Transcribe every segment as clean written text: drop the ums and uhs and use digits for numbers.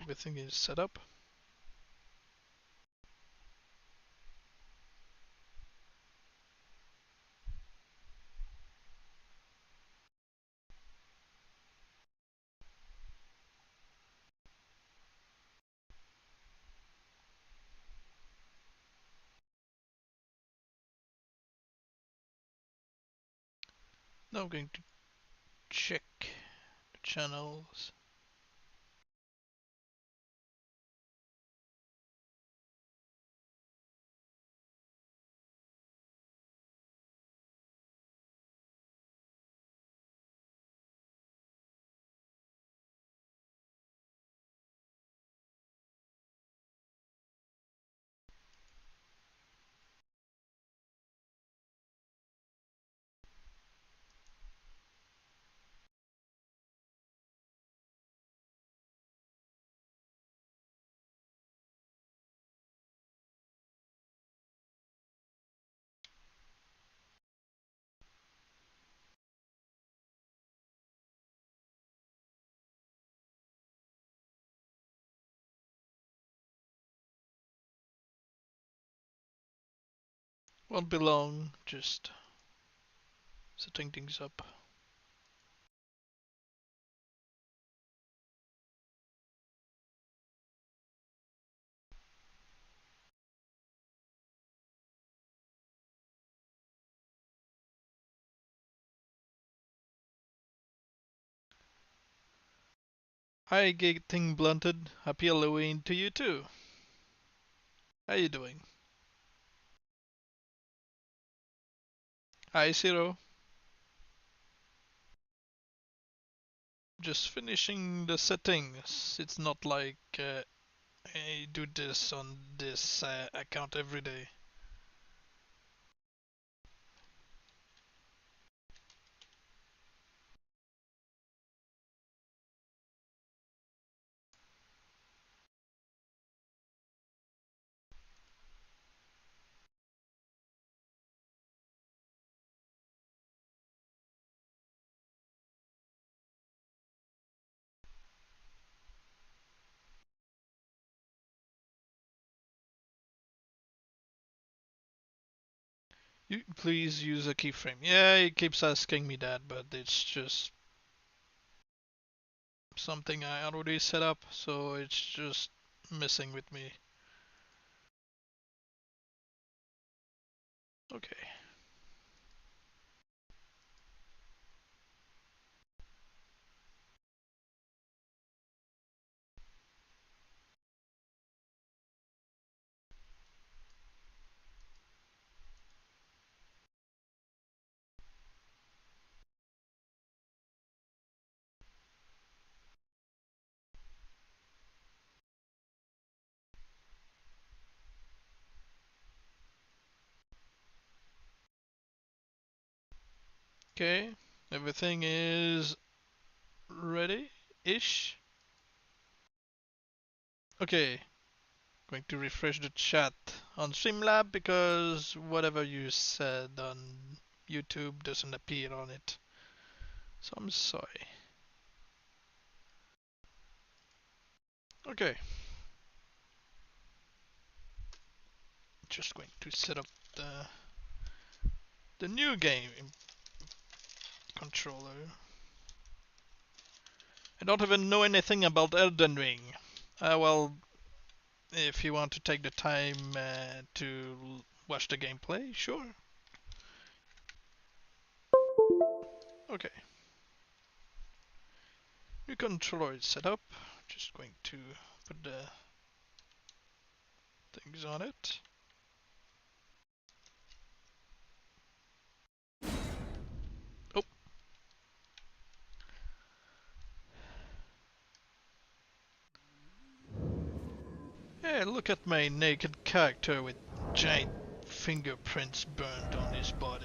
Everything is set up. Now I'm going to check the channels. Won't be long, just setting things up. Hi, Getting Blunted. Happy Halloween to you too. How you doing? Hi, Zero. Just finishing the settings. It's not like I do this on this account every day. You please use a keyframe. Yeah, it keeps asking me that, but it's just something I already set up, so it's just messing with me. Okay. Okay. Everything is ready-ish. Okay. Going to refresh the chat on Streamlab because whatever you said on YouTube doesn't appear on it. So I'm sorry. Okay. Just going to set up the new game controller. I don't even know anything about Elden Ring. Well, if you want to take the time to watch the gameplay, sure. Okay. New controller is set up. Just going to put the things on it. Oh. Yeah, look at my naked character with giant fingerprints burned on his body.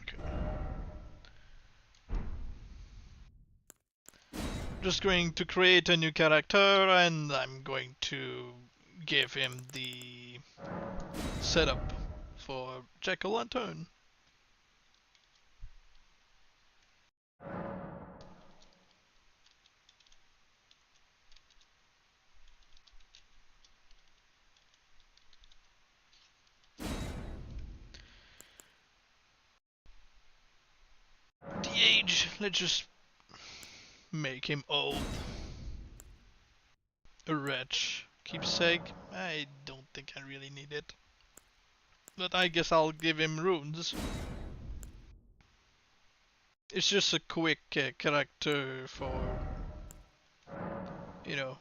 Okay. Just going to create a new character and I'm going to give him the setup for Jack-o'-lantern. The age, let's just make him old. A wretch. Keepsake, I don't think I really need it. But I guess I'll give him runes. It's just a quick character for, you know,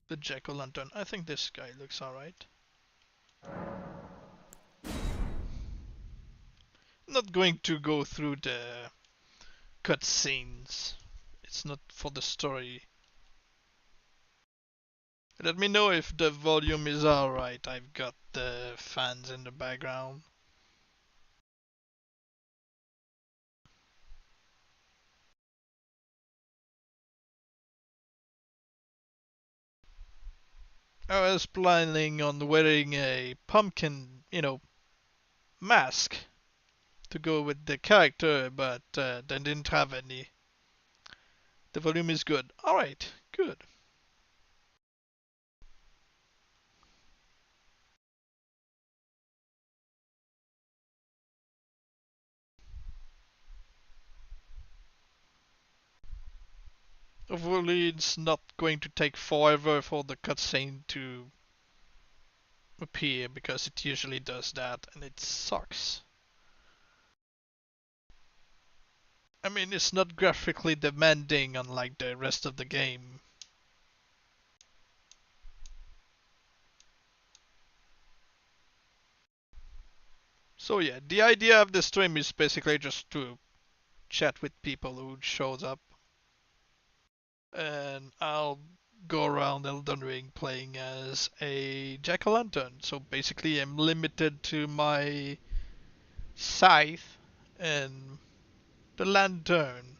the Jack-o'-lantern. I think this guy looks alright. Not going to go through the cutscenes. It's not for the story. Let me know if the volume is alright. I've got the fans in the background. I was planning on wearing a pumpkin, mask to go with the character, but they didn't have any. The volume is good. Alright, good. Hopefully it's not going to take forever for the cutscene to appear, because it usually does that and it sucks. I mean, it's not graphically demanding unlike the rest of the game. So yeah, the idea of the stream is basically just to chat with people who shows up, and I'll go around Elden Ring playing as a jack-o'-lantern. So basically, I'm limited to my scythe and the lantern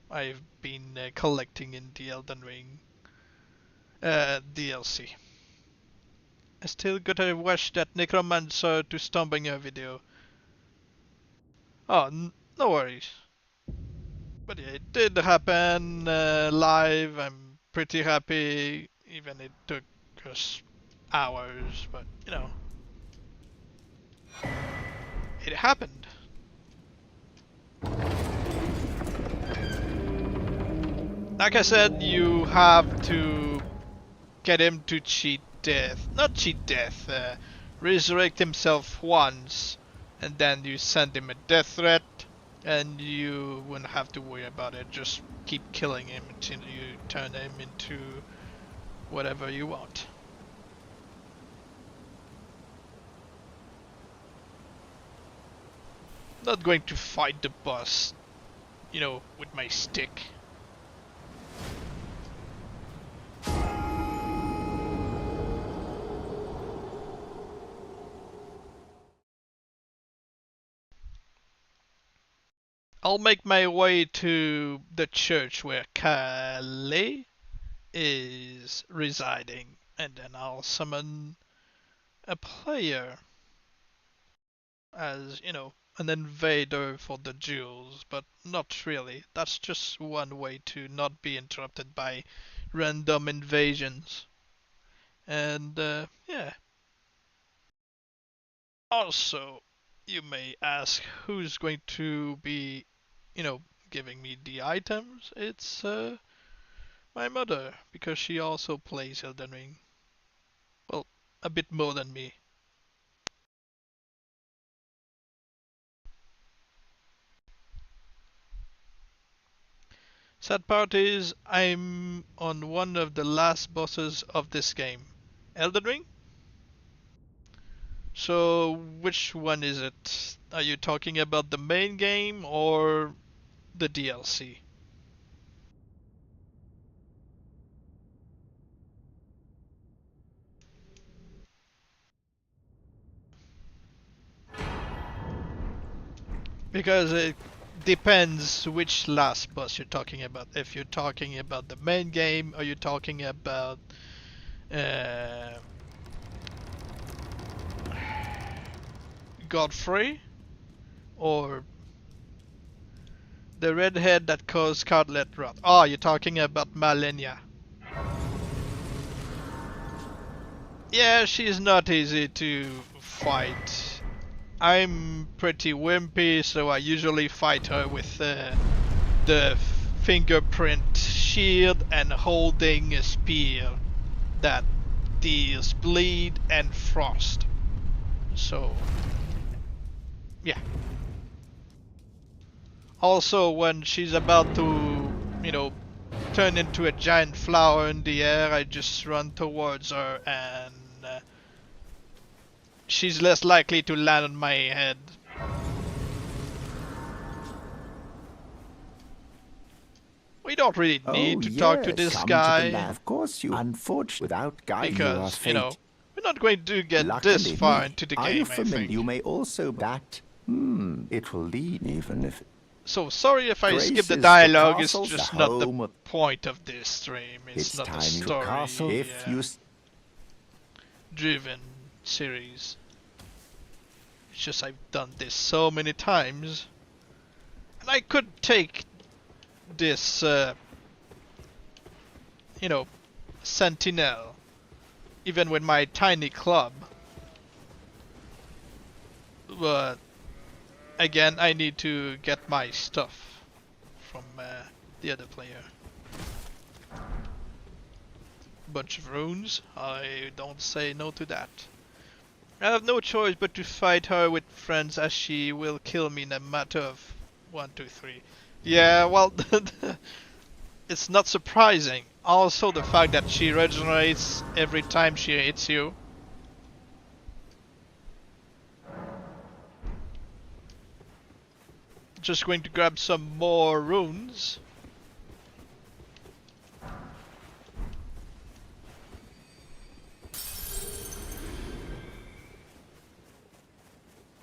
I've been collecting in the Elden Ring DLC. I still gotta watch that Necromancer to Stombinger video. Oh, no worries. But yeah, it did happen live. I'm pretty happy, even it took us hours, but it happened. Like I said, you have to get him to cheat death. Not cheat death, resurrect himself once, and then you send him a death threat, and you wouldn't have to worry about it. Just keep killing him until you turn him into whatever you want. Not going to fight the boss, with my stick. I'll make my way to the church where Kale is residing, and then I'll summon a player as, an invader for the jewels, but not really. That's just one way to not be interrupted by random invasions. And, yeah. Also, you may ask who's going to be, you know, giving me the items. It's, my mother, because she also plays Elden Ring. Well, a bit more than me. Sad part is I'm on one of the last bosses of this game. Elden Ring? So which one is it? Are you talking about the main game or the DLC? Because depends which last boss you're talking about. If you're talking about the main game, or you're talking about Godfrey, or the redhead that caused Scarlet Rot. Oh, you're talking about Malenia. Yeah, she's not easy to fight. I'm pretty wimpy, so I usually fight her with the fingerprint shield and holding a spear that deals bleed and frost. So, yeah. Also, when she's about to, turn into a giant flower in the air, I just run towards her and she's less likely to land on my head. We don't really need to talk to this guy. Of course you. Unfortunately, without guide you are Because, fate. we're not going to get Luckily, this far into the are game, you I familiar? think. You may also that. It will lead, even if. So sorry if I skip the Graces, dialogue, it's castle's just the not the home of- point of this stream. It's not a time story to castle. If you driven series. It's just I've done this so many times. And I could take this, sentinel, even with my tiny club. But again, I need to get my stuff from the other player. Bunch of runes, I don't say no to that. I have no choice but to fight her with friends, as she will kill me in a matter of 1, 2, 3. Yeah, well, it's not surprising. Also, the fact that she regenerates every time she hits you. Just going to grab some more runes.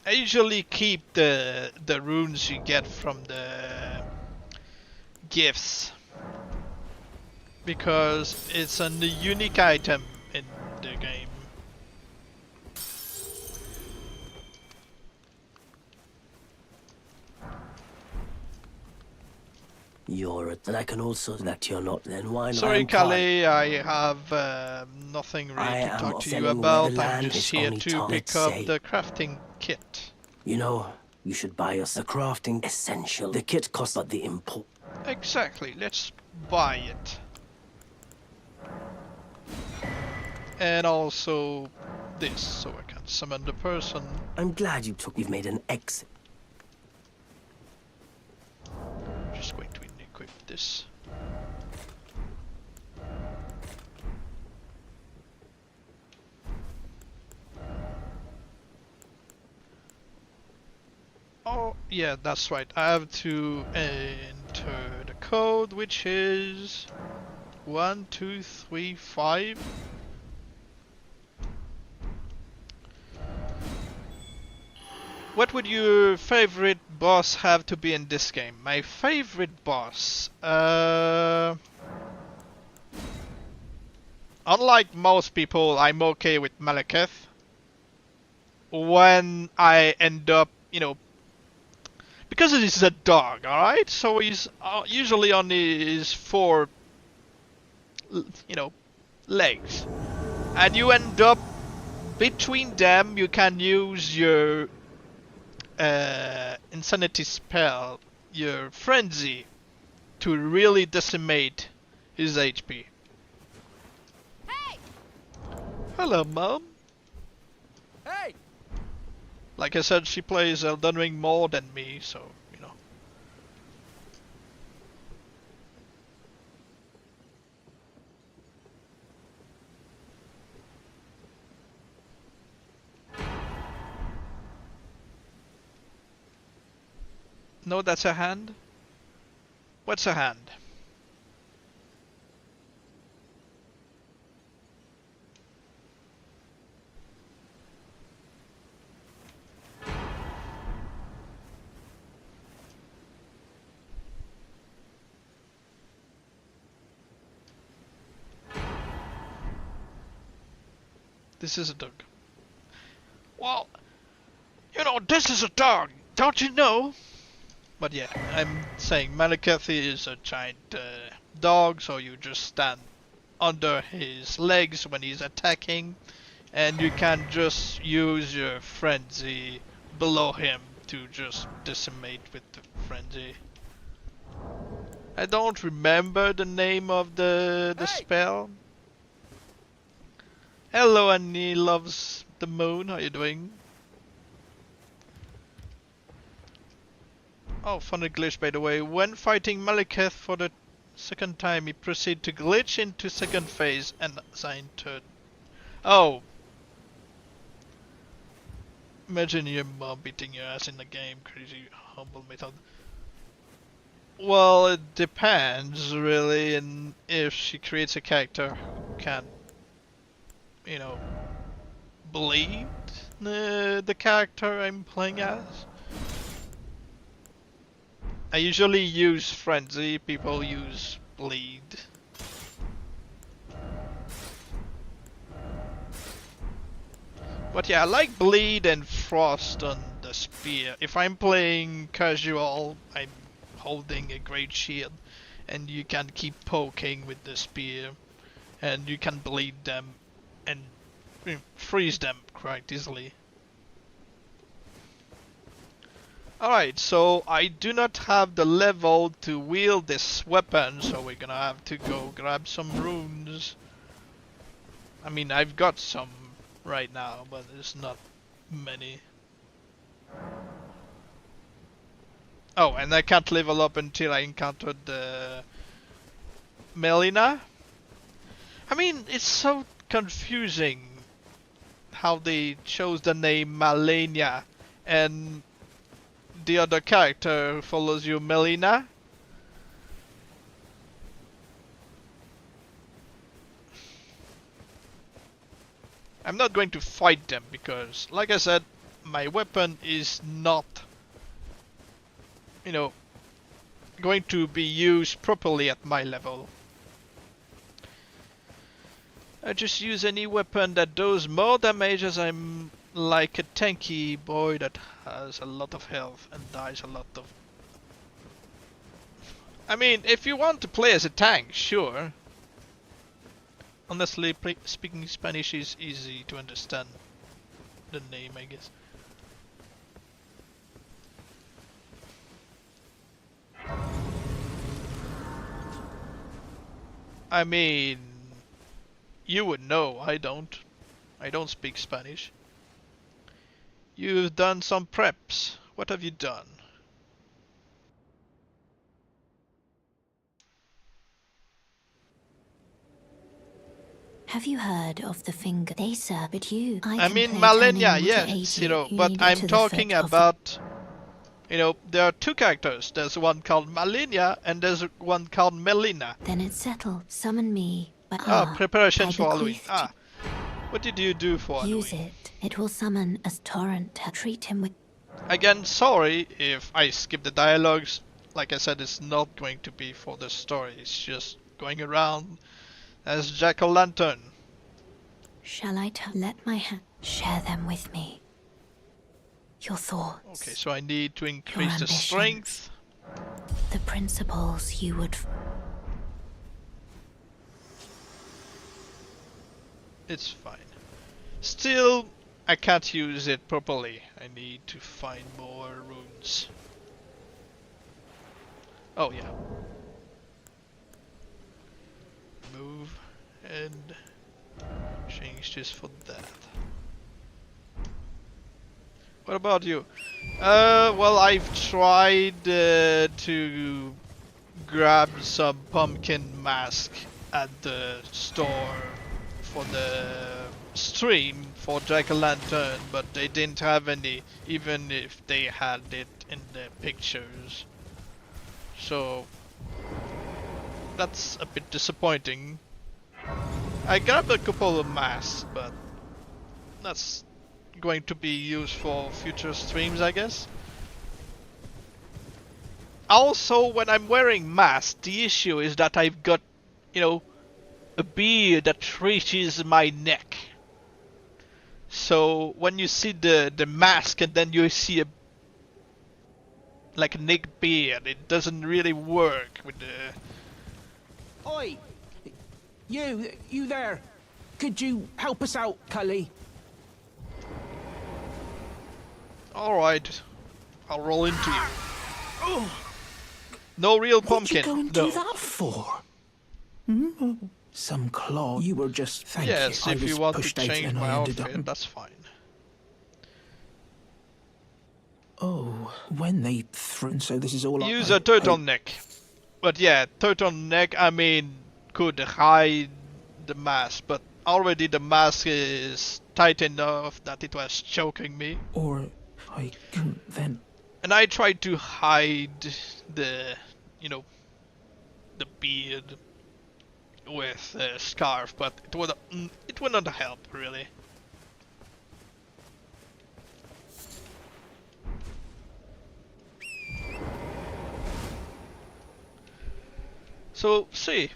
I usually keep the runes you get from the gifts, because it's a unique item in the game. And I can also that you're not. Then why not? Sorry, Kali, I have nothing really to talk to you about. I'm just here to pick up the crafting kit. You know, you should buy us a crafting essential. The kit costs but the import. Exactly, let's buy it. And also this, so I can summon the person. I'm glad you've made an exit. Just going to equip this. Oh, yeah, that's right. I have to enter the code, which is 1235. What would your favorite boss have to be in this game? My favorite boss? Unlike most people, I'm okay with Malekith. When I end up, because he's a dog, alright? So he's usually on his 4, legs. And you end up between them, you can use your insanity spell, your frenzy, to really decimate his HP. Hey! Hello, Mom. Hey! Like I said, she plays Elden Ring more than me, so, No, that's a hand? What's a hand? This is a dog. Well, you know, this is a dog. Don't you know? But yeah, I'm saying Malekith is a giant dog, so you just stand under his legs when he's attacking, and you can just use your frenzy below him to just decimate with the frenzy. I don't remember the name of the Hey! spell. Hello, Annie loves the moon. How you doing? Oh, funny glitch by the way. When fighting Malekith for the second time, he proceeds to glitch into second phase and assign third. Oh. Imagine your mom beating your ass in the game. Crazy humble method. Well, it depends really, and if she creates a character who can, you know, bleed the character I'm playing as. I usually use frenzy, people use bleed. But yeah, I like bleed and frost on the spear. If I'm playing casual, I'm holding a great shield and you can keep poking with the spear and you can bleed them and freeze them quite easily. Alright, so I do not have the level to wield this weapon, so we're gonna have to go grab some runes. I mean, I've got some right now, but there's not many. Oh, and I can't level up until I encountered the Melina. I mean, it's so confusing how they chose the name Malenia and the other character who follows you, Melina. I'm not going to fight them because, like I said, my weapon is not, you know, going to be used properly at my level. I just use any weapon that does more damage as I'm like a tanky boy that has a lot of health and dies a lot of... I mean, if you want to play as a tank, sure. Honestly, speaking Spanish is easy to understand the name, I guess. I mean, you would know, I don't. I don't speak Spanish. You've done some preps. What have you done? Have you heard of the finger? They serve it you. I can mean, play Malenia, turning yes, to aid Zero, you. but Need it I'm to the talking foot of the- about, you know, there are two characters. There's one called Malenia and there's one called Melina. Then it's settled. Summon me. But Preparations I for Halloween. bequeath to- What did you do for Use Halloween? it. It will summon as torrent. Treat him with... Again, sorry if I skip the dialogues. Like I said, it's not going to be for the story. It's just going around as Jack-o'-lantern. Shall I let my hand... Share them with me. Your thoughts. Okay, so I need to increase the ambitions. strength. The principles you would... It's fine. Still, I can't use it properly. I need to find more runes. Oh yeah. Move and change this for that. What about you? Well, I've tried to grab some pumpkin mask at the store for the stream for Jack-o'-lantern, but they didn't have any, even if they had it in the pictures. So that's a bit disappointing. I grabbed a couple of masks, but that's going to be used for future streams, I guess. Also, when I'm wearing masks, the issue is that I've got, you know, a beard that reaches my neck. So when you see the mask and then you see a like a Nick beard, it doesn't really work with the. Oi! You there? Could you help us out, Cully? All right, I'll roll into you. No real What'd you pumpkin. go and No. do that for? Some claw. You were just thank Yes, you. if I was you want to pushed out change and my I ended outfit, up. that's fine. Oh, when they threw. So this is all. Use a turtleneck. But yeah, turtleneck, I mean, could hide the mask, but already the mask is tight enough that it was choking me. Or I can then. And I tried to hide the, the beard with a scarf, but it would not help really. So see,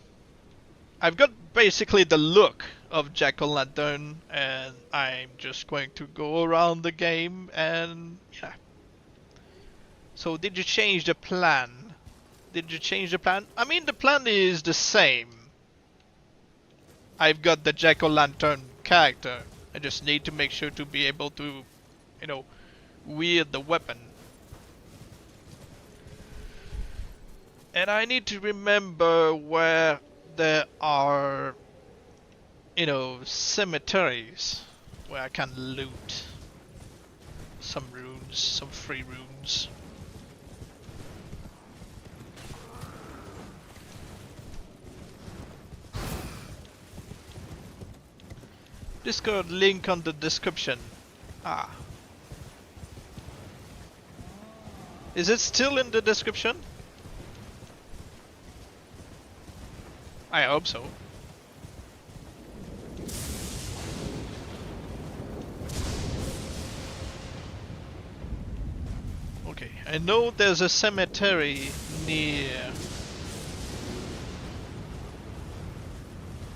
I've got basically the look of Jack-o'-lantern, and I'm just going to go around the game and yeah. So did you change the plan? Did you change the plan? I mean, the plan is the same. I've got the Jack-o'-lantern character. I just need to make sure to be able to, wield the weapon. And I need to remember where there are, cemeteries where I can loot some runes, some free runes. Discord link on the description. Ah. Is it still in the description? I hope so. Okay, I know there's a cemetery near.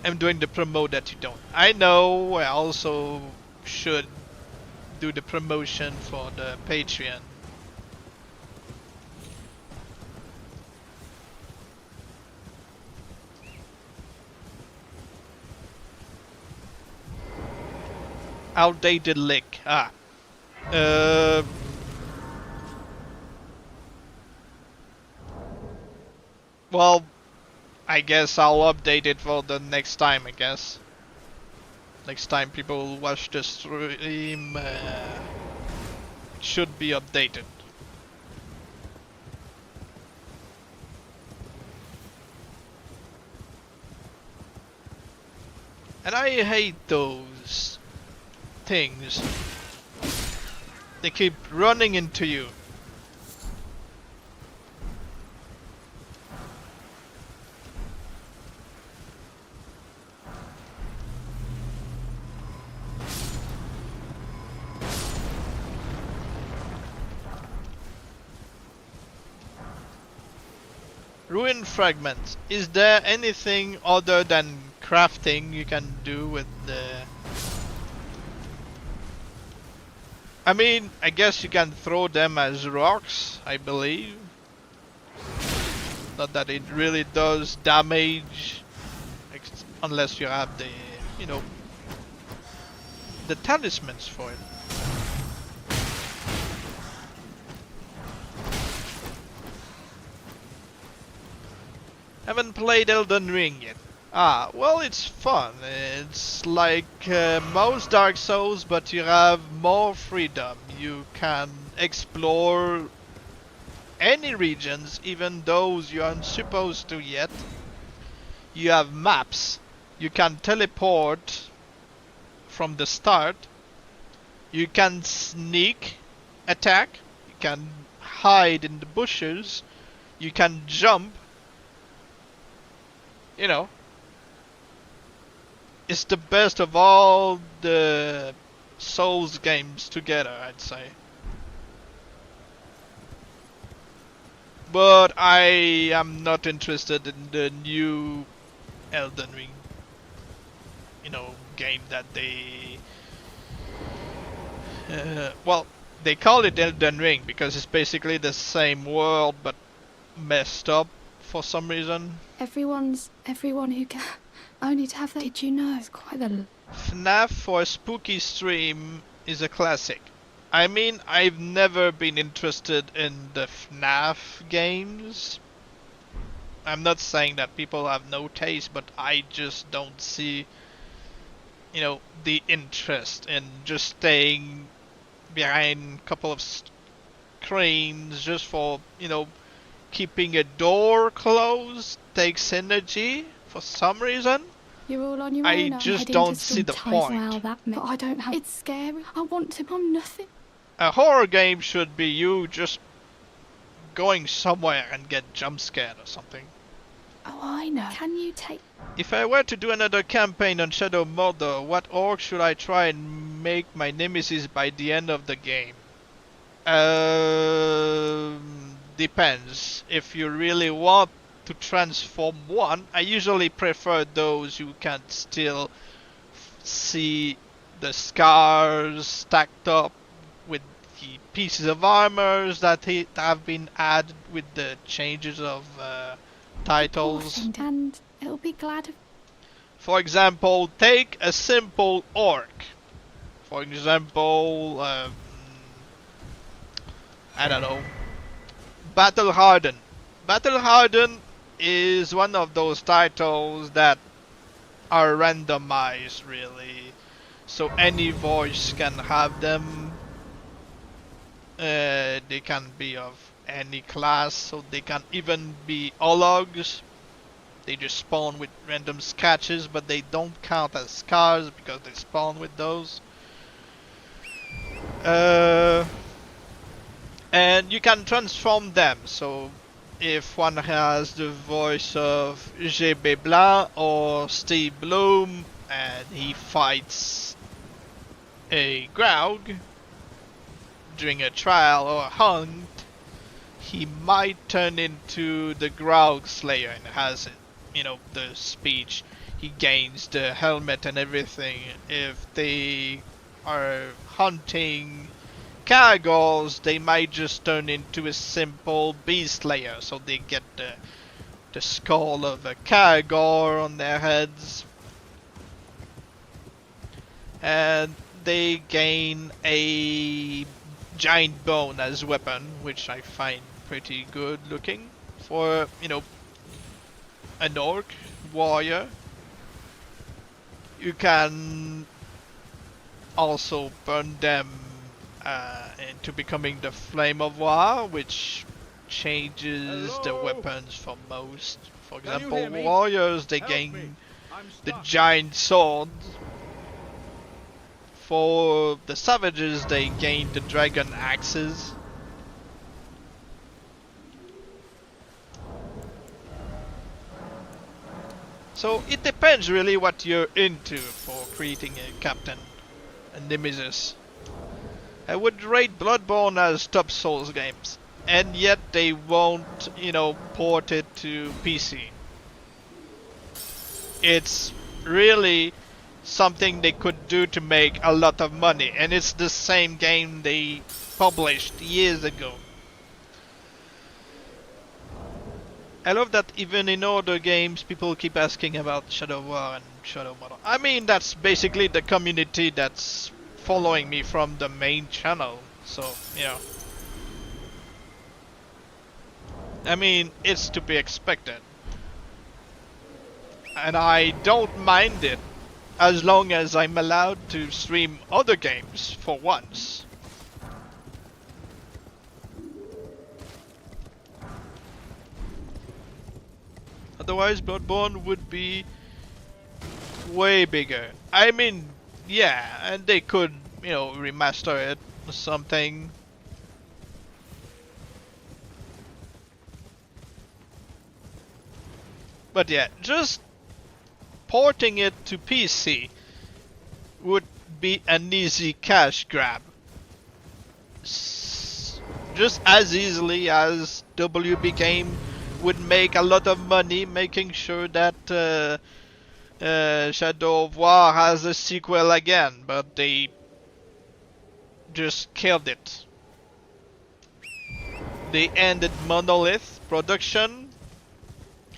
I'm doing the promo that you don't. I know I also should do the promotion for the Patreon. Outdated link. Ah. Well, I guess I'll update it for the next time, I guess. Next time people watch the stream, it should be updated. And I hate those things. They keep running into you. Ruin fragments. Is there anything other than crafting you can do with the... I mean, I guess you can throw them as rocks, I believe. Not that it really does damage, unless you have the, the talismans for it. Haven't played Elden Ring yet. Ah, well, it's fun. It's like most Dark Souls, but you have more freedom. You can explore any regions, even those you aren't supposed to yet. You have maps. You can teleport from the start. You can sneak attack. You can hide in the bushes. You can jump. It's the best of all the Souls games together, I'd say. But I am not interested in the new Elden Ring, game that they Well, they call it Elden Ring because it's basically the same world but messed up for some reason. Everyone who can. Only to have that. Did you know? It's quite a. FNAF for a spooky stream is a classic. I mean, I've never been interested in the FNAF games. I'm not saying that people have no taste, but I just don't see, the interest in just staying behind a couple of screens just for, keeping a door closed takes energy for some reason. You're all on your I own. just don't see the point. Wow, but I don't have. It's scary. I want to. I'm nothing. A horror game should be you just going somewhere and get jump scared or something. Oh, I know. Can you take? If I were to do another campaign on Shadow Mordor, what orc should I try and make my nemesis by the end of the game? Depends. If you really want to transform one, I usually prefer those who can still see the scars stacked up with the pieces of armors that have been added with the changes of titles. And it'll be glad of. For example, take a simple orc. For example, I don't know, Battle Harden. Battle Harden is one of those titles that are randomized, really. So any voice can have them. They can be of any class, so they can even be ologs. They just spawn with random scratches, but they don't count as scars because they spawn with those. And you can transform them, so if one has the voice of GB Blanc or Steve Bloom and he fights a Graug during a trial or a hunt, he might turn into the Graug Slayer and has it, the speech. He gains the helmet and everything. If they are hunting Caragors, they might just turn into a simple Beast Slayer, so they get the skull of a Caragor on their heads. And they gain a giant bone as weapon, which I find pretty good looking for, an orc warrior. You can also burn them into becoming the Flame of War, which changes the weapons for most. For example, warriors, they gain the giant sword. For the savages, they gain the dragon axes. So it depends really what you're into for creating a captain, a nemesis. I would rate Bloodborne as top Souls games, and yet they won't, port it to PC. It's really something they could do to make a lot of money, and it's the same game they published years ago. I love that even in other games people keep asking about Shadow War and Shadow Mordor. I mean, that's basically the community that's following me from the main channel, so, I mean, it's to be expected. And I don't mind it, as long as I'm allowed to stream other games for once. Otherwise, Bloodborne would be way bigger. I mean, yeah, and they could, remaster it or something. But yeah, just porting it to PC would be an easy cash grab. Just as easily as WB Game would make a lot of money making sure that Shadow of War has a sequel again, but they just killed it. They ended Monolith production,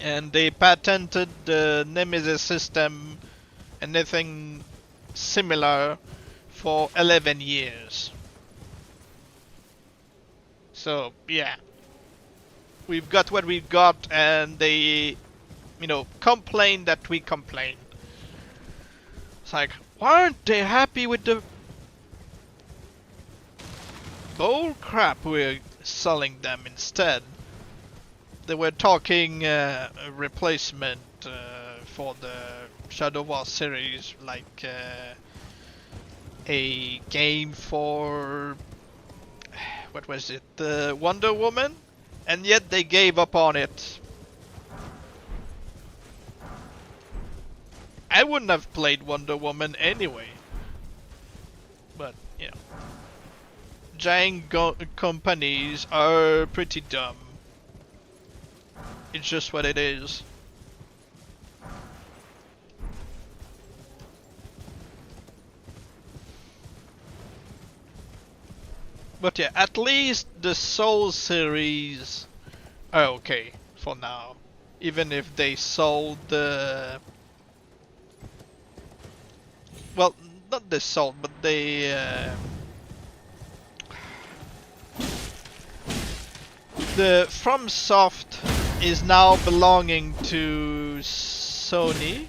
and they patented the Nemesis system, anything similar, for 11 years. So yeah, we've got what we've got, and they, complain that we complain. It's like, why aren't they happy with the bull crap we're selling them instead? They were talking a replacement for the Shadow War series, like a game for, what was it, Wonder Woman, and yet they gave up on it. I wouldn't have played Wonder Woman anyway, but giant companies are pretty dumb. It's just what it is. But yeah, at least the Soul series are okay for now. Even if they sold the... Well, not they sold, but they... The FromSoft is now belonging to Sony.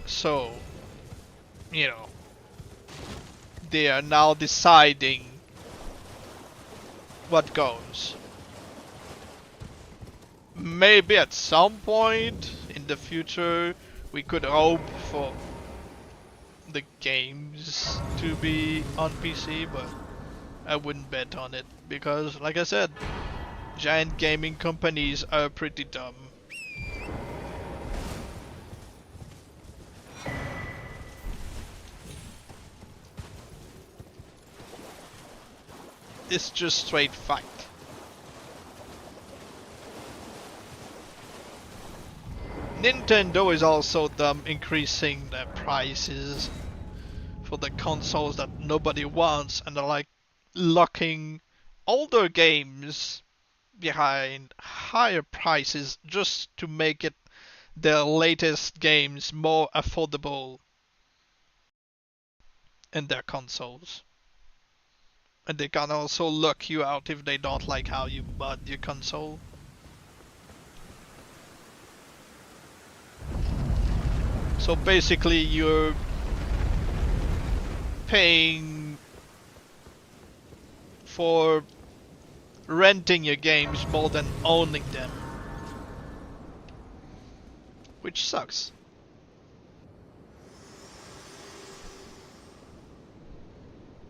So, they are now deciding what goes. Maybe at some point in the future we could hope for the games to be on PC, but I wouldn't bet on it because, like I said, giant gaming companies are pretty dumb. It's just straight fact. Nintendo is also dumb, increasing their prices for the consoles that nobody wants, and they're like locking older games behind higher prices just to make it their latest games more affordable in their consoles. And they can also lock you out if they don't like how you bought your console. So basically you're paying for renting your games more than owning them, which sucks.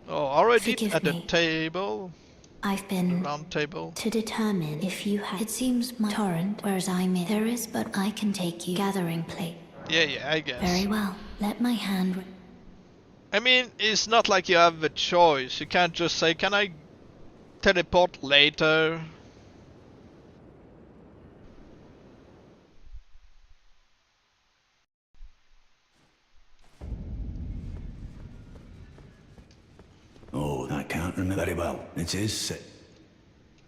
Oh, already Forgive at the me. table, I've been round table. to determine if you have. It seems my torrent, whereas I'm in. There is, but I can take you. Gathering plate. Yeah, I guess. Very well. Let my hand. I mean, it's not like you have a choice. You can't just say, can I teleport later? Oh, I can't remember very well. It is sick.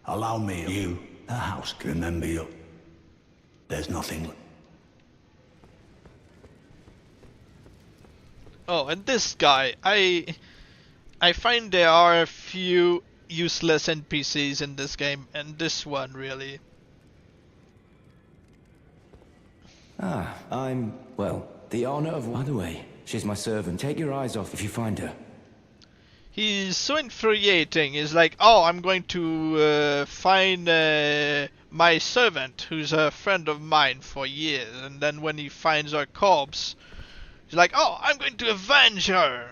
Allow me, you, the house, remember you. There's nothing. Oh, and this guy, I find there are a few useless NPCs in this game, and this one really. I'm, well, the honor of... By the way, she's my servant. Take your eyes off if you find her. He's so infuriating. He's like, oh, I'm going to find my servant, who's a friend of mine for years. And then when he finds her corpse, he's like, oh, I'm going to avenge her.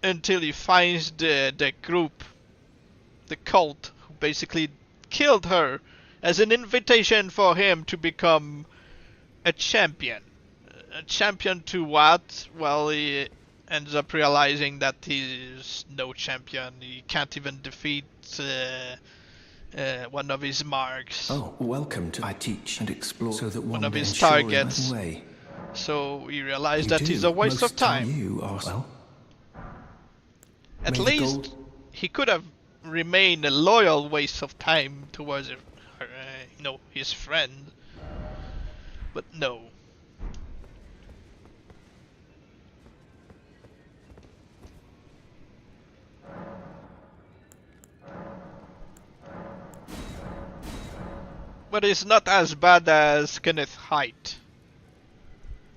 Until he finds the group, the cult, who basically killed her as an invitation for him to become a champion. A champion to what? Well, he ends up realizing that he's no champion. He can't even defeat one of his marks. Oh, welcome to... I teach and explore so that One of his day, surely, targets. by the way, So we realize You that do. he's a waste Most of time. You are well. At may the least gold- he could have remained a loyal waste of time towards his friend. But no. But it's not as bad as Kenneth Haight.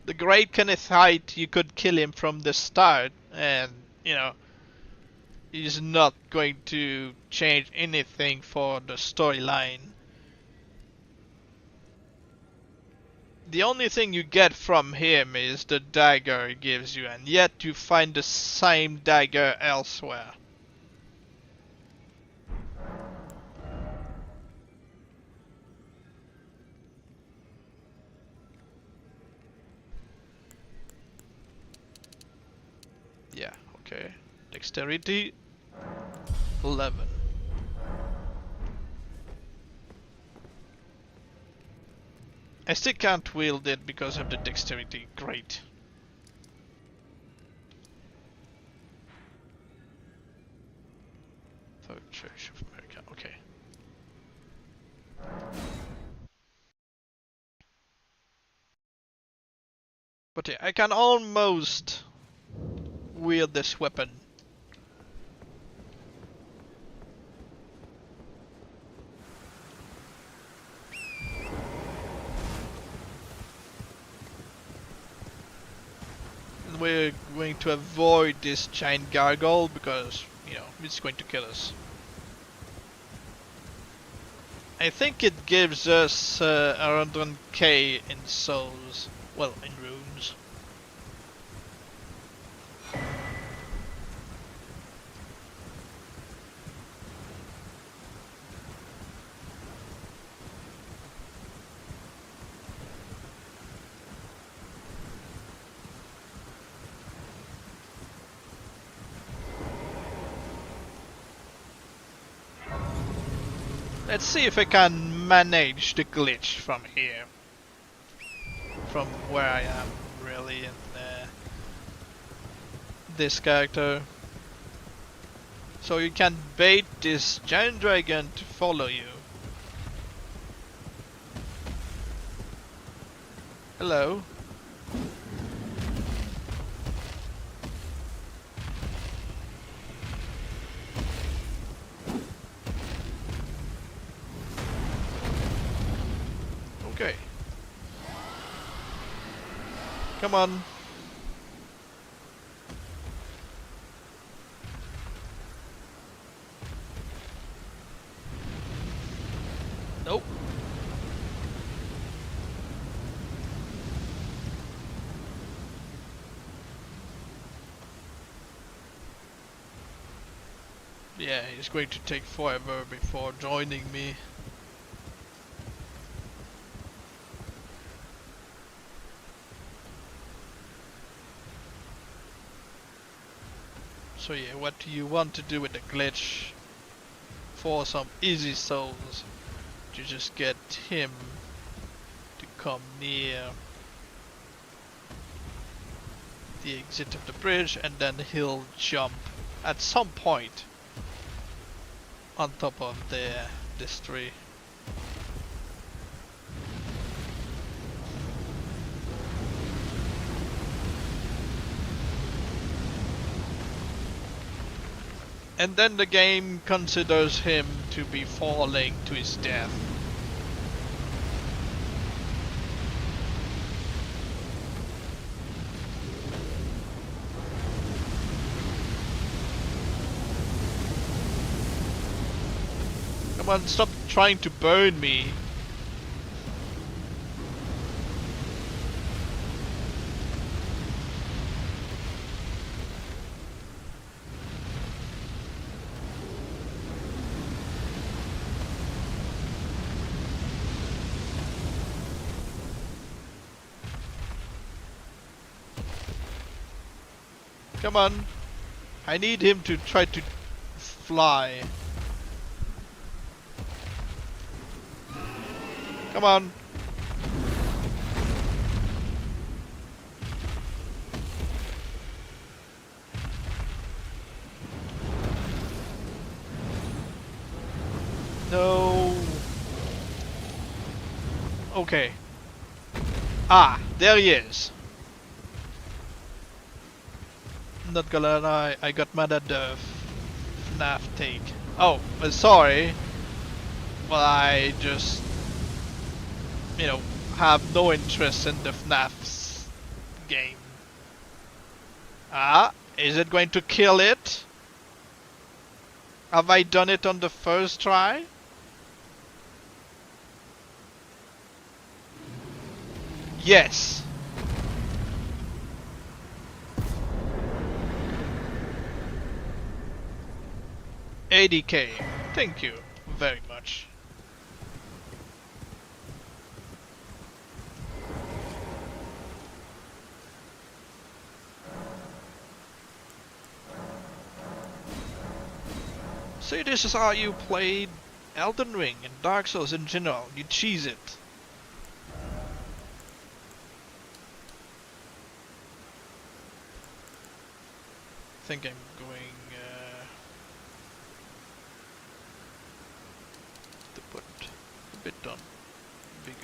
The great Kenneth Haight, you could kill him from the start, and he's not going to change anything for the storyline. The only thing you get from him is the dagger he gives you, and yet you find the same dagger elsewhere. Yeah, okay. Dexterity 11. I still can't wield it because of the dexterity. Great. For Church of America. Okay. But yeah, I can almost wield this weapon. And we're going to avoid this giant gargoyle because, it's going to kill us. I think it gives us 100k in souls. Well, in runes. Let's see if I can manage the glitch from here. From where I am, really, in this character. So you can bait this giant dragon to follow you. Hello. Okay. Come on. Nope. Yeah, he's going to take forever before joining me. So yeah, what do you want to do with the glitch? For some easy souls, to just get him to come near the exit of the bridge, and then he'll jump at some point on top of this tree. And then the game considers him to be falling to his death. Come on, stop trying to burn me. Come on. I need him to try to fly. Come on. Okay. Ah, there he is. Not gonna lie, I got mad at the FNAF take. Oh, sorry. Well, I just, you know, have no interest in the FNAF game. Ah, is it going to kill it? Have I done it on the first try? Yes. $80K. Thank you very much. See, this is how you played Elden Ring and Dark Souls in general. You cheese it. I think I'm going to put a bit on bigger.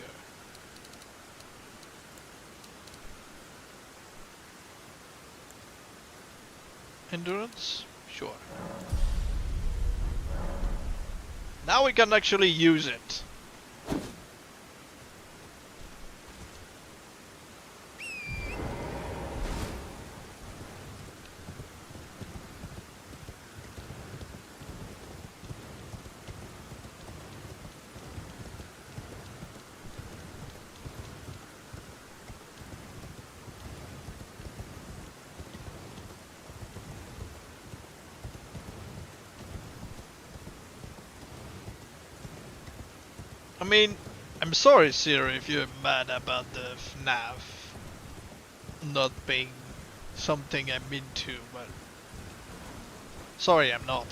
Endurance? Sure. Now we can actually use it. I mean, I'm sorry, Siri, if you're mad about the FNAF not being something I'm into, but sorry, I'm not.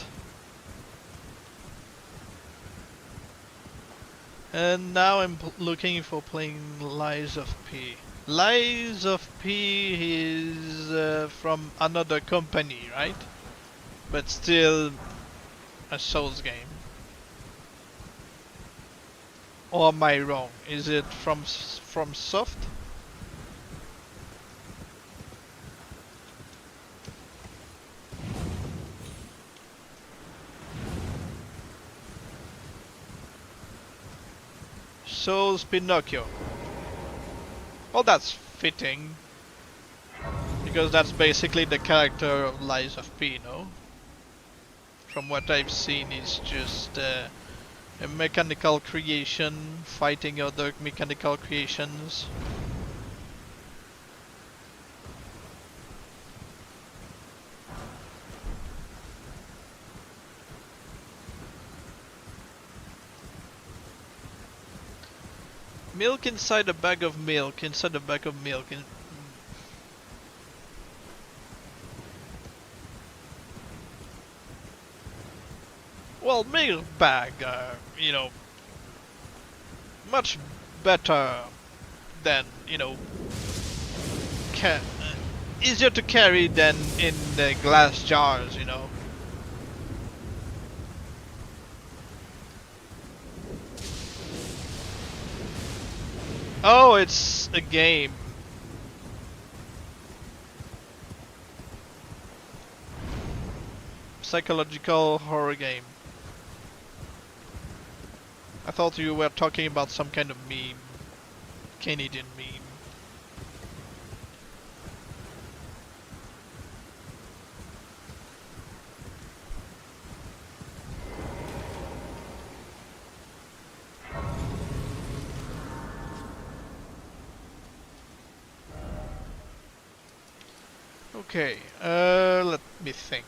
And now I'm looking for playing Lies of P. Lies of P is from another company, right? But still a Souls game. Or am I wrong? Is it from Soft? Souls Pinocchio. Well, that's fitting. Because that's basically the character of Lies of P, no? From what I've seen, it's just a mechanical creation fighting other mechanical creations. Milk inside a bag of milk, inside a bag of milk. Well, milk bag, you know, much better than, you know, easier to carry than in the glass jars, you know. Oh, it's a game. Psychological horror game. I thought you were talking about some kind of meme. Canadian meme. Okay, let me think.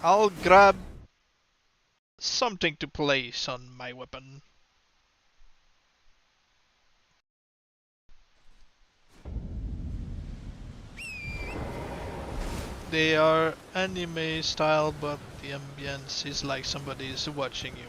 I'll grab something to place on my weapon. They are anime style, but the ambience is like somebody is watching you.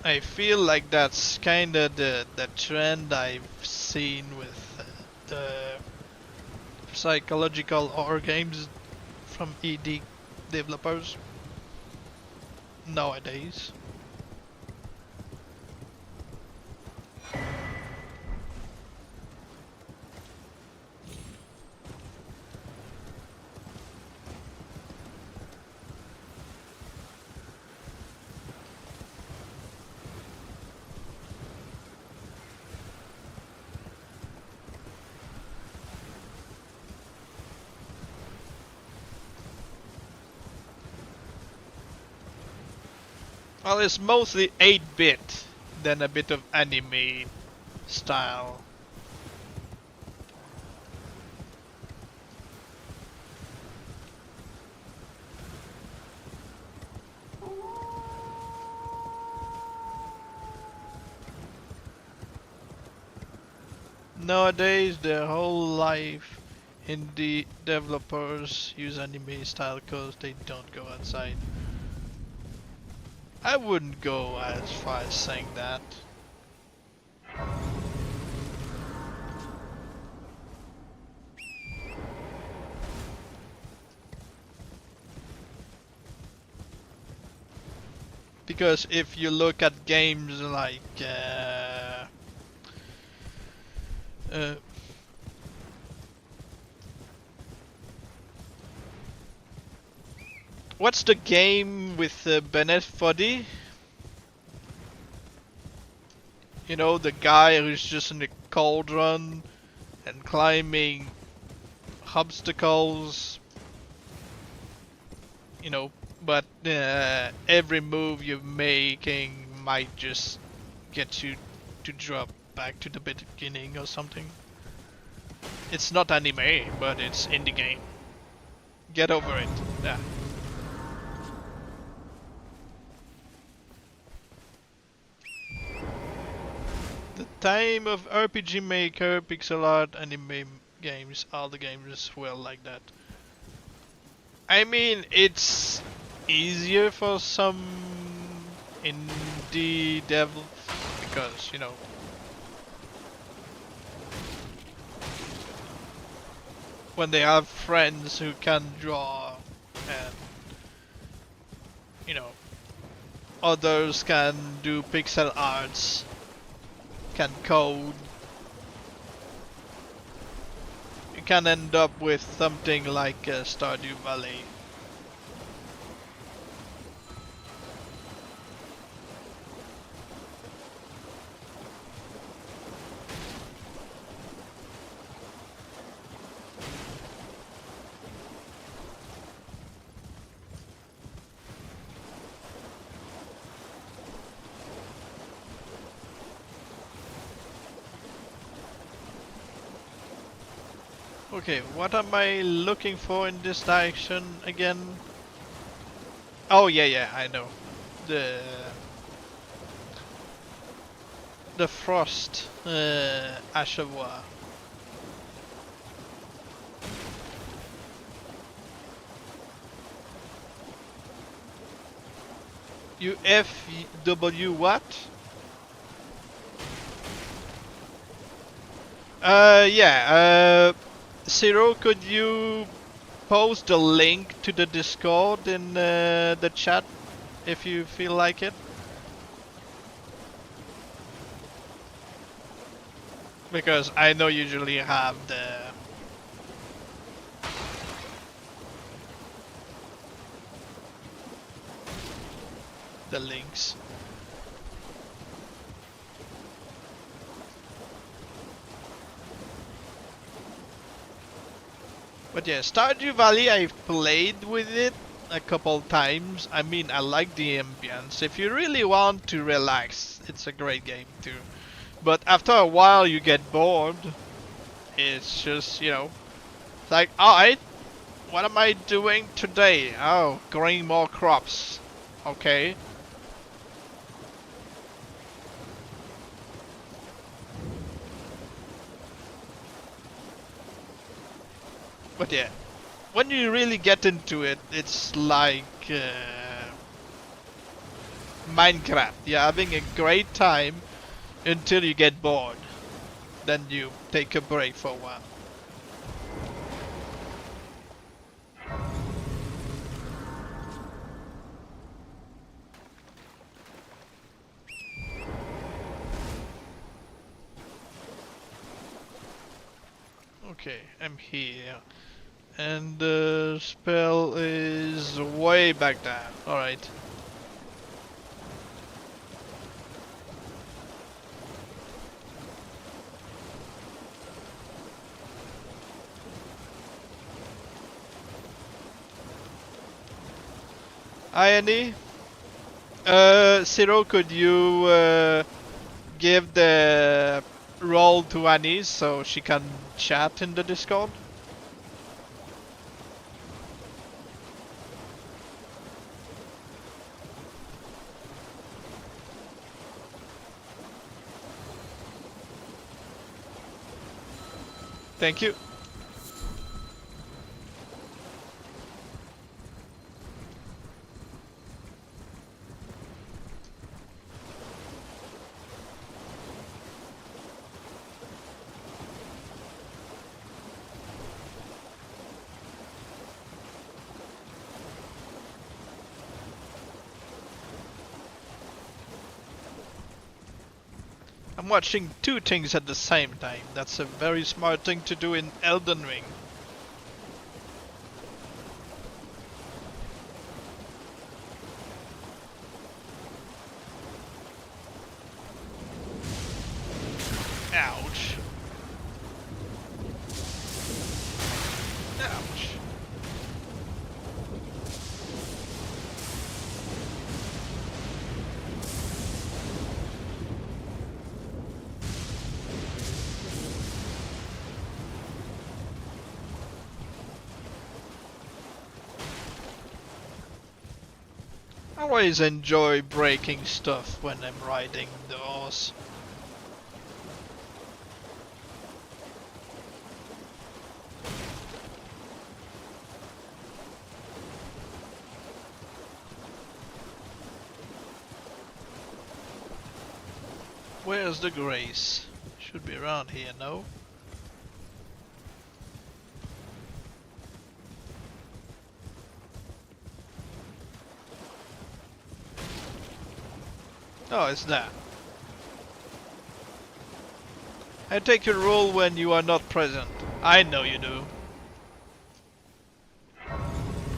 I feel like that's kind of the trend I've seen with the psychological horror games from ED developers nowadays. Well, it's mostly 8-bit, then a bit of anime style. Nowadays, their whole life, indie developers use anime style because they don't go outside. I wouldn't go as far as saying that. Because if you look at games like uh, what's the game with Bennett Foddy? You know, the guy who's just in a cauldron and climbing obstacles. You know, but every move you're making might just get you to drop back to the beginning or something. It's not anime, but it's indie game. Get over it. Yeah. The time of RPG Maker, pixel art, anime games, all the games well like that. I mean, it's easier for some indie devs because, you know, when they have friends who can draw and, you know, others can do pixel arts, can code, you can end up with something like Stardew Valley. Okay, what am I looking for in this direction again? Oh yeah, I know. The frost Ashawa. UFW what? Yeah, Zero, could you post the link to the Discord in the chat if you feel like it? Because I know you usually have the links. But yeah, Stardew Valley, I've played with it a couple times. I mean, I like the ambience. If you really want to relax, it's a great game too. But after a while you get bored. It's just, you know, it's like, alright, what am I doing today? Oh, growing more crops. Okay. But yeah, when you really get into it, it's like Minecraft. You're having a great time until you get bored. Then you take a break for a while. Okay, I'm here. And the spell is way back there. Alright. Hi, Andy. Zero, could you give the role to Annie so she can chat in the Discord? Thank you. I'm watching two things at the same time. That's a very smart thing to do in Elden Ring. Ouch. Ouch. I always enjoy breaking stuff when I'm riding the horse. Where's the grace? Should be around here, no? Oh, it's there. I take your role when you are not present. I know you do.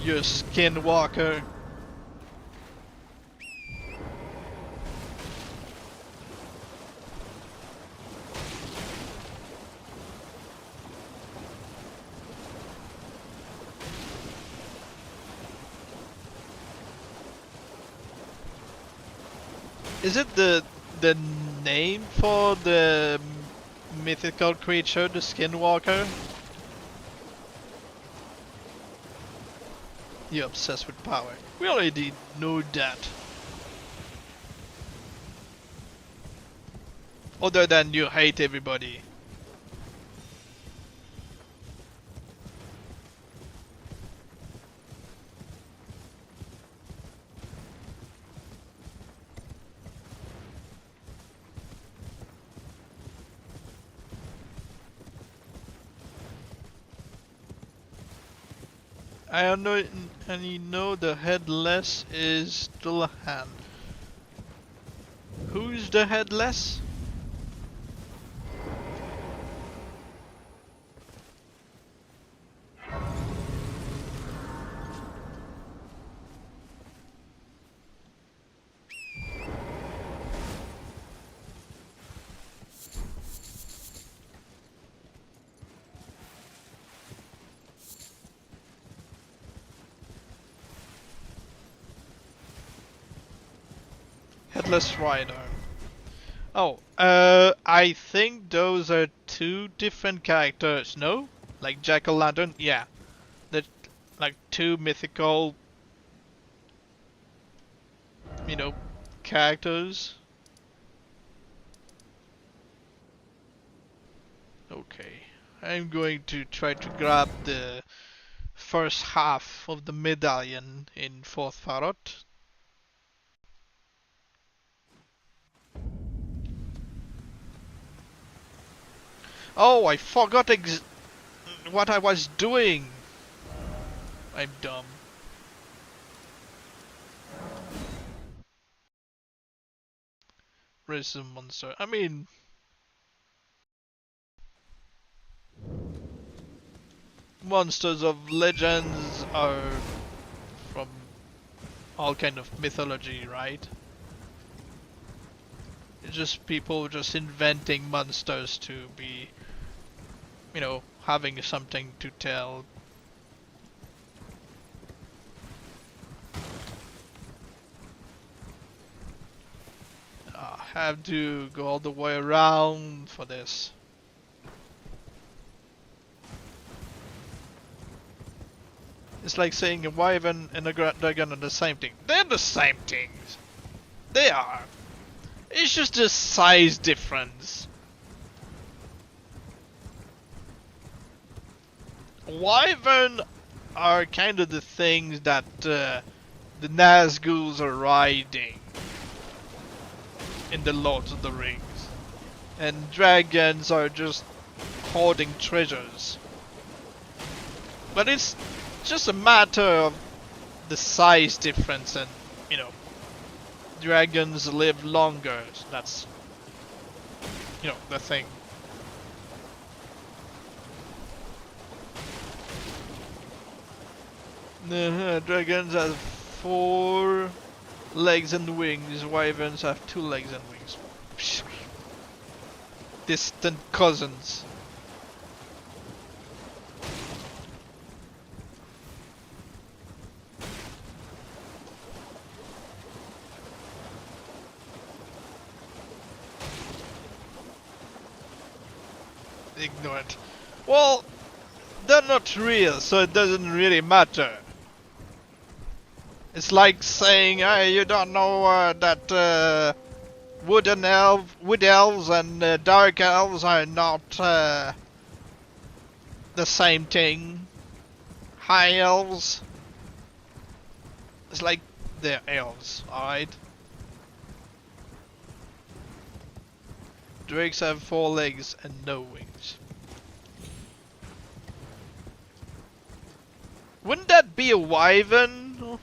You skinwalker. Is it the name for the mythical creature, the skinwalker? You're obsessed with power. We already know that. Other than you hate everybody. I know, and you know the headless is Dullahan. Who's the headless? Headless Rider. Oh, I think those are two different characters, no? Like Jack-o'-lantern? Yeah. They're like two mythical, you know, characters. Okay. I'm going to try to grab the first half of the medallion in 4th Farot. Oh, I forgot what I was doing. I'm dumb. Where's the monster? I mean, monsters of legends are from all kind of mythology, right? It's just people just inventing monsters to be, you know, having something to tell. Have to go all the way around for this. It's like saying a wyvern and a dragon are the same thing. They're the same things. They are. It's just a size difference. Wyvern are kind of the things that the Nazguls are riding in the Lord of the Rings. And dragons are just hoarding treasures. But it's just a matter of the size difference, and you know, dragons live longer. So that's, you know, the thing. Dragons have 4 legs and wings. Wyverns have 2 legs and wings. Distant cousins. Ignorant. Well, they're not real, so it doesn't really matter. It's like saying, hey, you don't know that wood elves and dark elves are not the same thing. High elves. It's like they're elves, alright? Drakes have 4 legs and no wings. Wouldn't that be a wyvern?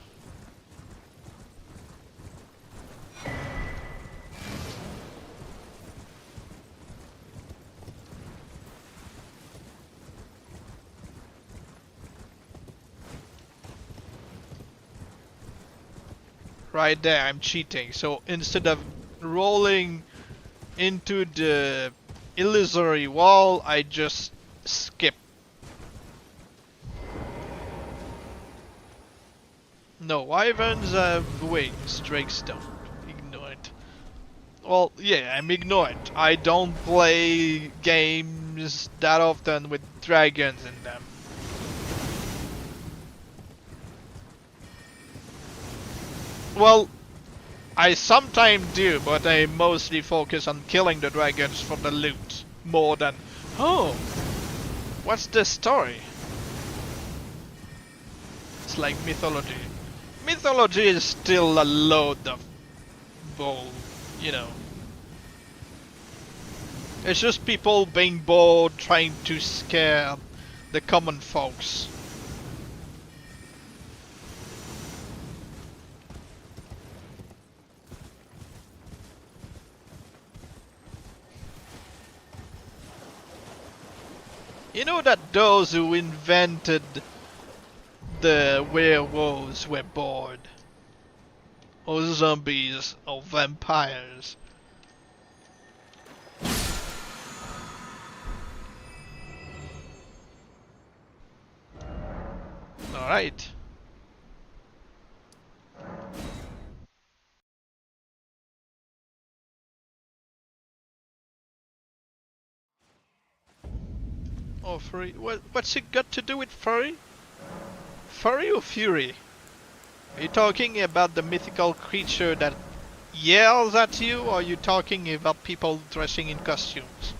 Right there, I'm cheating. So instead of rolling into the illusory wall, I just skip. No, wyverns have wings, drakes don't. Ignore it. Well, yeah, I'm ignorant. I don't play games that often with dragons in them. Well, I sometimes do, but I mostly focus on killing the dragons for the loot more than, oh, what's the story? It's like mythology. Mythology is still a load of bull, you know. It's just people being bored, trying to scare the common folks. You know that those who invented the werewolves were bored? Or zombies, or vampires. Alright. Oh, furry. What's it got to do with furry? Furry or fury? Are you talking about the mythical creature that yells at you, or are you talking about people dressing in costumes?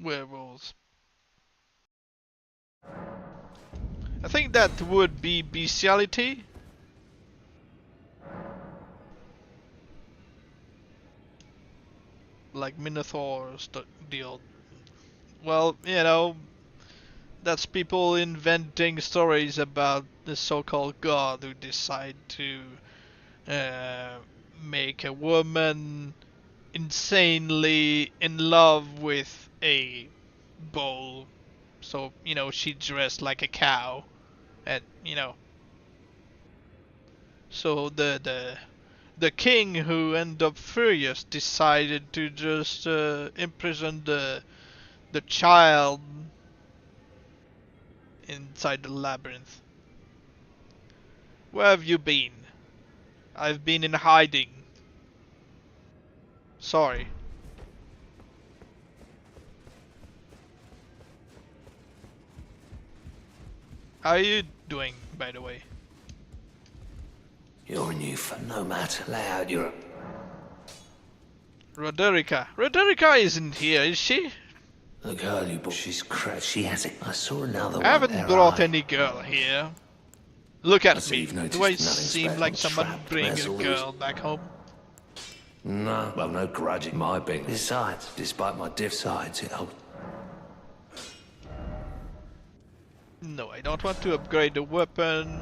Werewolf. I think that would be bestiality. Like Minotaur's deal. Well, you know, that's people inventing stories about the so-called god who decide to make a woman insanely in love with a bull. So, you know, she dressed like a cow. And, you know. So the king, who ended up furious, decided to just imprison the child inside the labyrinth. Where have you been? I've been in hiding. Sorry. How are you doing, by the way? You're a new nomad. Lay out your... Roderica. Roderica isn't here, is she? The girl you brought, she's cracked. She has it. I saw another one. I haven't there, brought any girl here. Look at see me. you've noticed Do I nothing seem special. like someone Trapped. bringing There's a always- girl back home? No, well, no grudge in my being. Besides, despite my diff sides, it holds. No, I don't want to upgrade the weapon.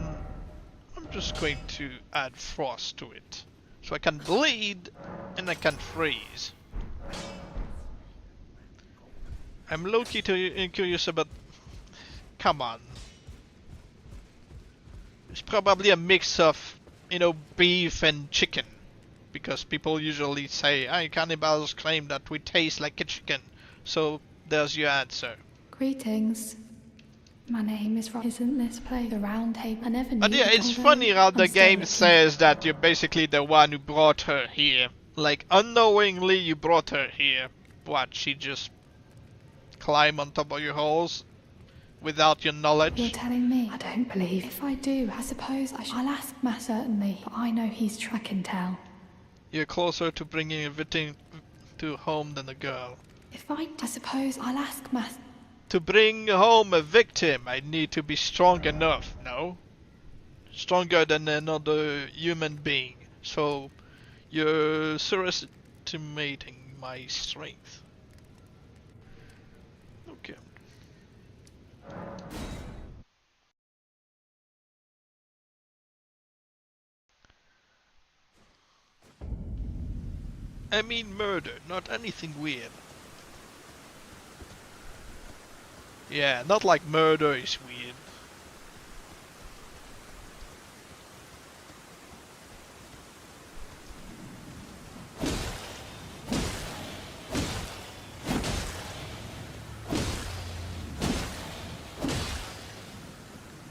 I'm just going to add frost to it. So I can bleed and I can freeze. I'm low-key curious about... Come on. It's probably a mix of, you know, beef and chicken. Because people usually say, "Hey, cannibals claim that we taste like a chicken." So there's your answer. Greetings. My name is Rob. Isn't this place the round table? I never knew. But yeah, the it's convo. funny how I'm the still game looking. says that you're basically the one who brought her here. Like, unknowingly you brought her here. What, she just climb on top of your holes without your You're knowledge? telling me? I don't believe. If I do, I suppose I should. I'll ask Matt certainly, but I know he's track and tell. You're closer to bringing everything to home than a girl. If I suppose I'll ask Matt. To bring home a victim, I need to be strong enough, no? Stronger than another human being. So, you're underestimating my strength. Okay. I mean murder, not anything weird. Yeah, not like murder is weird.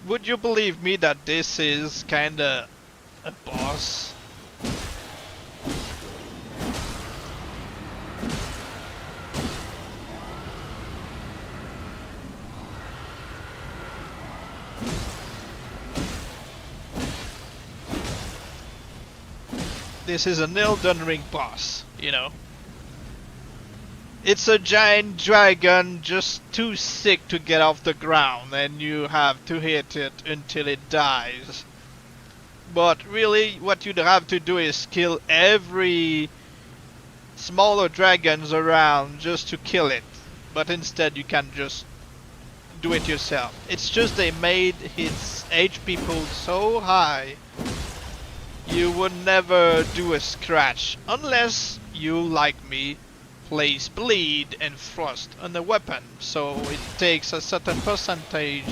Would you believe me that this is kinda a boss? This is an Elden Ring boss, you know. It's a giant dragon just too sick to get off the ground, and you have to hit it until it dies. But really, what you'd have to do is kill every smaller dragons around just to kill it. But instead you can just do it yourself. It's just they made his HP pool so high you would never do a scratch unless you, like me, place bleed and frost on the weapon, so it takes a certain percentage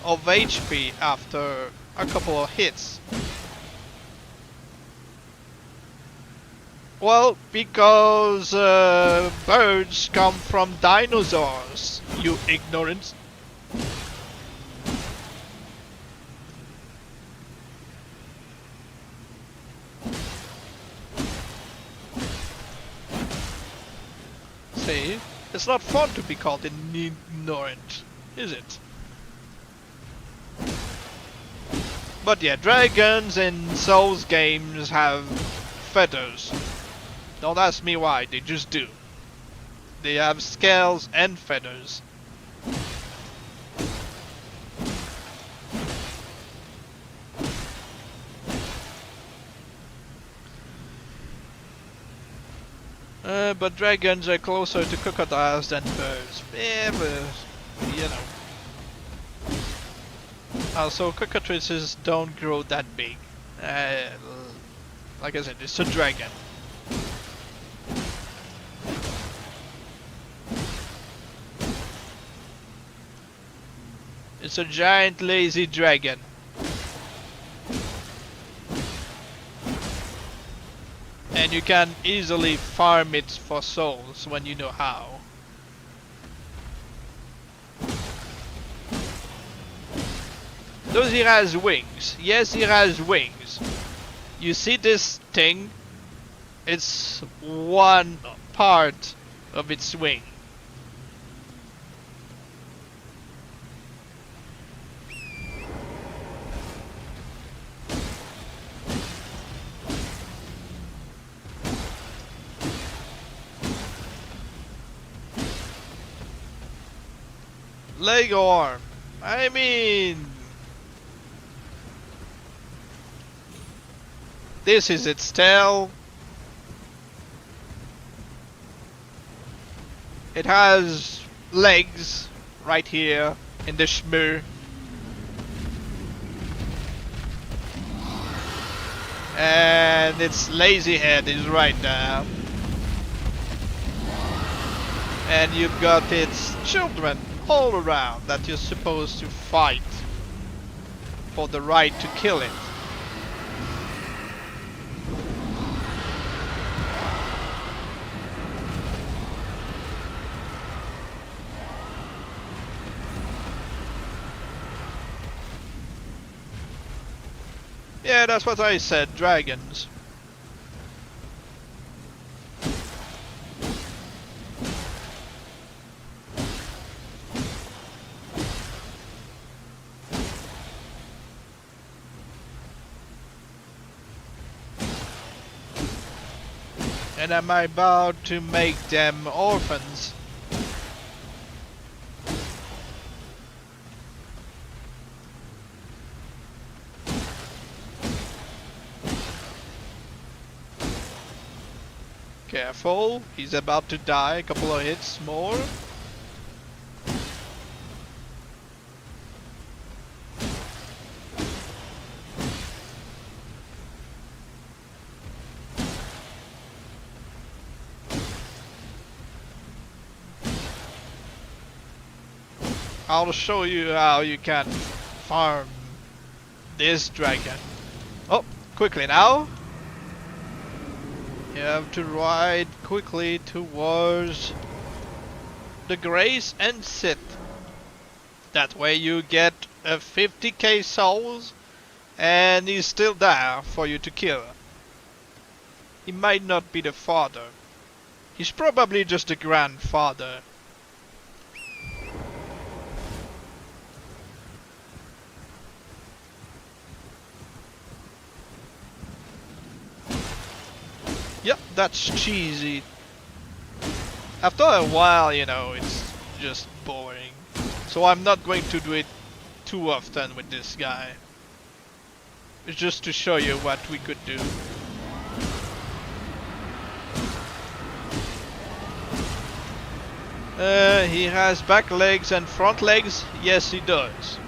of HP after a couple of hits. Well, because birds come from dinosaurs, you ignorant. See, it's not fun to be called ignorant, is it? But yeah, dragons in Souls games have feathers. Don't ask me why, they just do. They have scales and feathers. But dragons are closer to crocodiles than birds. Yeah, but, you know. Also, cockatrices don't grow that big. Like I said, it's a dragon. It's a giant lazy dragon. And you can easily farm it for souls when you know how. Does he has wings? Yes, he has wings. You see this thing? It's one part of its wing. Leg arm. I mean, this is its tail. It has legs right here in the shmur. And its lazy head is right there. And you've got its children all around that you're supposed to fight for the right to kill it. Yeah, that's what I said, dragons. And am I about to make them orphans? Careful, he's about to die. A couple of hits more. I'll show you how you can farm this dragon. Oh, quickly now. You have to ride quickly towards the grace and sit. That way you get a 50k souls and he's still there for you to kill. He might not be the father. He's probably just the grandfather. Yep, that's cheesy. After a while, you know, it's just boring. So I'm not going to do it too often with this guy. It's just to show you what we could do. He has back legs and front legs? Yes, he does.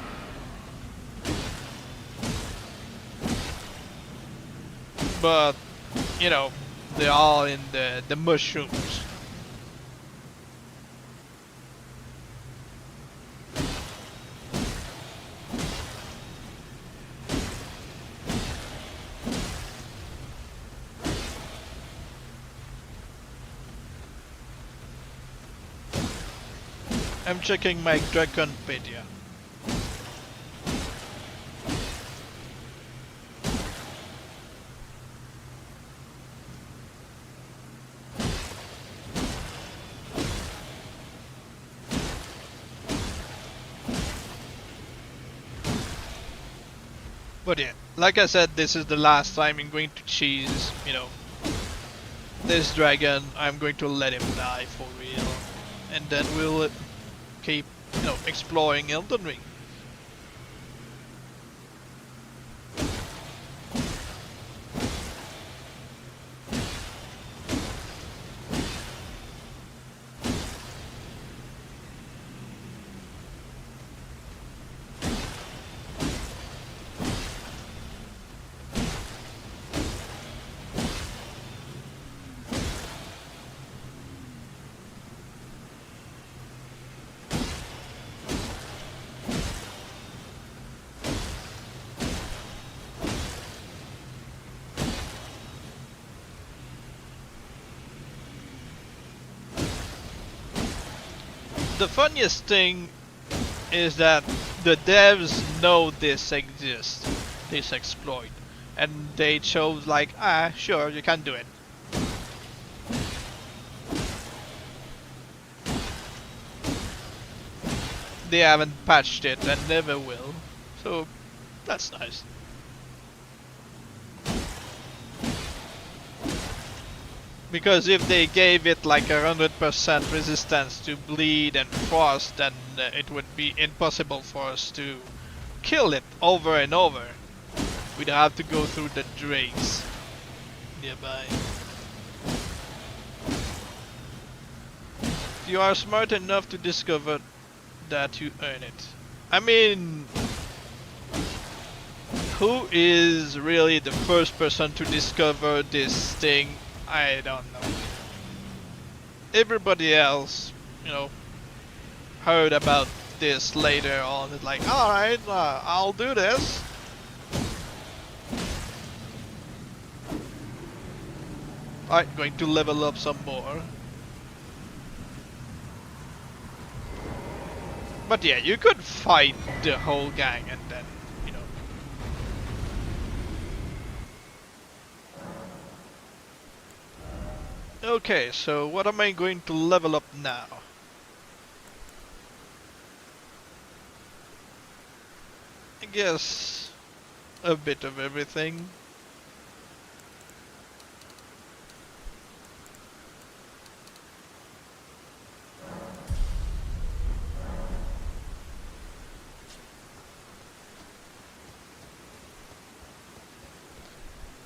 But, you know, they're all in the mushrooms. I'm checking my Dragonpedia. But yeah, like I said, this is the last time I'm going to cheese, you know, this dragon. I'm going to let him die for real. And then we'll keep, you know, exploring Elden Ring. the funniest thing is that the devs know this exists, this exploit, and they chose like, ah, sure, you can do it. They haven't patched it and never will, so that's nice. Because if they gave it like 100% resistance to bleed and frost, then it would be impossible for us to kill it over and over. We'd have to go through the drakes nearby. You are smart enough to discover that you earn it. I mean, who is really the first person to discover this thing? I don't know. Everybody else, you know, heard about this later on. It's like, alright, I'll do this. Alright, going to level up some more. But yeah, you could fight the whole gang and then, you know. Okay, so what am I going to level up now? I guess a bit of everything.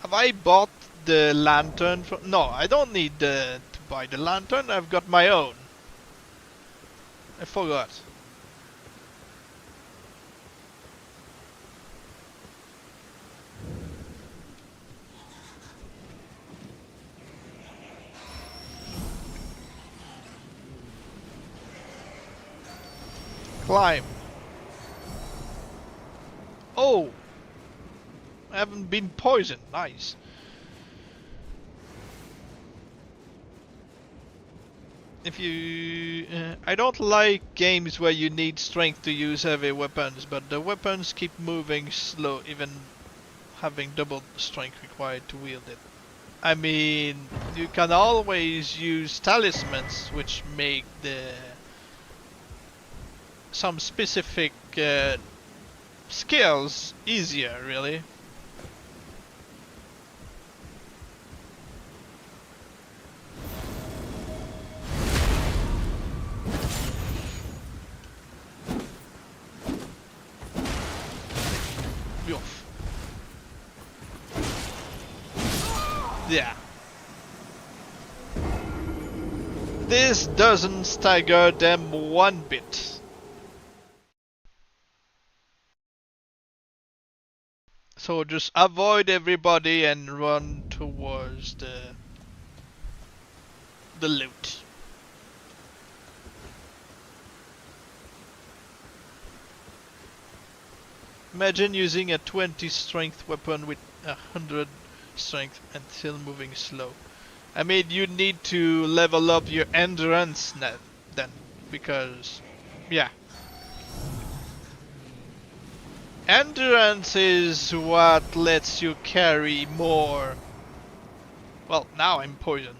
Have I bought the lantern from... No, I don't need to buy the lantern, I've got my own. I forgot. Climb. Oh! I haven't been poisoned, nice. If you... I don't like games where you need strength to use heavy weapons, but the weapons keep moving slow, even having double strength required to wield it. I mean, you can always use talismans, which make some specific skills easier, really. Yeah. This doesn't stagger them one bit. So just avoid everybody and run towards the loot. Imagine using a 20 strength weapon with 100 strength and still moving slow. I mean, you need to level up your endurance then, because, yeah. Endurance is what lets you carry more. Well, now I'm poisoned.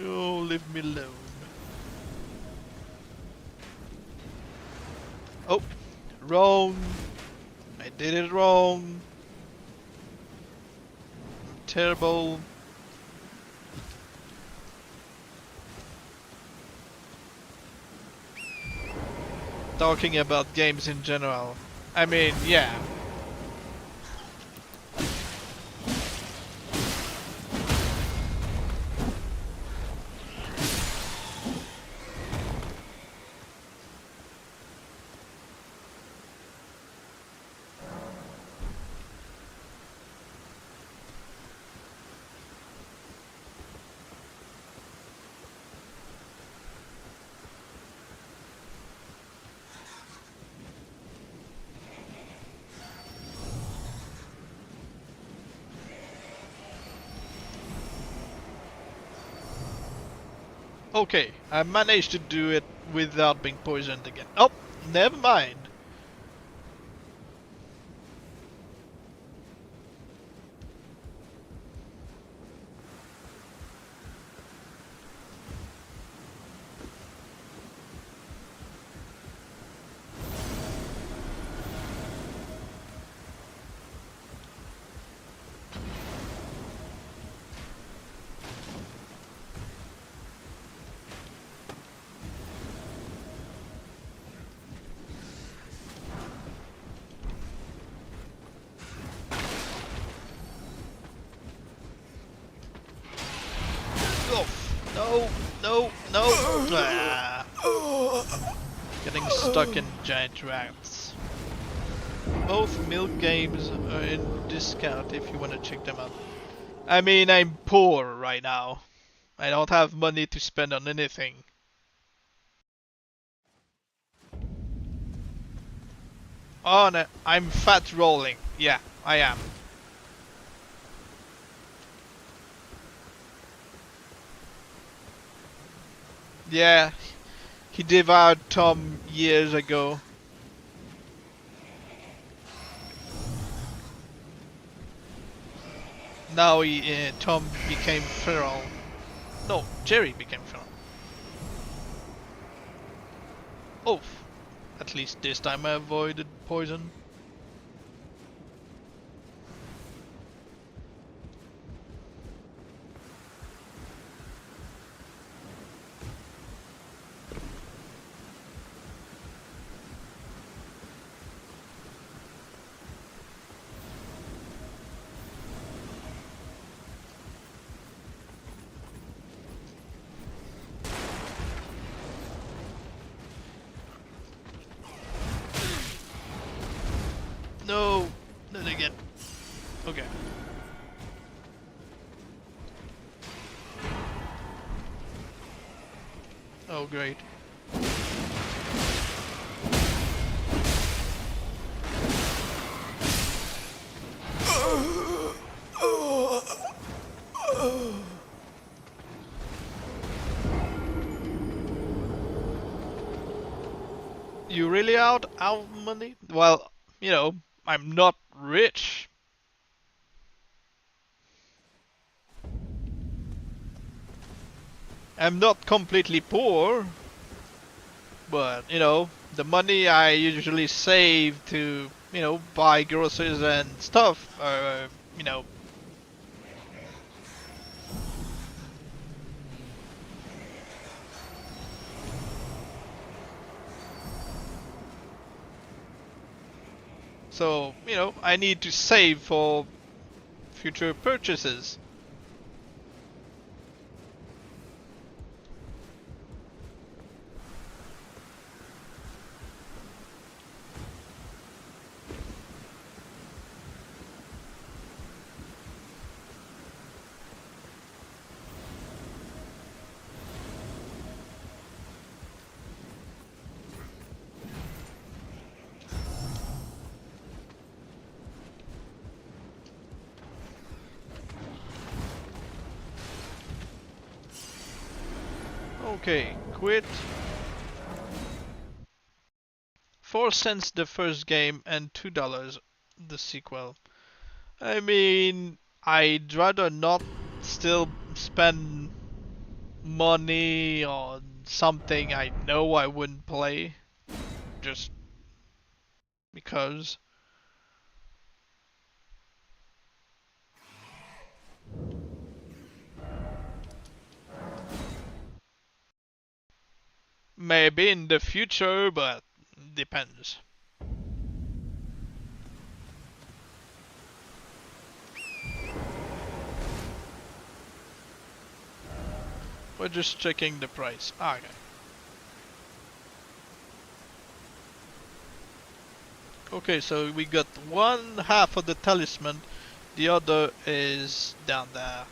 Oh, leave me alone. Oh, wrong. I did it wrong. Terrible. Talking about games in general. I mean, yeah. Okay, I managed to do it without being poisoned again. Oh, never mind. Oh, no, no, no. Ah. Getting stuck in giant rats. Both milk games are in discount if you want to check them out. I mean, I'm poor right now. I don't have money to spend on anything. Oh, no, I'm fat rolling. Yeah, I am. Yeah, he devoured Tom years ago. Now Tom became feral. No, Jerry became feral. Oh, at least this time I avoided poison. No, not again. Okay. Oh, great. You really out of money? Well, I'm not rich. I'm not completely poor, but the money I usually save to, buy groceries and stuff, you know, so, I need to save for future purchases. Okay, quit. 4 cents the first game and $2 the sequel. I mean, I'd rather not still spend money on something I know I wouldn't play just because. Maybe in the future, but depends. We're just checking the price. Okay. Okay, so we got one half of the talisman, the other is down there.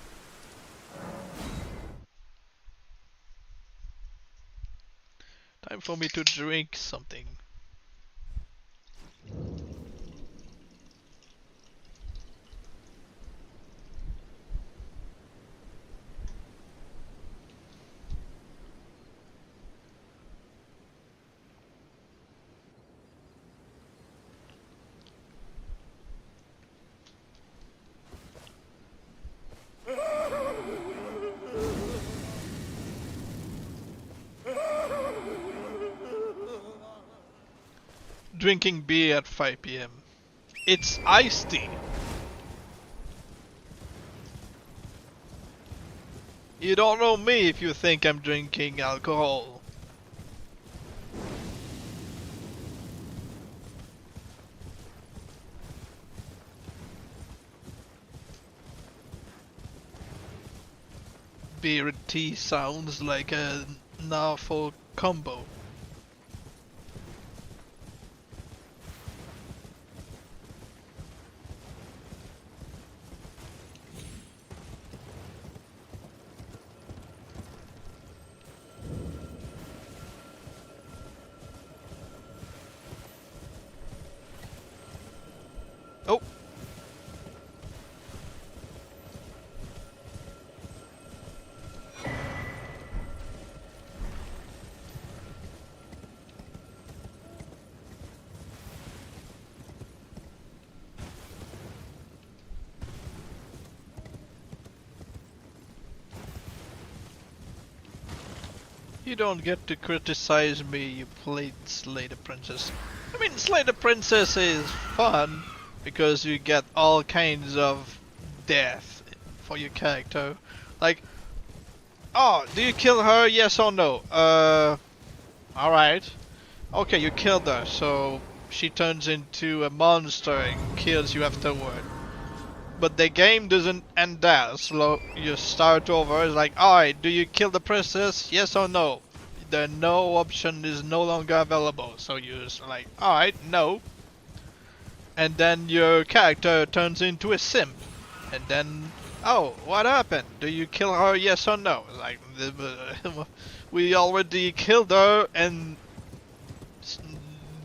Time for me to drink something. drinking beer at 5 p.m. It's iced tea. You don't know me if you think I'm drinking alcohol. Beer and tea sounds like a novel combo. Oh! You don't get to criticize me, you played Slay the Princess. I mean, Slay the Princess is fun because you get all kinds of death for your character. Like, oh, do you kill her? Yes or no? Alright. Okay, you killed her, so she turns into a monster and kills you afterward. But the game doesn't end there, so you start over. It's like, alright, do you kill the princess? Yes or no? The no option is no longer available, so you're just like, alright, no. And then your character turns into a simp. And then, oh, what happened? Do you kill her? Yes or no? Like, we already killed her and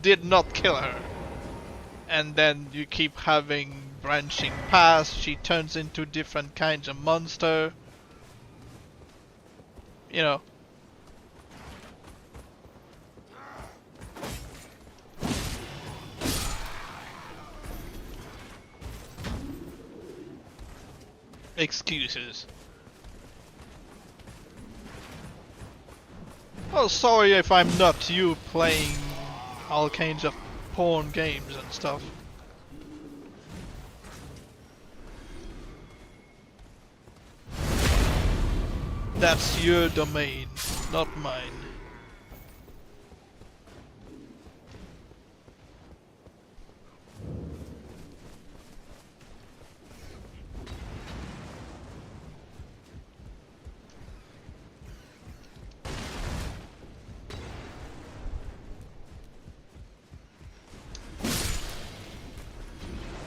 did not kill her. And then you keep having branching paths. She turns into different kinds of monster. You know. Excuses. Oh, sorry if I'm not you playing all kinds of porn games and stuff. That's your domain, not mine.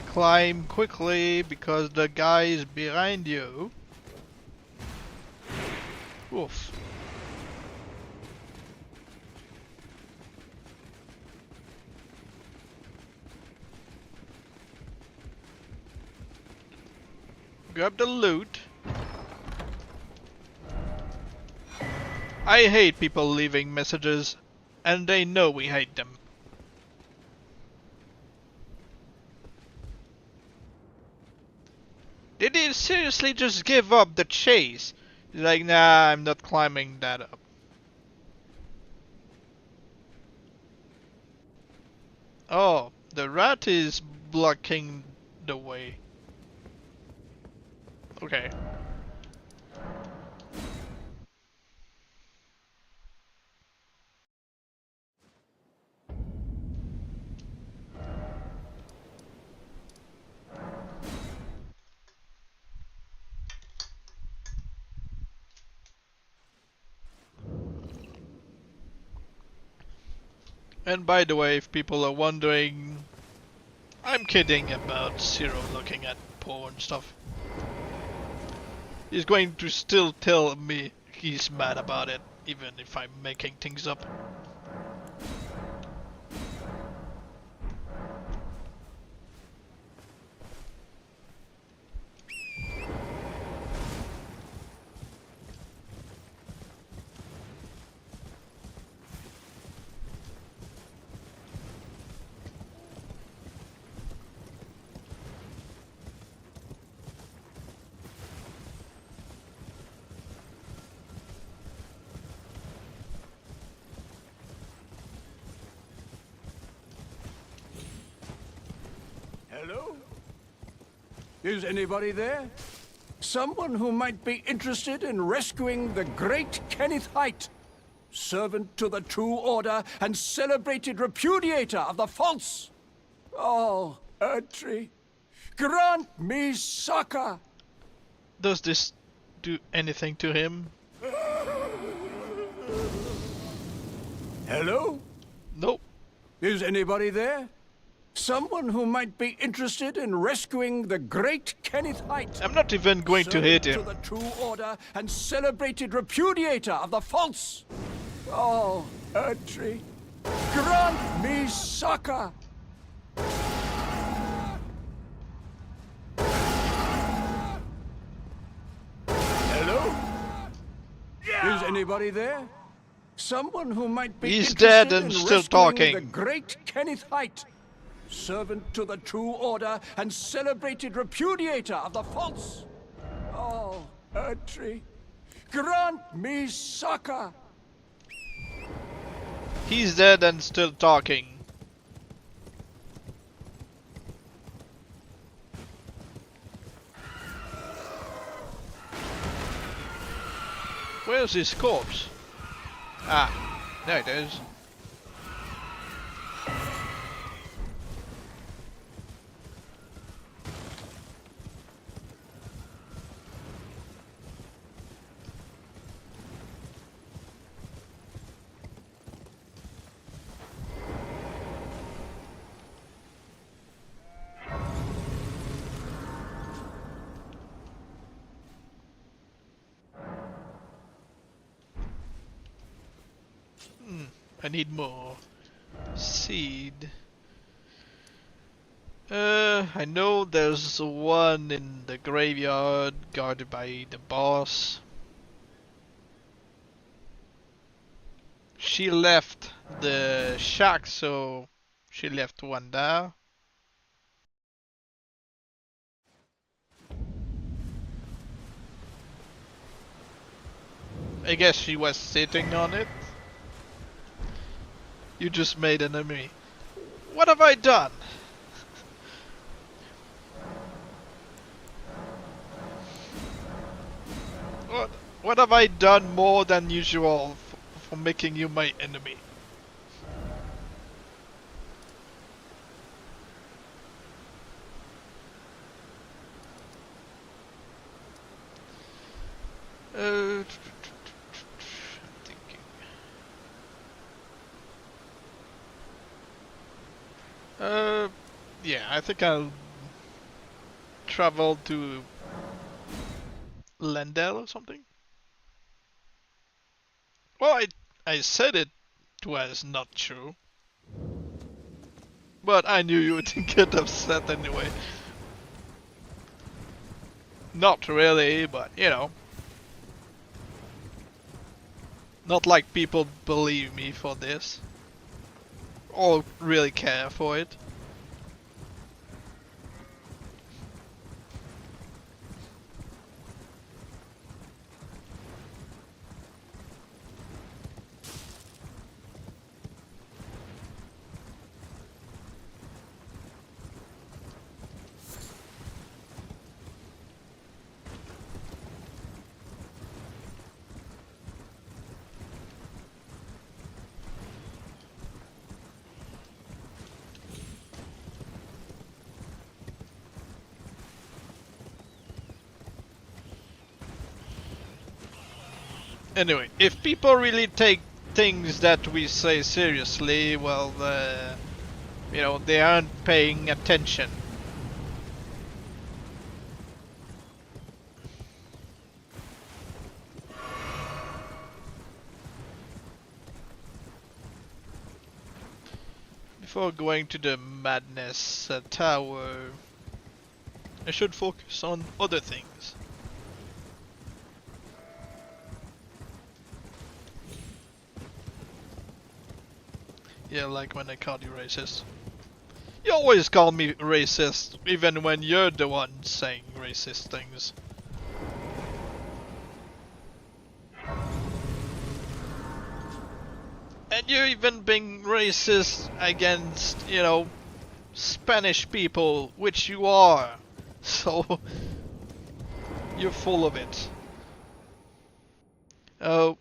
Climb quickly because the guy is behind you. Oof. Grab the loot. I hate people leaving messages, and they know we hate them. Did he seriously just give up the chase? He's like, nah, I'm not climbing that up. Oh, the rat is blocking the way. Okay. And by the way, if people are wondering, I'm kidding about Zero looking at porn stuff. He's going to still tell me he's mad about it, even if I'm making things up. Hello? Is anybody there? Someone who might be interested in rescuing the great Kenneth Height, servant to the true order and celebrated repudiator of the false. Oh, Erdtree, grant me succor. Does this do anything to him? Hello? Nope. Is anybody there? Someone who might be interested in rescuing the great Kenneth Height. I'm not even going to hit him. To the true order and celebrated repudiator of the false. Oh, Erdtree, grant me succor. Hello? Is anybody there? Someone who might be He's interested dead and in still rescuing talking. the great Kenneth Height, servant to the true order and celebrated repudiator of the false. Oh, Erdtree, grant me succor. He's dead and still talking. Where's his corpse? Ah, there it is. I need more seed. I know there's one in the graveyard guarded by the boss. She left the shack, so she left one there. I guess she was sitting on it. You just made an enemy. What have I done? What have I done more than usual for making you my enemy? I'm thinking. Yeah, I think I'll travel to Lendel or something. Well, I said it was not true. But I knew you would get upset anyway. Not really, but you know. Not like people believe me for this. Or really care for it. Anyway, if people really take things that we say seriously, well, you know, they aren't paying attention. Before going to the Madness Tower, I should focus on other things. Yeah, like when I called you racist. You always call me racist, even when you're the one saying racist things. And you're even being racist against, you know, Spanish people, which you are. So you're full of it. Oh,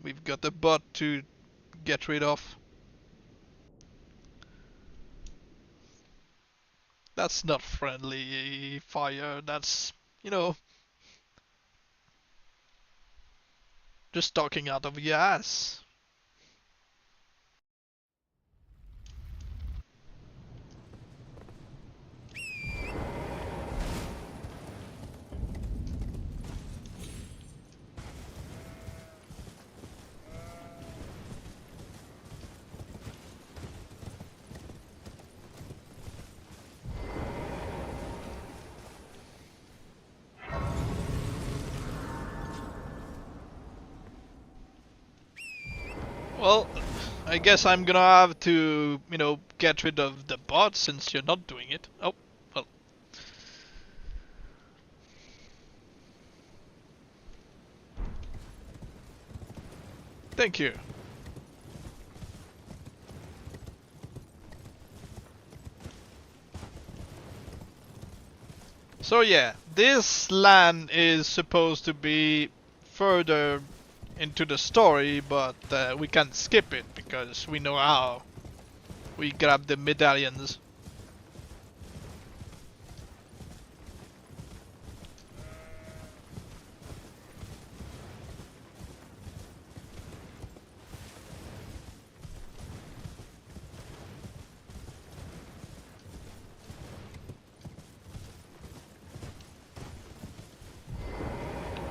we've got a bot to get rid of. That's not friendly fire, that's, you know, just talking out of your ass. Well, I guess I'm gonna have to, you know, get rid of the bot since you're not doing it. Oh, well. Thank you. So yeah, this land is supposed to be further into the story, but we can't skip it because we know how. We grab the medallions.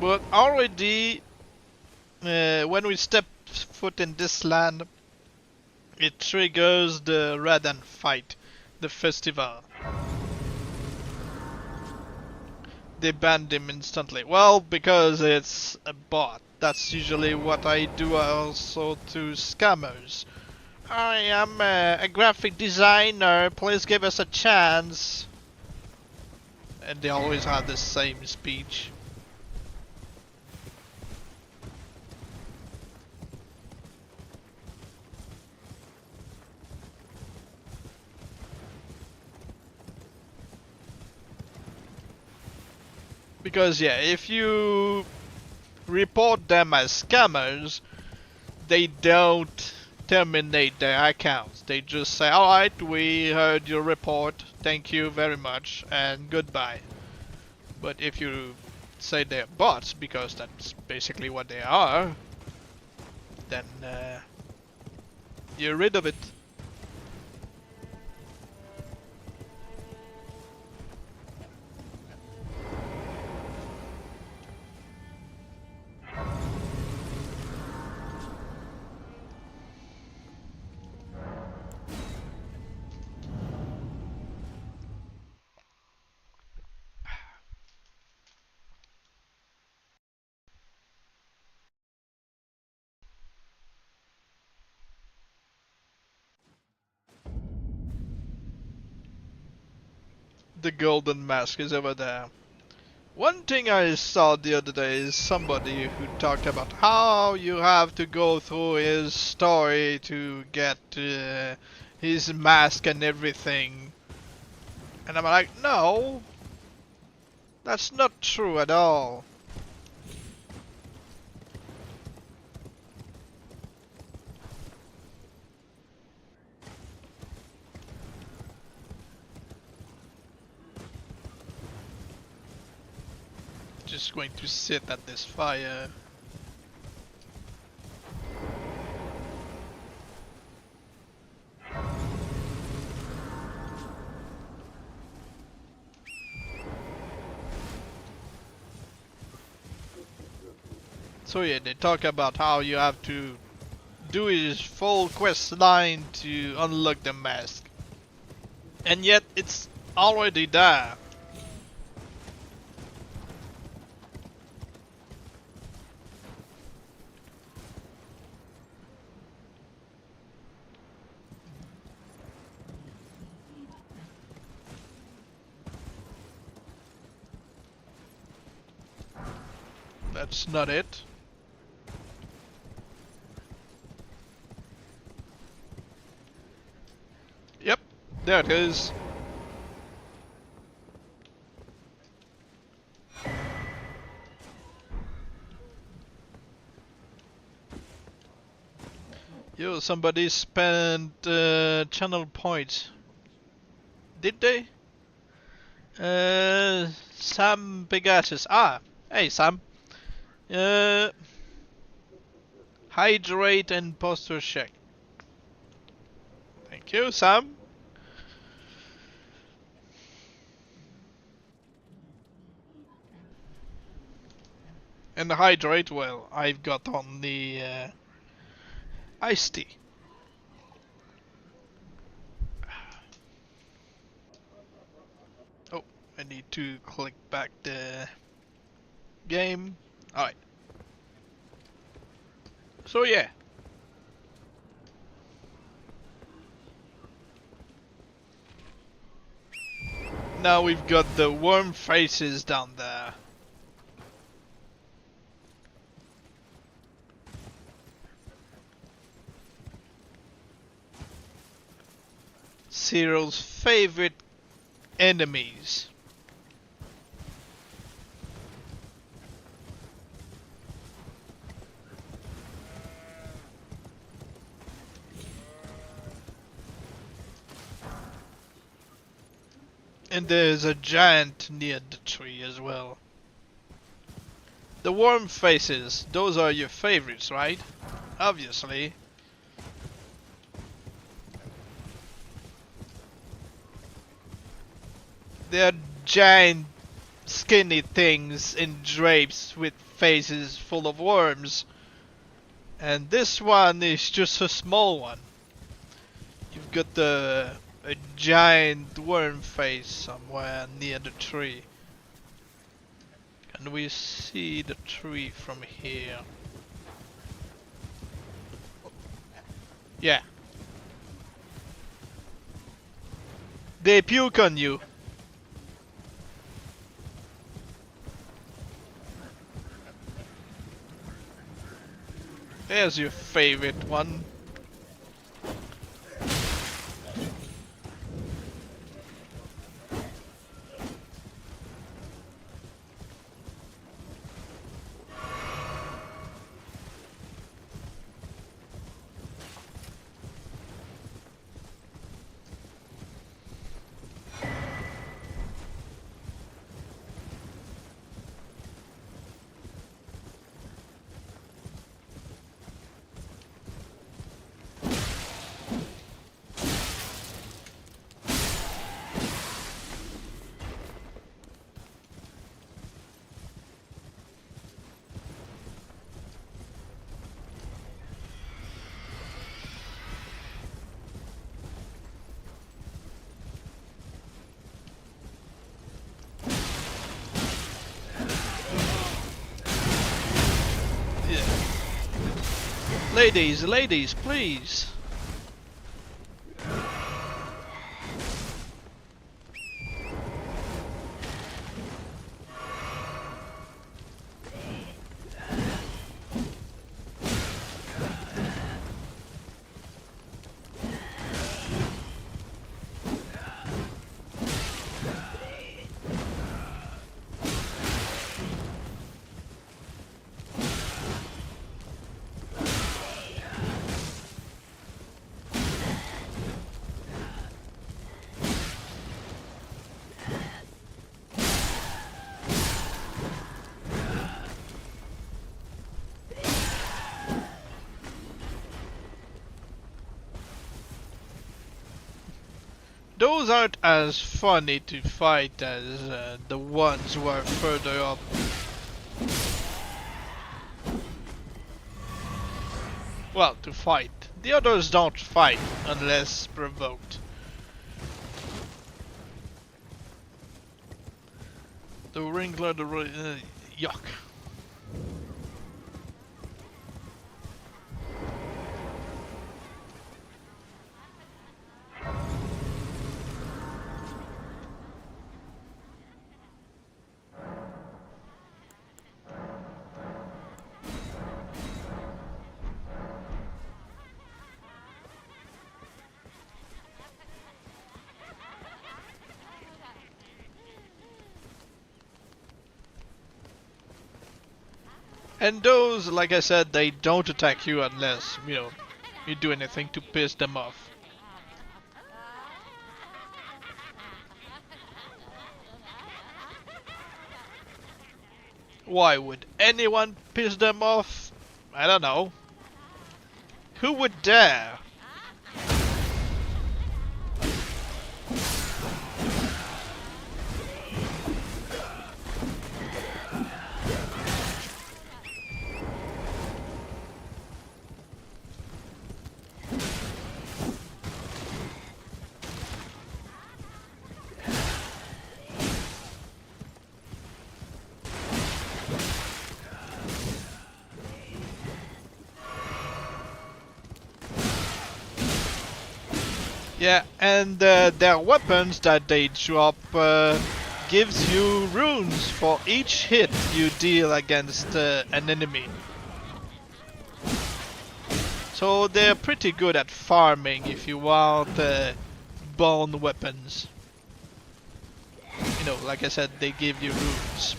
But already, when we step foot in this land, it triggers the Radan fight, the festival. They banned him instantly. Well, because it's a bot. That's usually what I do also to scammers. I am a graphic designer, please give us a chance. And they always have the same speech. Because yeah, if you report them as scammers, they don't terminate their accounts. They just say, alright, we heard your report, thank you very much, and goodbye. But if you say they're bots, because that's basically what they are, then you're rid of it. The golden mask is over there. One thing I saw the other day is somebody who talked about how you have to go through his story to get his mask and everything. And I'm like, no, that's not true at all. Just going to sit at this fire. So yeah, they talk about how you have to do his full quest line to unlock the mask. And yet it's already there. That's not it. Yep, There it is. Yo, somebody spent channel points. Did they? Sam Begatis. Ah, hey Sam. Uh, hydrate and posture check. Thank you, Sam. And the hydrate, well, I've got on the iced tea. Oh, I need to click back the game. Alright. So yeah. Now we've got the worm faces down there. Cyril's favorite enemies. And there's a giant near the tree as well. The worm faces, those are your favorites, right? Obviously. They're giant skinny things in drapes with faces full of worms. And this one is just a small one. You've got a giant worm face somewhere near the tree. Can we see the tree from here? Yeah. They puke on you. There's your favorite one. Ladies, ladies, please. Those aren't as funny to fight as the ones who are further up. Well, to fight. The others don't fight unless provoked. The Wrangler, yuck. And those, like I said, they don't attack you unless, you know, you do anything to piss them off. Why would anyone piss them off? I don't know. Who would dare? Yeah, and their weapons that they drop gives you runes for each hit you deal against an enemy. So they're pretty good at farming if you want bone weapons. You know, like I said, they give you runes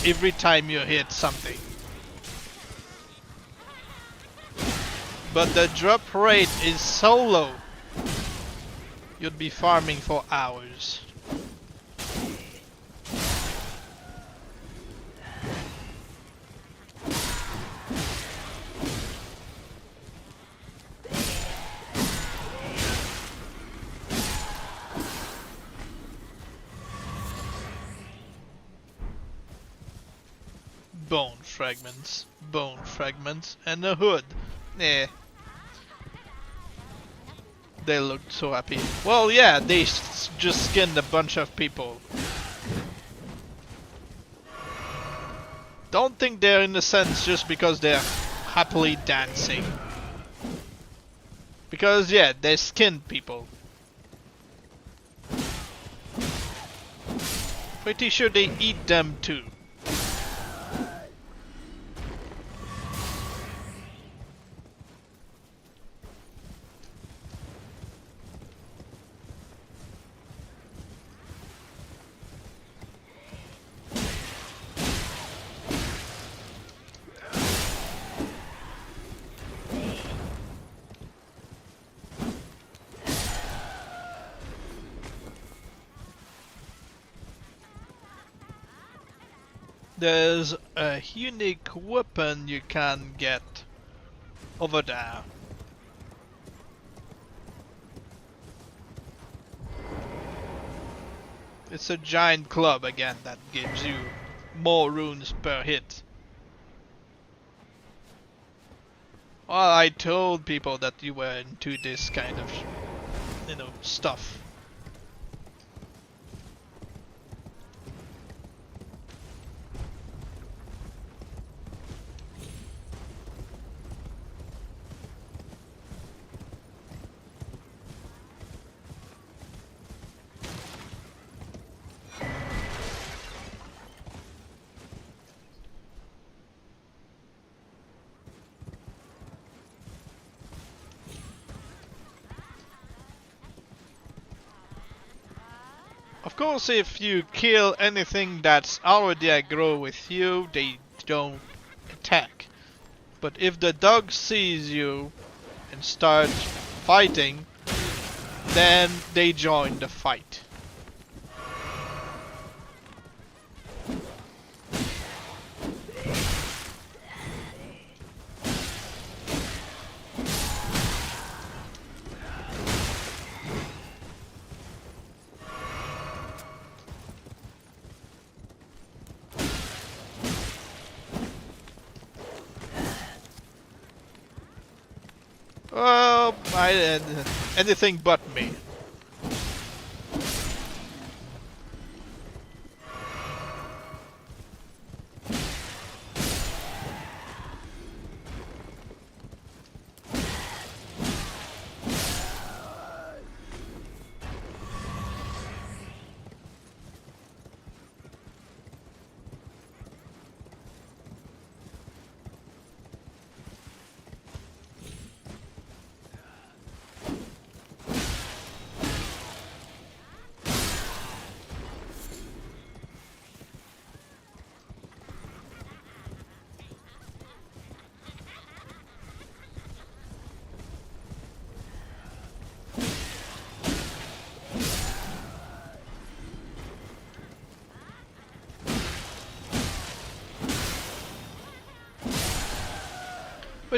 every time you hit something. But the drop rate is so low. You'd be farming for hours. Bone fragments, and a hood. Eh. They looked so happy. Well, yeah, they just skinned a bunch of people. Don't think they're innocent just because they're happily dancing. Because, yeah, they skinned people. Pretty sure they eat them too. There's a unique weapon you can get over there. It's a giant club again that gives you more runes per hit. Well, I told people that you were into this kind of, you know, stuff. Of course, if you kill anything that's already aggro with you, they don't attack. But if the dog sees you and starts fighting, then they join the fight. Well, anything but me.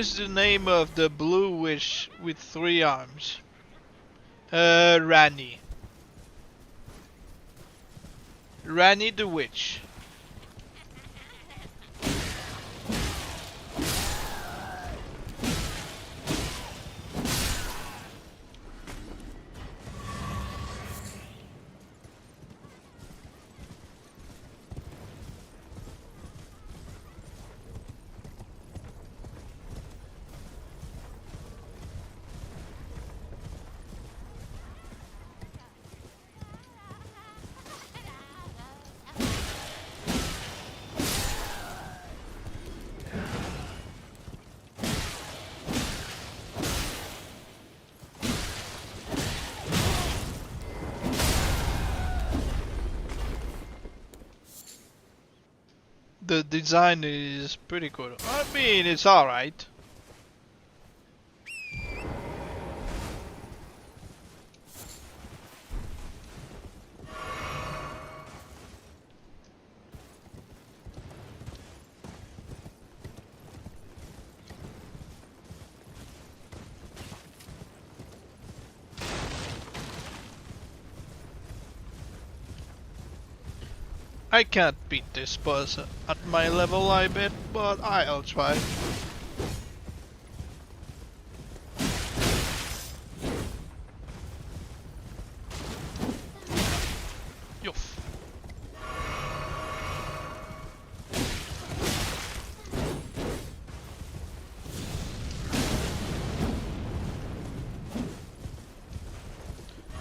is the name of the blue witch with 3 arms? Rani. Rani the witch. The design is pretty cool. I mean, it's alright. I can't beat this boss at my level, I bet, but I'll try. Yuff.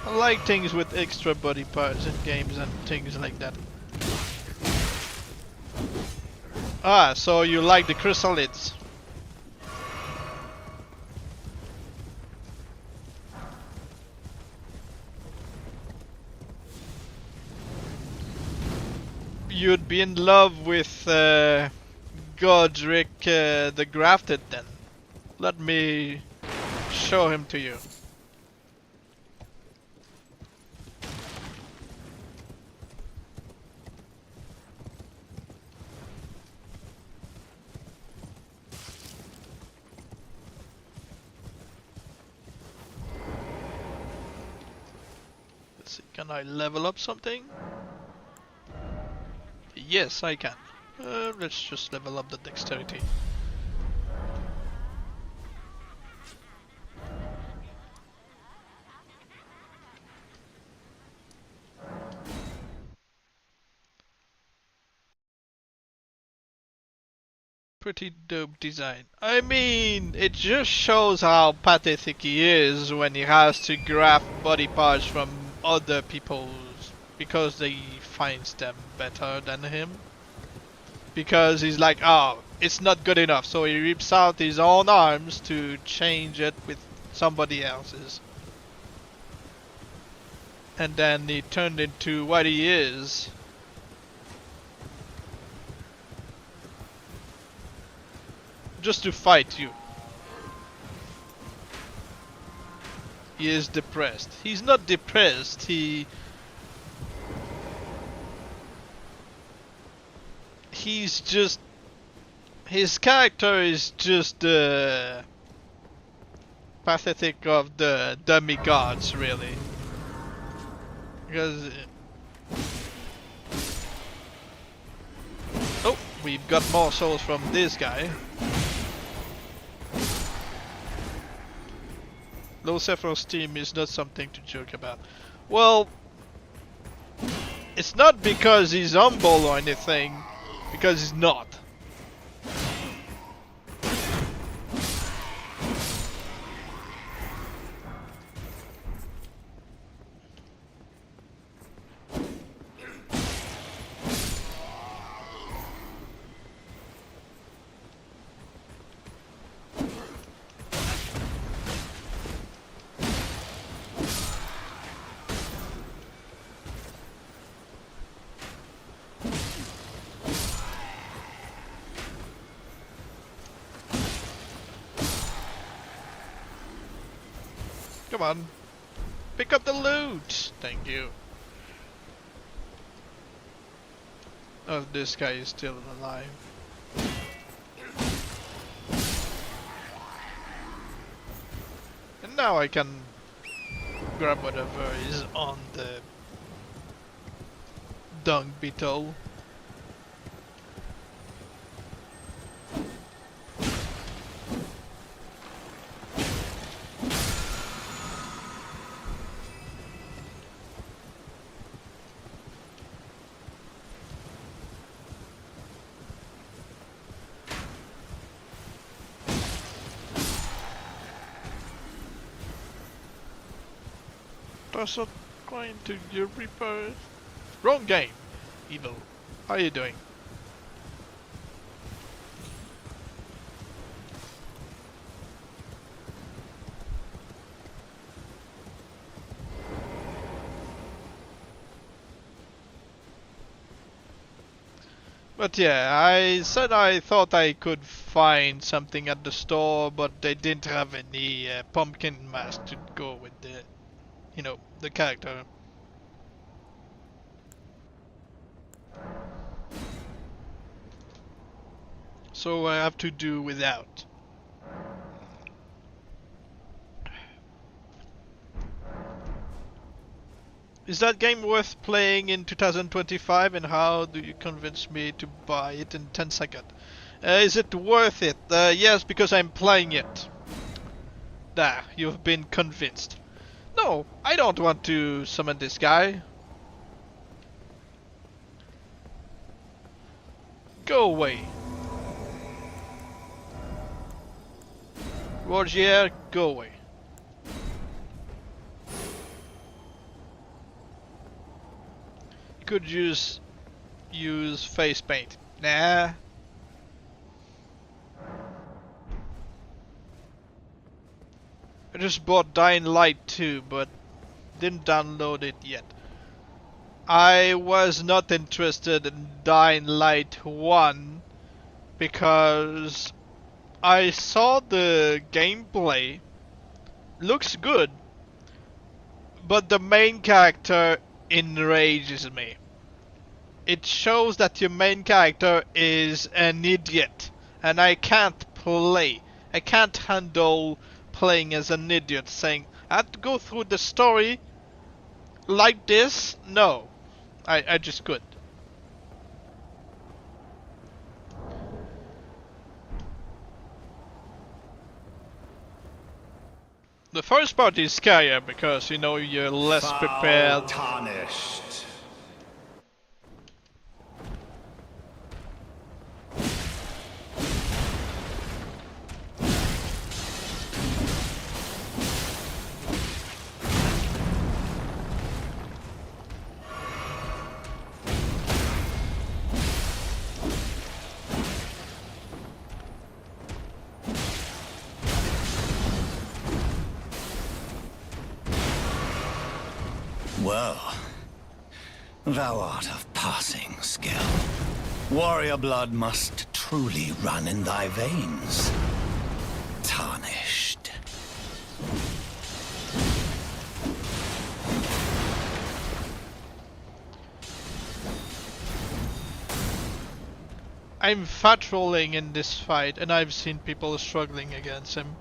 I like things with extra body parts in games and things like that. Ah, so you like the chrysalids. You'd be in love with Godric the Grafted then. Let me show him to you. Can I level up something? Yes, I can. Let's just level up the dexterity. Pretty dope design. I mean, it just shows how pathetic he is when he has to graft body parts from other people's because they finds them better than him. Because he's like, oh, it's not good enough, so he rips out his own arms to change it with somebody else's. And then he turned into what he is. Just to fight you. He is depressed. He's not depressed, he's just... His character is just pathetic of the demigods, really. Because... Oh, we've got more souls from this guy. Low self-esteem is not something to joke about. Well, it's not because he's humble or anything, because he's not. Come on. Pick up the loot! Thank you. Oh, this guy is still alive. now I can grab whatever is on the dung beetle. Does not going to your reaper. Wrong game. Evil. How are you doing? But yeah, I said I thought I could find something at the store, but they didn't have any pumpkin mask to go with the, you know, the character. So I have to do without. Is that game worth playing in 2025, and how do you convince me to buy it in 10 seconds? Is it worth it? Yes, because I'm playing it. There, you've been convinced. No, I don't want to summon this guy. Go away. Rogier, go away. You could use face paint. Nah. I just bought Dying Light 2, but didn't download it yet. I was not interested in Dying Light 1 because I saw the gameplay. Looks good, but the main character enrages me. It shows that your main character is an idiot, and I can't play. I can't handle playing as an idiot, saying I have to go through the story like this. No, I just couldn't. The first part is scarier because you know you're less prepared. Tarnished. Well, thou art of passing skill. Warrior blood must truly run in thy veins. Tarnished. I'm fat rolling in this fight, and I've seen people struggling against him.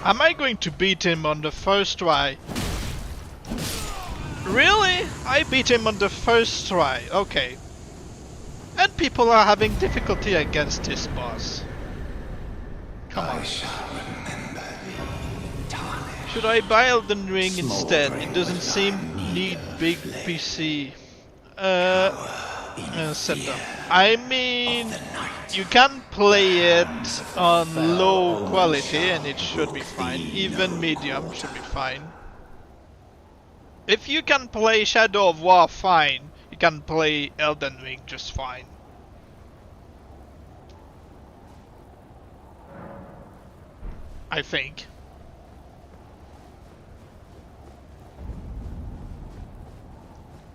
Am I going to beat him on the first try? Really? I beat him on the first try, okay. And people are having difficulty against this boss. Come on. Should I buy Elden Ring instead? It doesn't seem need big PC setup. I mean, you can play it on low quality and it should be fine. Even medium should be fine. If you can play Shadow of War fine, you can play Elden Ring just fine. I think.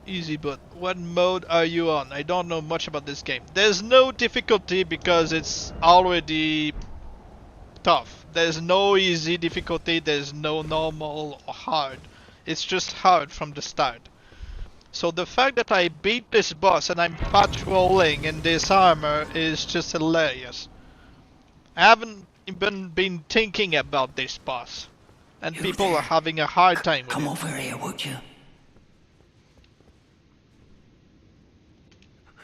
Easy, but what mode are you on? I don't know much about this game. There's no difficulty because it's already tough. There's no easy difficulty, there's no normal or hard. It's just hard from the start. So the fact that I beat this boss and I'm patrolling in this armor is just hilarious. I haven't even been thinking about this boss. And You people there? are having a hard time with Come it. over here, would you?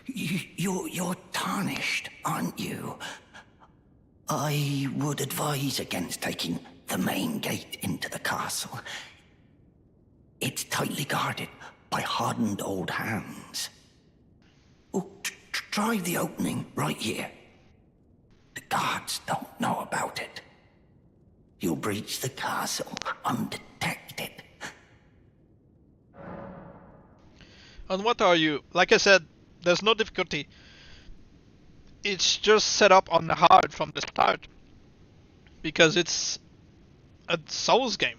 You're tarnished, aren't you? I would advise against taking the main gate into the castle. It's tightly guarded by hardened old hands. Oh, try the opening right here. The guards don't know about it. You'll breach the castle undetected. And what are you? Like I said, there's no difficulty. It's just set up on hard from the start. Because it's a Souls game.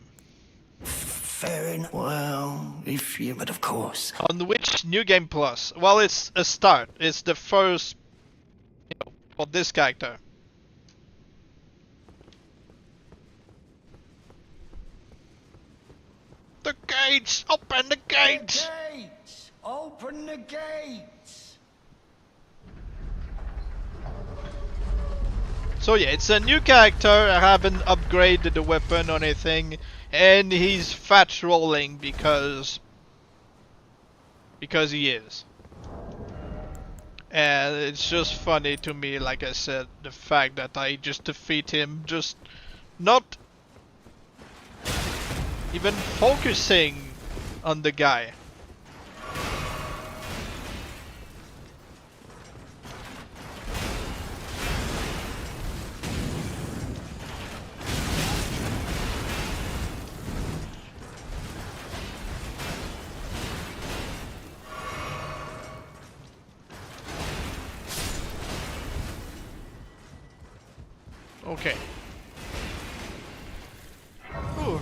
Fair enough. Well, if you... But of course. On which New Game Plus? Well, it's a start. It's the first, for this character. The gates! Open the gates! Gates! Open the gates! So yeah, it's a new character. I haven't upgraded the weapon or anything, and he's fat rolling because he is. And it's just funny to me, like I said, the fact that I just defeat him, just not even focusing on the guy. Okay. Whew.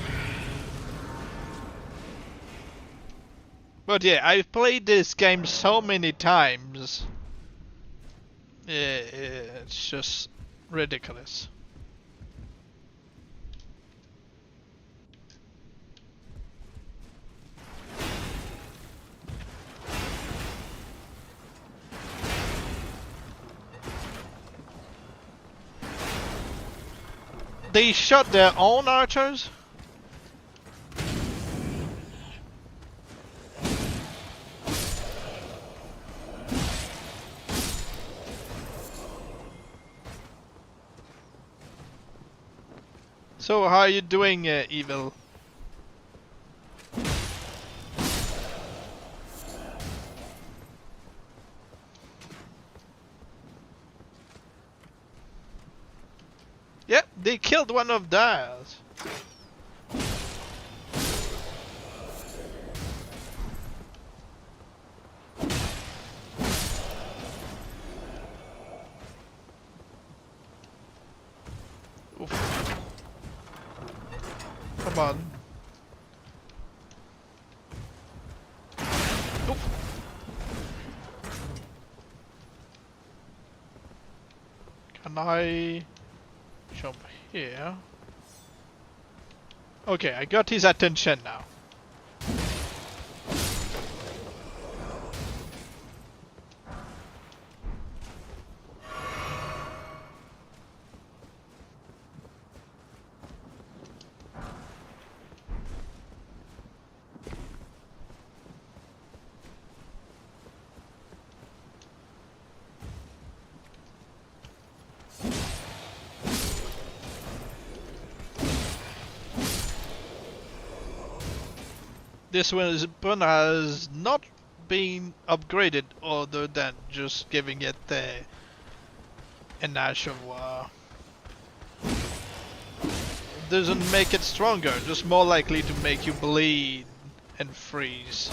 But yeah, I've played this game so many times. It's just ridiculous. They shot their own archers? So how are you doing, Evil? Yep, they killed one of theirs. Oof. Come on. Oof. Can I jump here? Okay, I got his attention now. This weapon has not been upgraded other than just giving it an ash of war. Doesn't make it stronger, just more likely to make you bleed and freeze.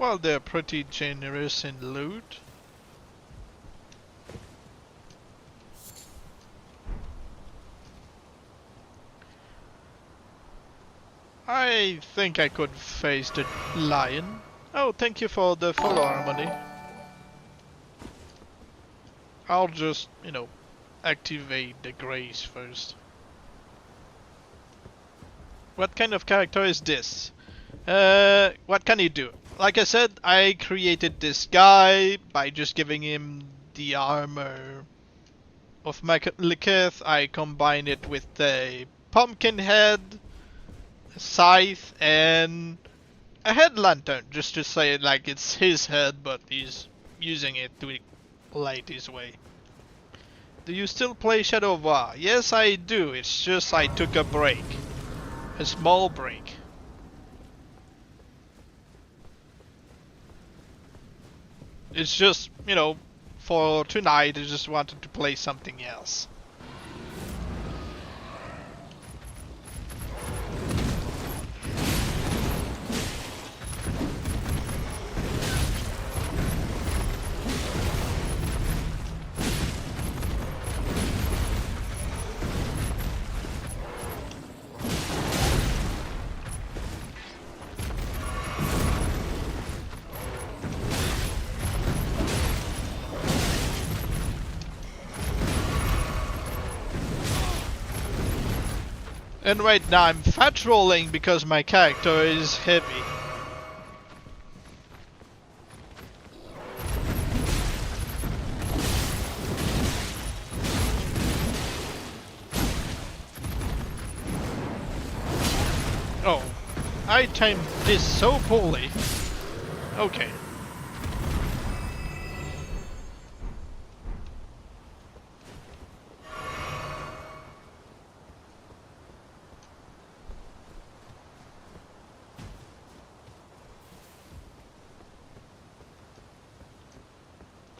Well, they're pretty generous in loot. I think I could face the lion. Oh, thank you for the follow, Harmony. I'll just, you know, activate the grace first. What kind of character is this? What can he do? Like I said, I created this guy by just giving him the armor of Malekith. I combine it with a pumpkin head, a scythe, and a head lantern, just to say like it's his head, but he's using it to light his way. Do you still play Shadow of War? Yes, I do. It's just I took a break. A small break. It's just, you know, for tonight I just wanted to play something else. And right now I'm fat rolling because my character is heavy. Oh, I timed this so poorly. Okay.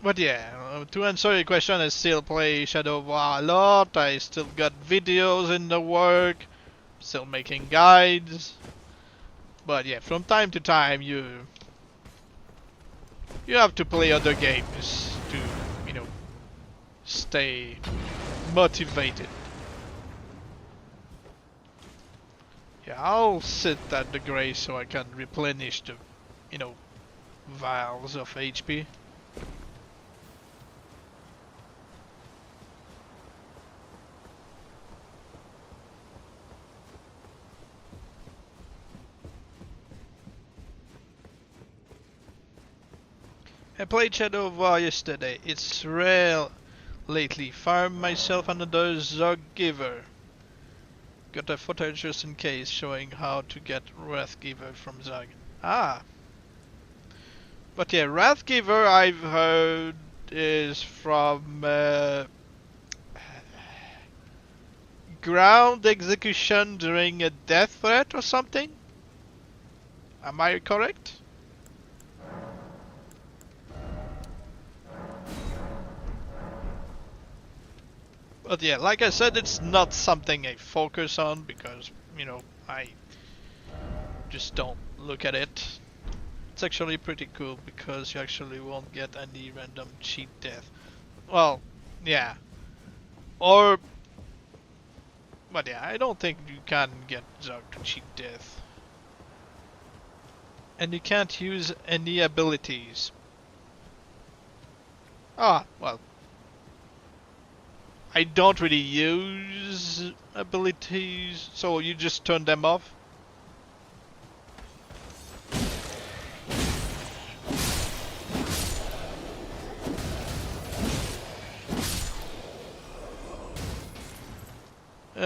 But yeah, to answer your question, I still play Shadow of War a lot. I still got videos in the work, still making guides. But yeah, from time to time you have to play other games to, you know, stay motivated. Yeah, I'll sit at the grace so I can replenish the, you know, vials of HP. I played Shadow of War yesterday. It's rare lately. Farm myself another Zog Giver. Got a footage just in case showing how to get Wrath Giver from Zog. Ah. But yeah, Wrath Giver I've heard is from ground execution during a death threat or something? Am I correct? But yeah, like I said, it's not something I focus on because, you know, I just don't look at it. It's actually pretty cool because you actually won't get any random cheat death. Well, yeah. Or... But yeah, I don't think you can get Zog to cheat death. And you can't use any abilities. Ah, well. I don't really use abilities, so you just turn them off.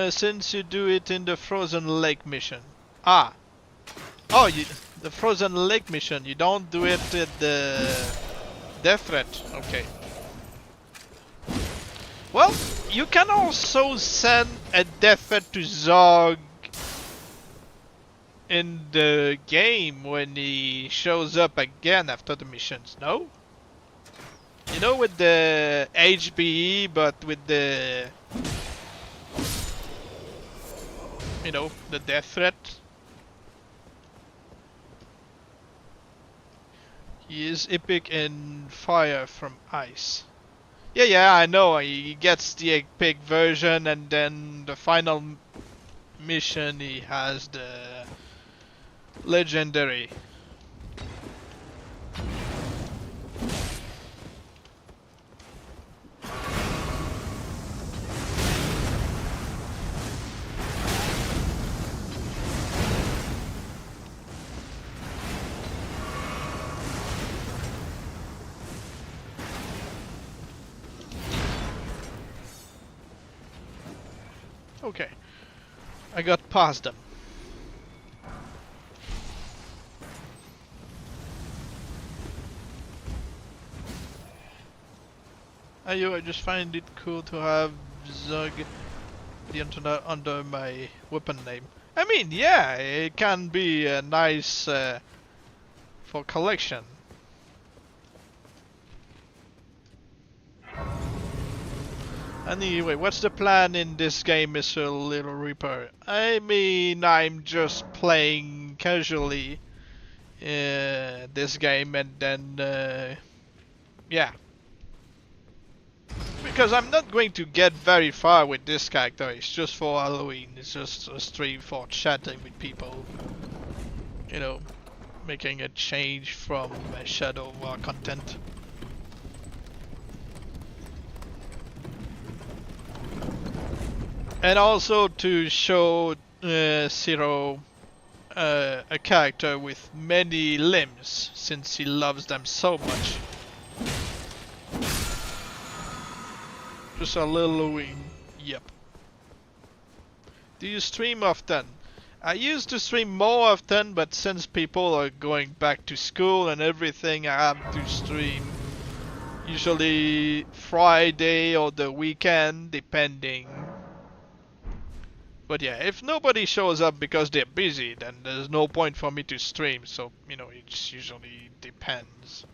Since you do it in the Frozen Lake mission. Ah! Oh, the Frozen Lake mission, you don't do it at the Death Threat. Okay. Well, you can also send a death threat to Zog in the game when he shows up again after the missions, no? You know, with the HBE, but with the... You know, the death threat. He is epic in fire from ice. Yeah, I know. He gets the epic version, and then the final mission he has the legendary. Okay, I got past them. I just find it cool to have Zug the internet under my weapon name. I mean, yeah, it can be nice for collection. Anyway, what's the plan in this game, Mr. Little Reaper? I mean, I'm just playing casually this game, and then yeah. Because I'm not going to get very far with this character, it's just for Halloween, it's just a stream for chatting with people. You know, making a change from Shadow War content. And also to show Zero a character with many limbs, since he loves them so much. Just a little wing. Yep. Do you stream often? I used to stream more often, but since people are going back to school and everything, I have to stream usually Friday or the weekend, depending. But yeah, if nobody shows up because they're busy, then there's no point for me to stream, so, you know, it just usually depends.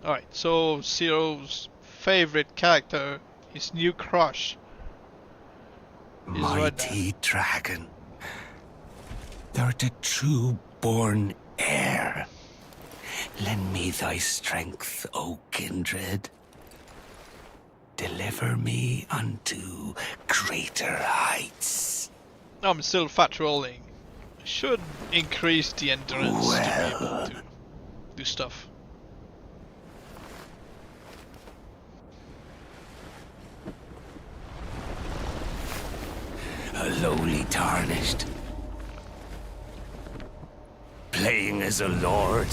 Alright, so Zero's favorite character, his new crush, is right there. Mighty dragon, thou the true born heir. Lend me thy strength, O kindred. Deliver me unto greater heights. I'm still fat rolling. I should increase the endurance to be able to do stuff. A lowly tarnished, playing as a lord.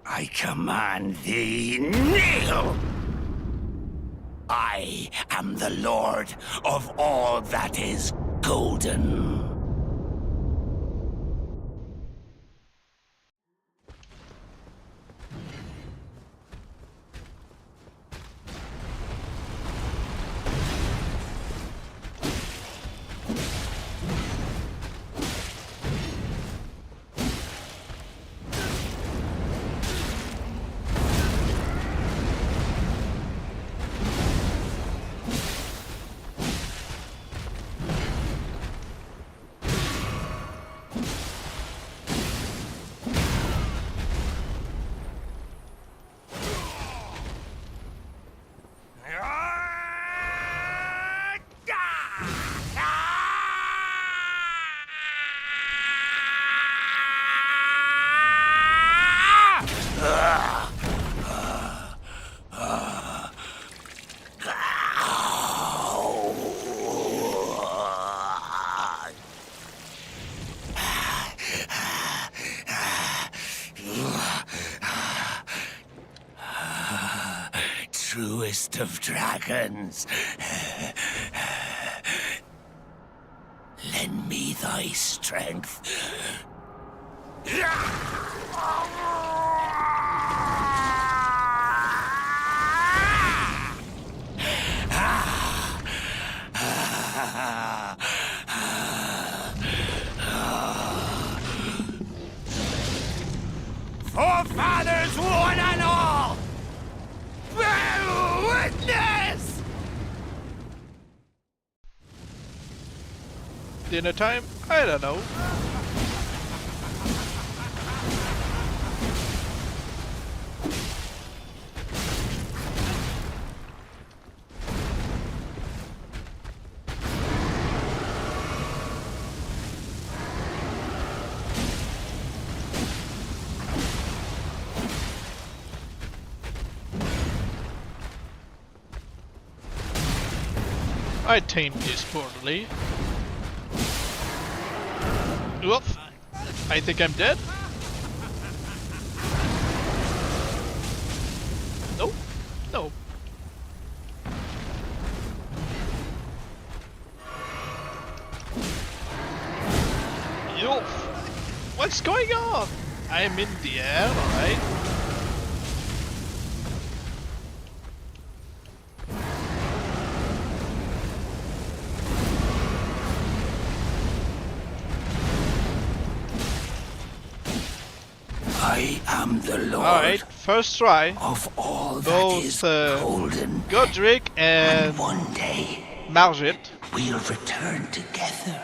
I command thee, kneel! I am the lord of all that is golden. Truest of dragons, lend me thy strength. Forefathers, one and all, bear witness! Dinner time? I don't know. I tamed this poorly. Whoop! I think I'm dead. Nope. No. Yo! What's going on? I'm in the air, alright. I am the Lord. Alright, first try. Of all Both that is golden. Godric and one day Margit we'll return together.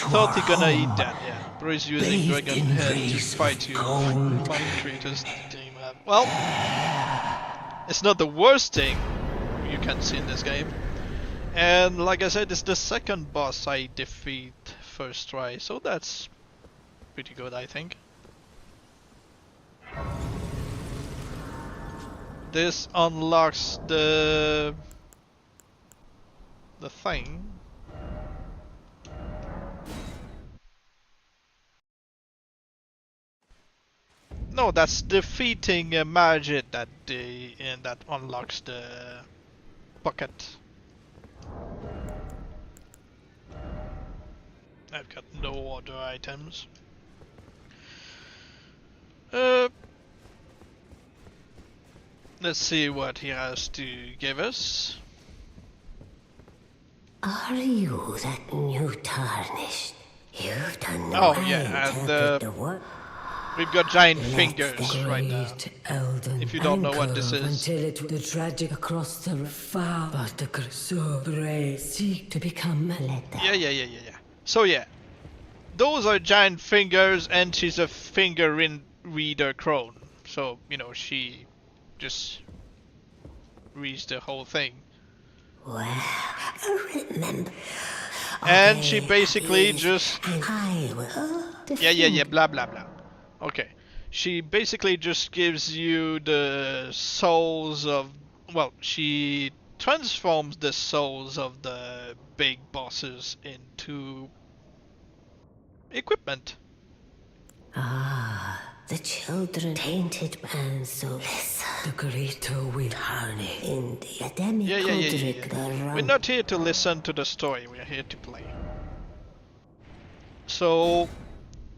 thought he gonna eat that, yeah. But he's using bathed Dragon in Head to rays fight of you. gold. Find creators didn't have. Well, it's not the worst thing you can see in this game. And like I said, it's the second boss I defeat first try, so that's pretty good, I think. This unlocks the thing. No, that's defeating Margit that and that unlocks the bucket. I've got no other items. Let's see what he has to give us. Are you that new tarnished? You've done Oh well yeah, and the work. we've got giant Let fingers the right now. great Elden If you don't know what this anchor is. until it the tragic across the far, but the so brave seek to become a Yeah. So yeah, those are giant fingers, and she's a finger in reader crone. So you know she just reads the whole thing. Well, remember. And she basically just I will yeah blah blah blah. Okay, she basically just gives you the souls of, well, she transforms the souls of the big bosses into equipment. Ah, the children tainted and so listen. The greater will harness in the Yeah. We're not here to listen to the story, we're here to play. So,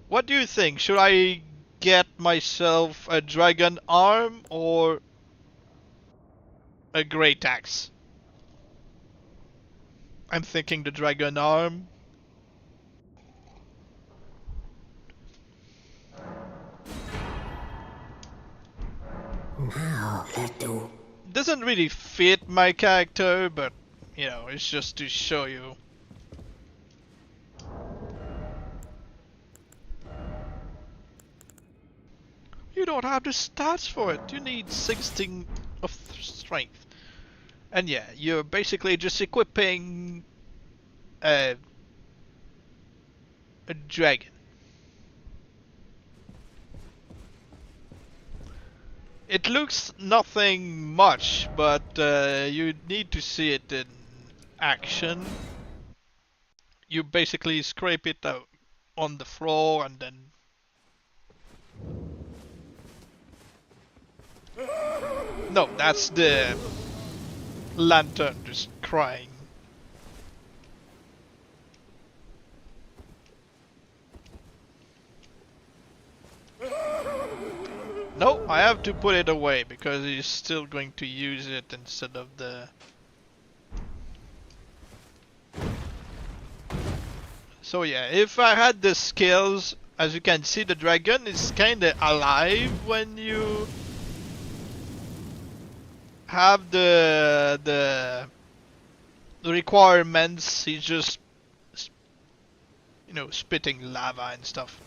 what do you think? Should I get myself a dragon arm or a great axe? I'm thinking the dragon arm. Now let do. Doesn't really fit my character, but you know, it's just to show you. You don't have the stats for it. You need 16 of strength. And yeah, you're basically just equipping a dragon. It looks nothing much, but you need to see it in action. You basically scrape it out on the floor and then... No, that's the lantern just crying. No, I have to put it away because he's still going to use it instead of the... So yeah, if I had the skills, as you can see, the dragon is kinda alive when you have the requirements. He just you know, spitting lava and stuff.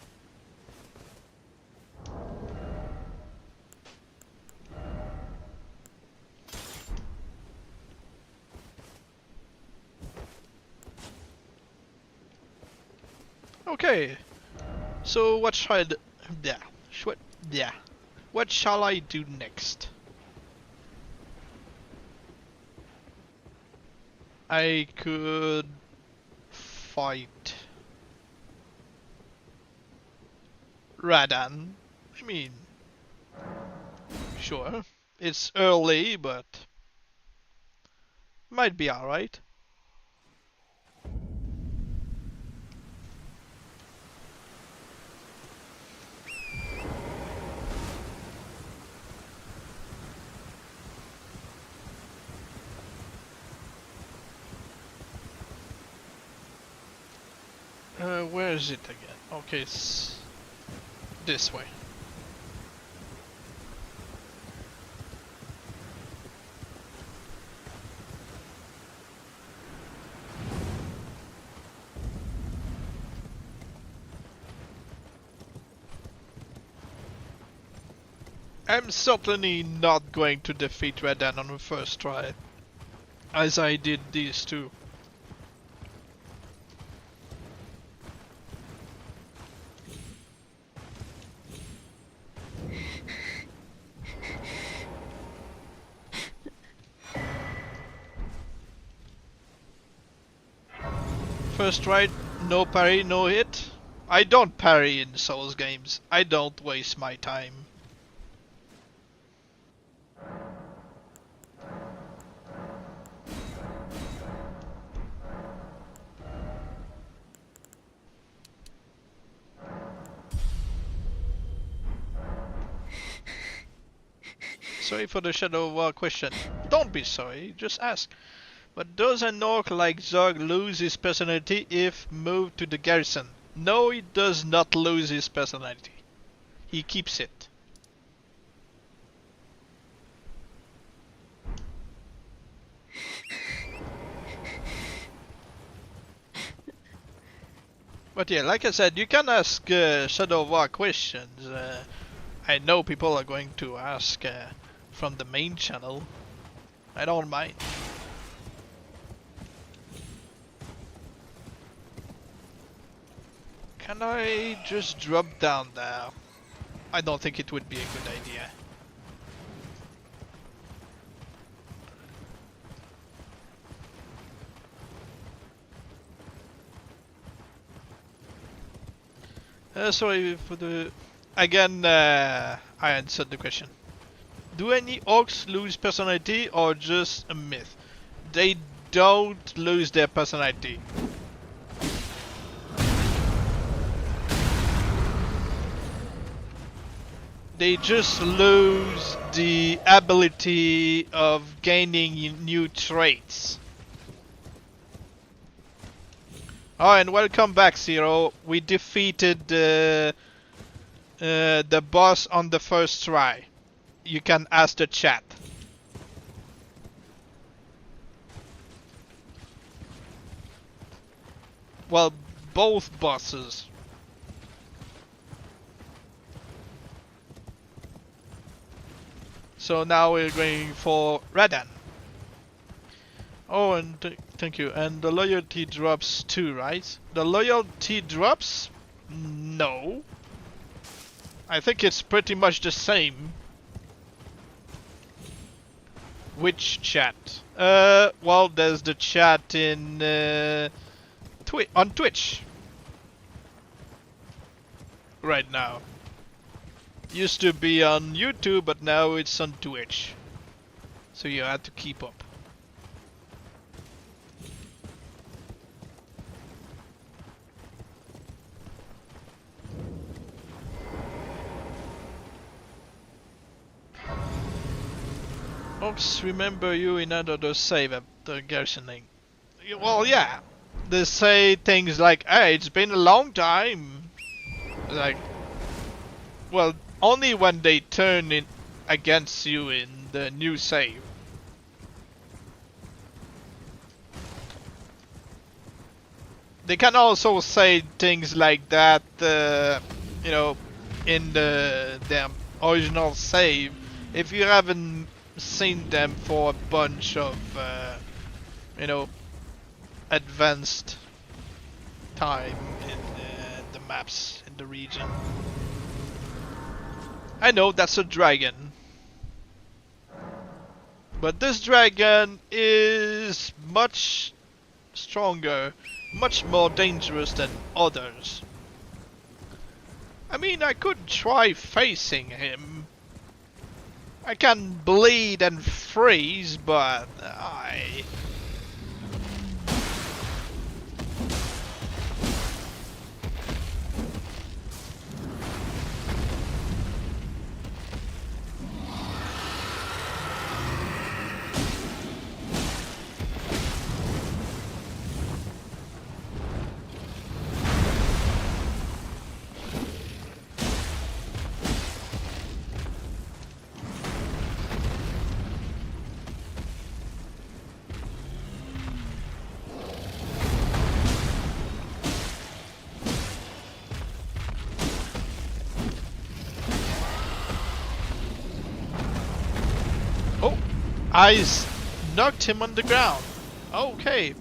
Okay, so what shall what shall I do next? I could fight Radan. I mean, sure, it's early, but might be alright. Where is it again? Okay, it's this way. I'm certainly not going to defeat Radan on the first try, as I did these two. First try, no parry, no hit. I don't parry in Souls games. I don't waste my time. Sorry for the Shadow of War question. Don't be sorry, just ask. But does an orc like Zog lose his personality if moved to the garrison? No, he does not lose his personality. He keeps it. But yeah, like I said, you can ask Shadow of War questions. I know people are going to ask from the main channel. I don't mind. Can I just drop down there? I don't think it would be a good idea. Sorry for the... Again, I answered the question. Do any orcs lose personality or just a myth? They don't lose their personality. They just lose the ability of gaining new traits. Oh, and welcome back, Zero. We defeated the boss on the first try. You can ask the chat. Well, both bosses. So now we're going for Radan. Oh, and thank you. And the loyalty drops too, right? The loyalty drops? No. I think it's pretty much the same. Which chat? Well, there's the chat in on Twitch right now. Used to be on YouTube, but now it's on Twitch. So you had to keep up. Orcs remember you in another save after garrisoning. Well, yeah. They say things like, hey, it's been a long time. Like, well, only when they turn in against you in the new save. they can also say things like that, you know, in their original save. If you haven't seen them for a bunch of, you know, advanced time in the maps in the region. I know that's a dragon, but this dragon is much stronger, much more dangerous than others. I mean, I could try facing him. I can bleed and freeze, but I... Oh! I knocked him on the ground. Okay.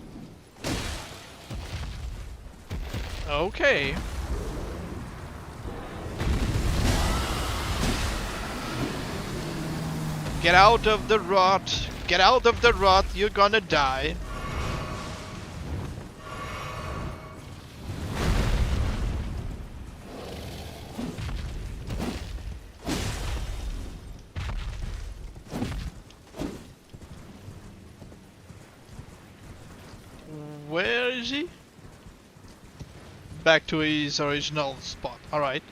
Okay. Get out of the rot. Get out of the rot. You're gonna die. Where is he? Back to his original spot. Alright.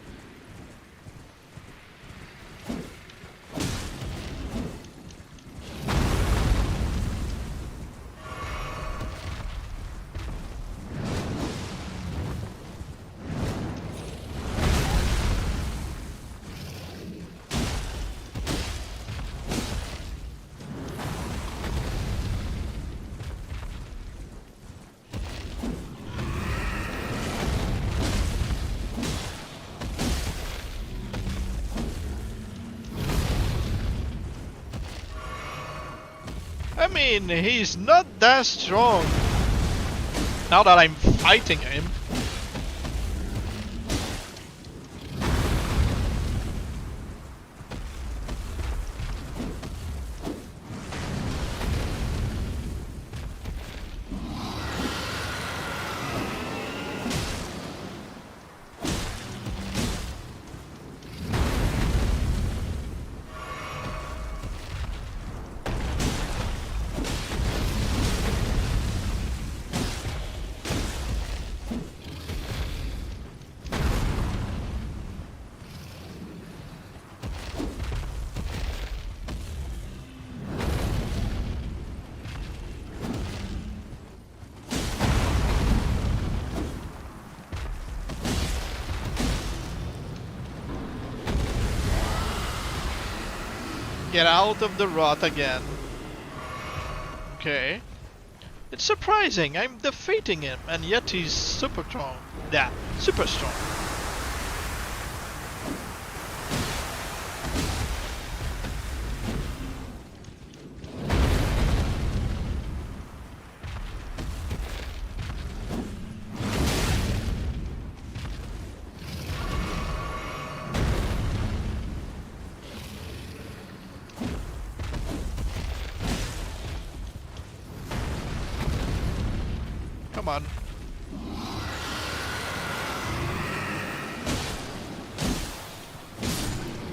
I mean, he's not that strong. Now that I'm fighting him. Get out of the rot again. Okay. It's surprising, I'm defeating him, and yet he's super strong. Yeah, super strong. Come on.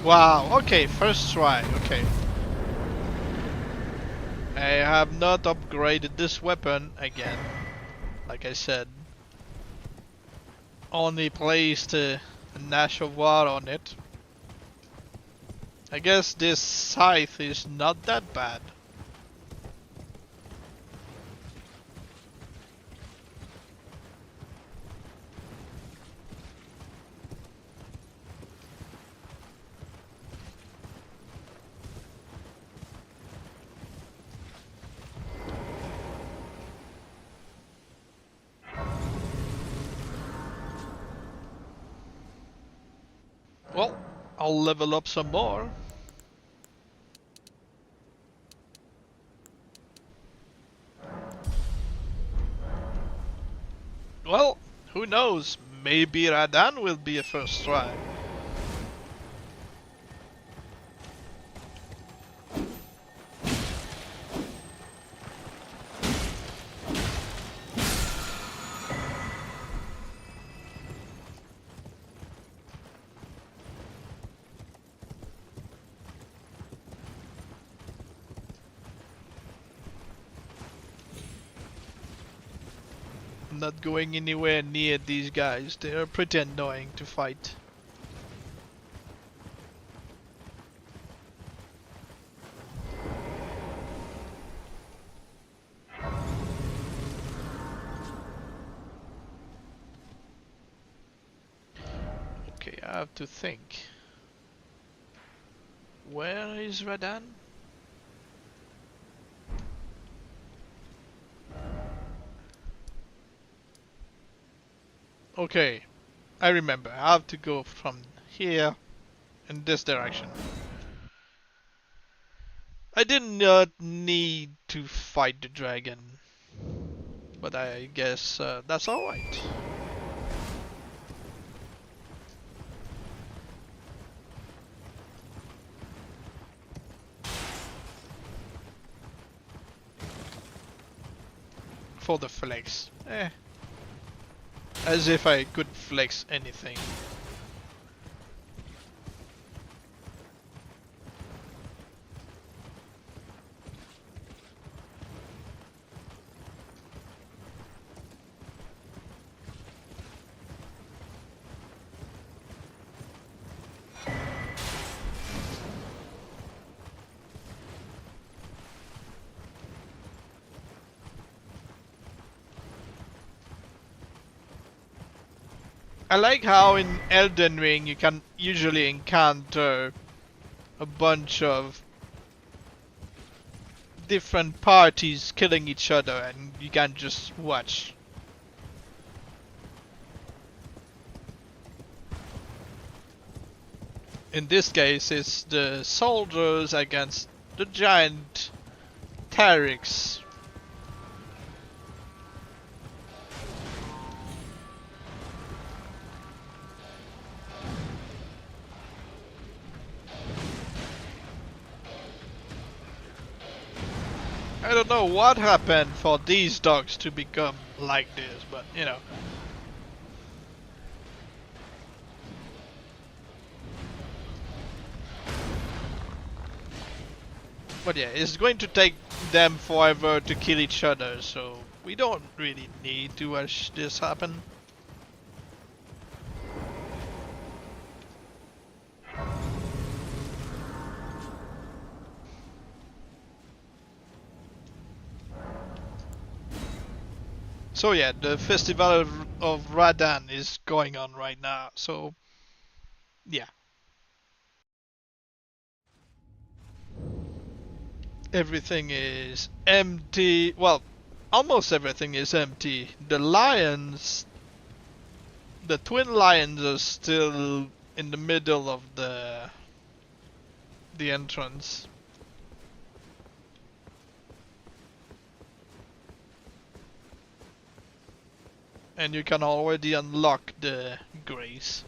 Wow, okay, first try, okay. I have not upgraded this weapon again, like I said. Only placed a Nash of War on it. I guess this scythe is not that bad. I'll level up some more. Well, who knows? Maybe Radan will be a first try. I'm not going anywhere near these guys. They are pretty annoying to fight. Okay, I have to think. Where is Radan? Okay, I remember. I have to go from here in this direction. I did not need to fight the dragon, but I guess that's alright. For the flex. As if I could flex anything. I like how in Elden Ring you can usually encounter a bunch of different parties killing each other and you can just watch. In this case it's the soldiers against the giant Tarics. I don't know what happened for these dogs to become like this, but you know. But yeah, it's going to take them forever to kill each other, so we don't really need to watch this happen. So yeah, the festival of Radan is going on right now, so yeah. Everything is empty, well, almost everything is empty. The lions, the twin lions are still in the middle of the entrance. And you can already unlock the grace.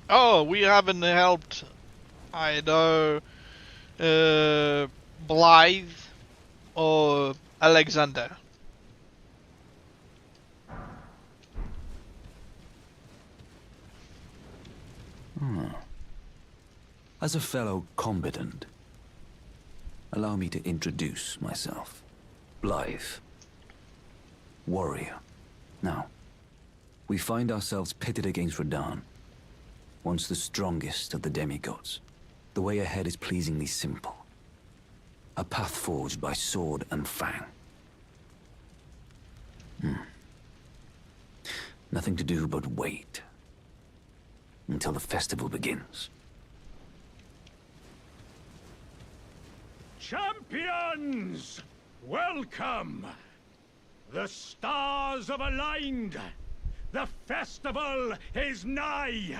Oh, we haven't helped either Blythe or Alexander. As a fellow combatant, allow me to introduce myself. Blythe. Warrior. Now, we find ourselves pitted against Radan, once the strongest of the demigods. The way ahead is pleasingly simple. A path forged by sword and fang. Nothing to do but wait until the festival begins. Champions! Welcome! The stars have aligned. The festival is nigh.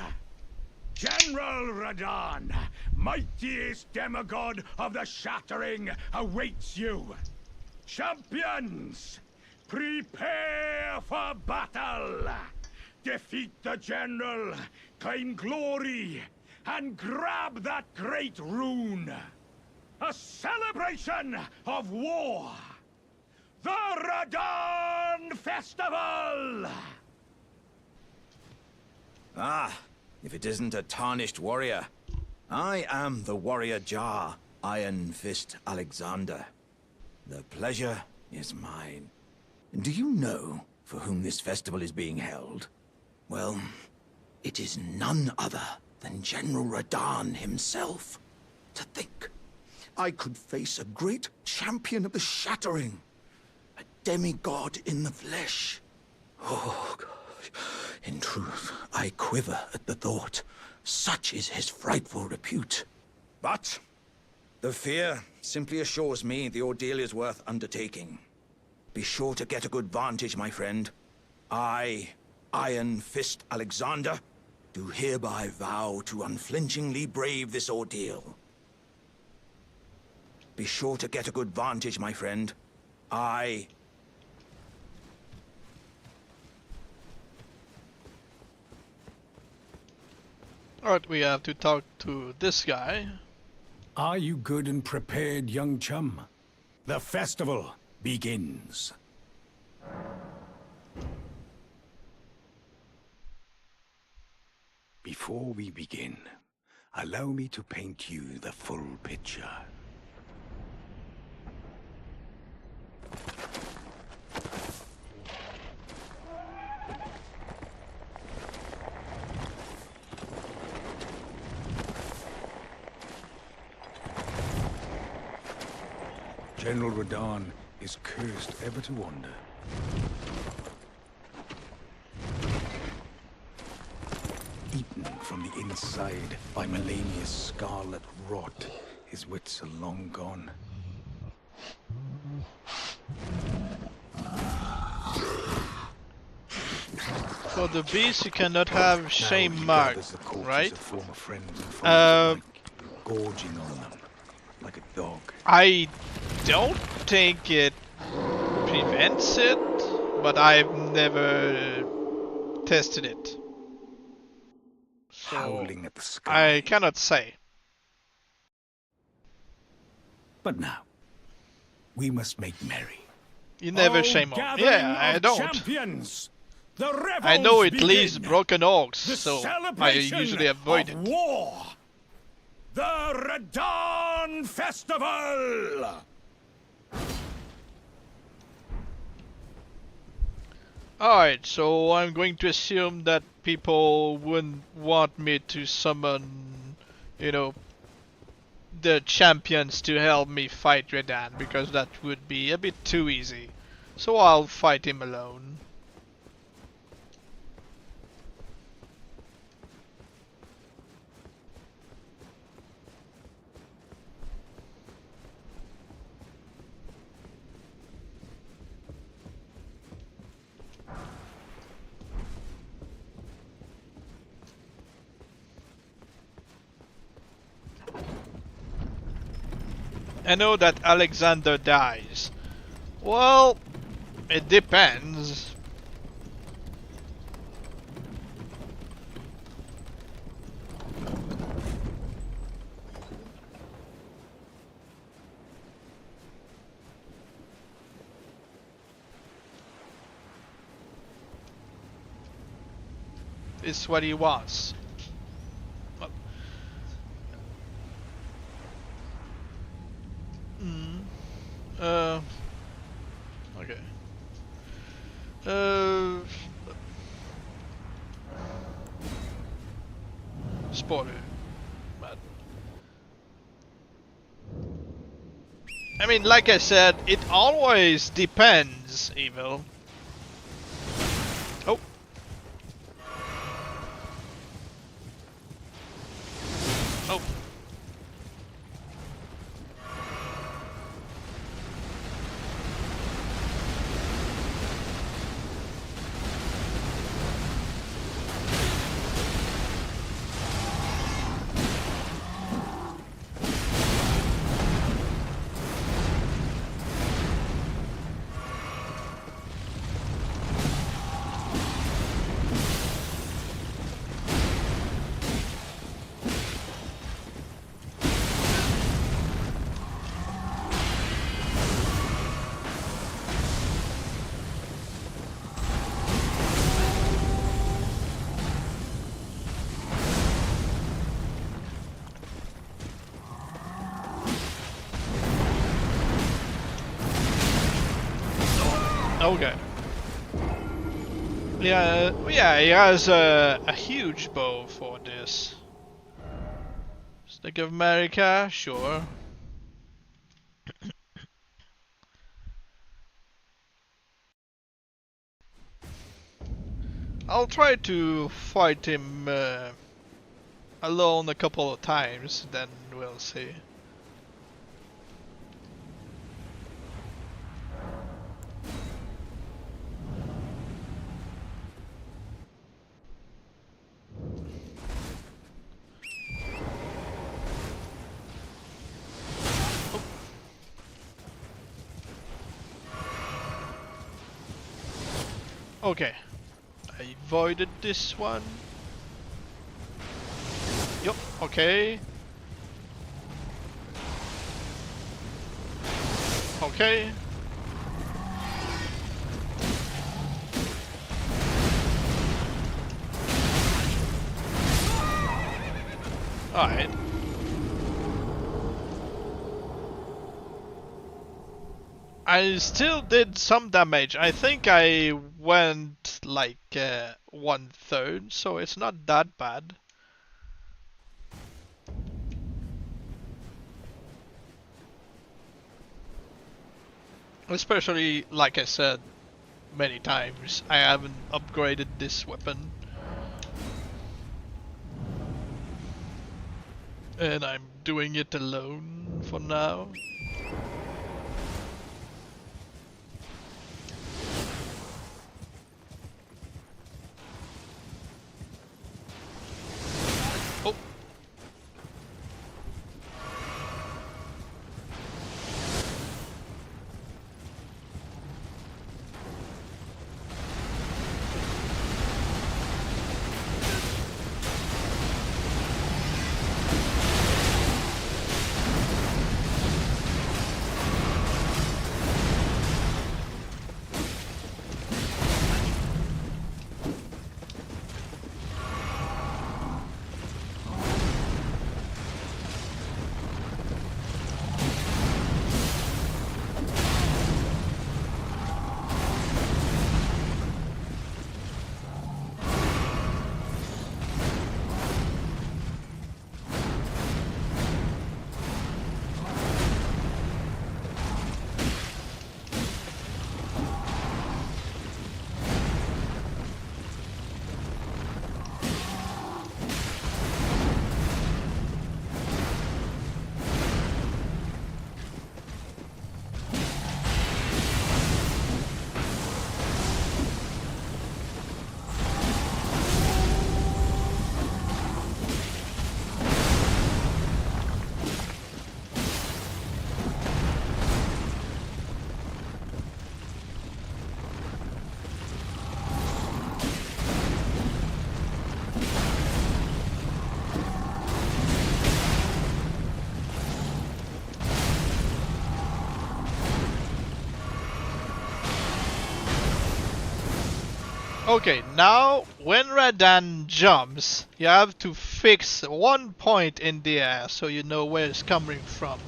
General Radahn, mightiest demigod of the Shattering, awaits you. Champions, prepare for battle. Defeat the General, claim glory, and grab that great rune. A celebration of war. The Radahn Festival! Ah, if it isn't a tarnished warrior. I am the warrior Jar, Iron Fist Alexander. The pleasure is mine. Do you know for whom this festival is being held? Well, it is none other than General Radahn himself. To think, I could face a great champion of the Shattering. A demigod in the flesh. Oh, gosh. In truth, I quiver at the thought. Such is his frightful repute. But the fear simply assures me the ordeal is worth undertaking. Be sure to get a good vantage, my friend. I, Iron Fist Alexander, do hereby vow to unflinchingly brave this ordeal. Be sure to get a good vantage, my friend. Alright, we have to talk to this guy. Are you good and prepared, young chum? The festival begins. Before we begin, allow me to paint you the full picture. General Radahn is cursed ever to wander. Eaten from the inside by Melania's scarlet rot, his wits are long gone. For the beast, you cannot have shame mark, right? Gorging on them like a dog. I don't think it prevents it, but I've never tested it. So Howling at the sky. I cannot say. But now, we must make merry. You never shame on. Yeah, I don't. Champions, the I know it begin. leaves broken oaks, The so I celebration usually avoid of it. War. The Radahn Festival! Alright, so I'm going to assume that people wouldn't want me to summon, you know, the champions to help me fight Radahn, because that would be a bit too easy. So I'll fight him alone. I know that Alexander dies. Well, it depends. It's what he wants. Okay. Spoiler. But I mean, like I said, it always depends, Evil. Oh. Oh. Okay. Yeah, yeah, he has a huge bow for this. Stick of America, sure. I'll try to fight him alone a couple of times, then we'll see. Okay, I avoided this one. Yup, okay. Okay. Alright. I still did some damage. I think I went like 1/3, so it's not that bad. Especially, like I said many times, I haven't upgraded this weapon. And I'm doing it alone for now. Oh. Okay, now when Radan jumps, you have to fix one point in the air so you know where it's coming from.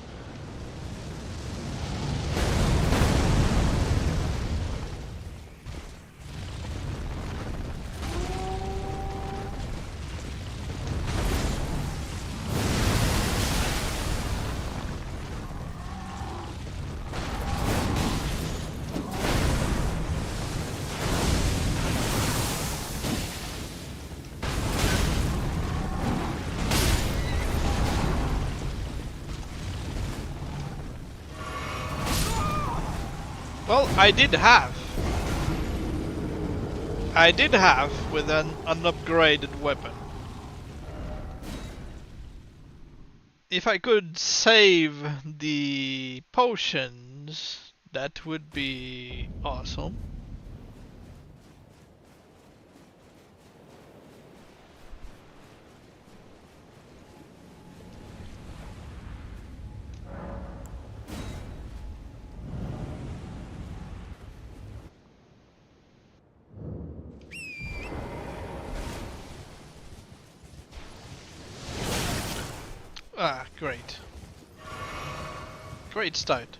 Well, I did have with an unupgraded weapon. If I could save the potions, that would be awesome. Ah, great. Great start.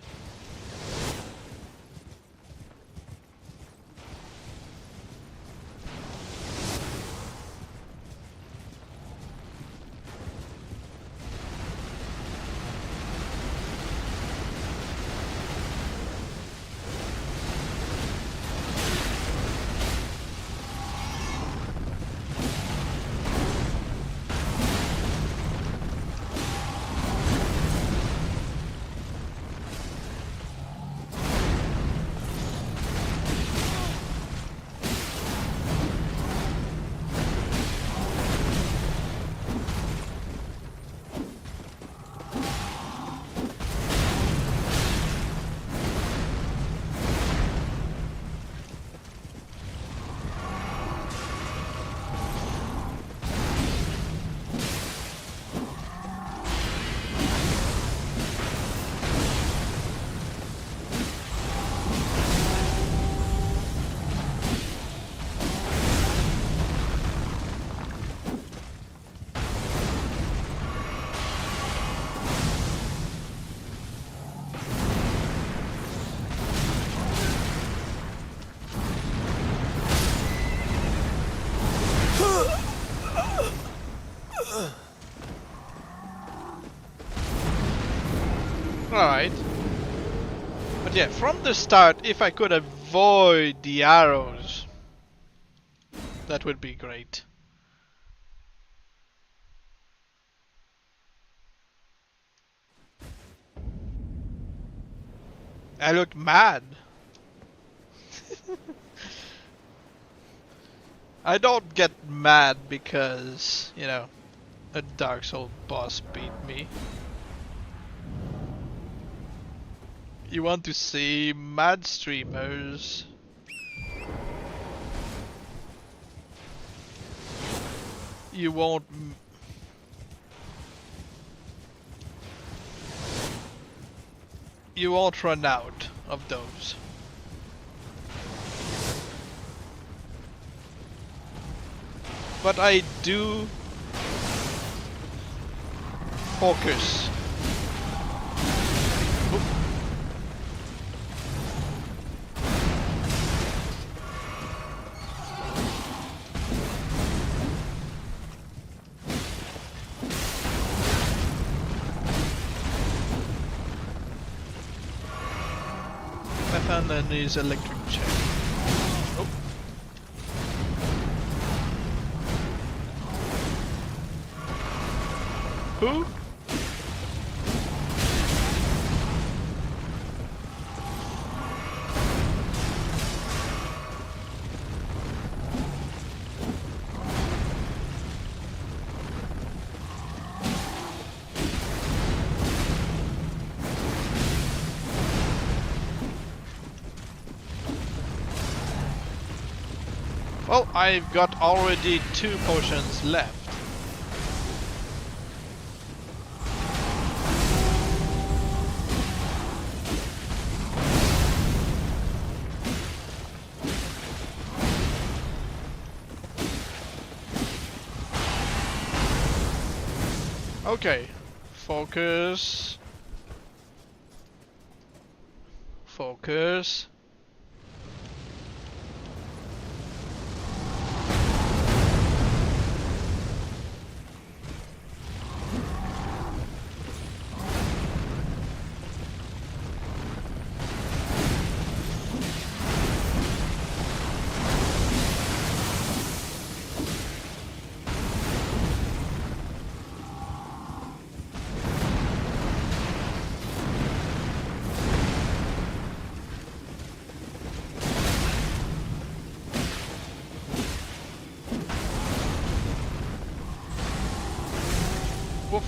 Alright. But yeah, from the start, if I could avoid the arrows, that would be great. I look mad. I don't get mad because, you know, a Dark Souls boss beat me. You want to see mad streamers? You won't. You won't run out of those. But I do focus. Oop. I found his electric chair. Oh. Who? Well, I've got already 2 potions left. Okay, focus. Focus. Woof.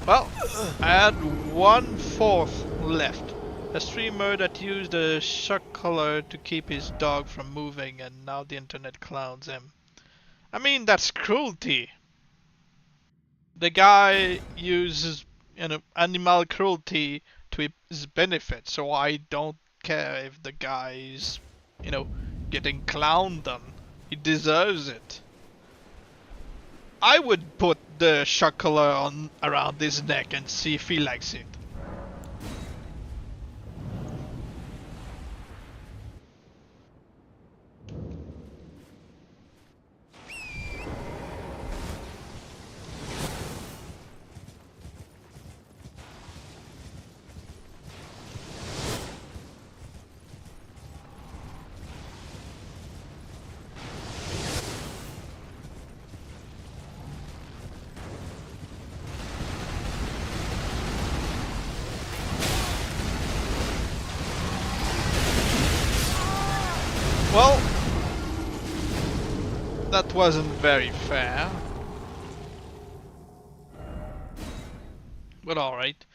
Well, I had 1/4 left. A streamer that used a shock collar to keep his dog from moving, and now the internet clowns him. I mean, that's cruelty. The guy uses, you know, animal cruelty to his benefit, so I don't care if the guy is, you know, getting clowned on. He deserves it. I would put the shock collar on around his neck and see if he likes it. Well, that wasn't very fair. But alright.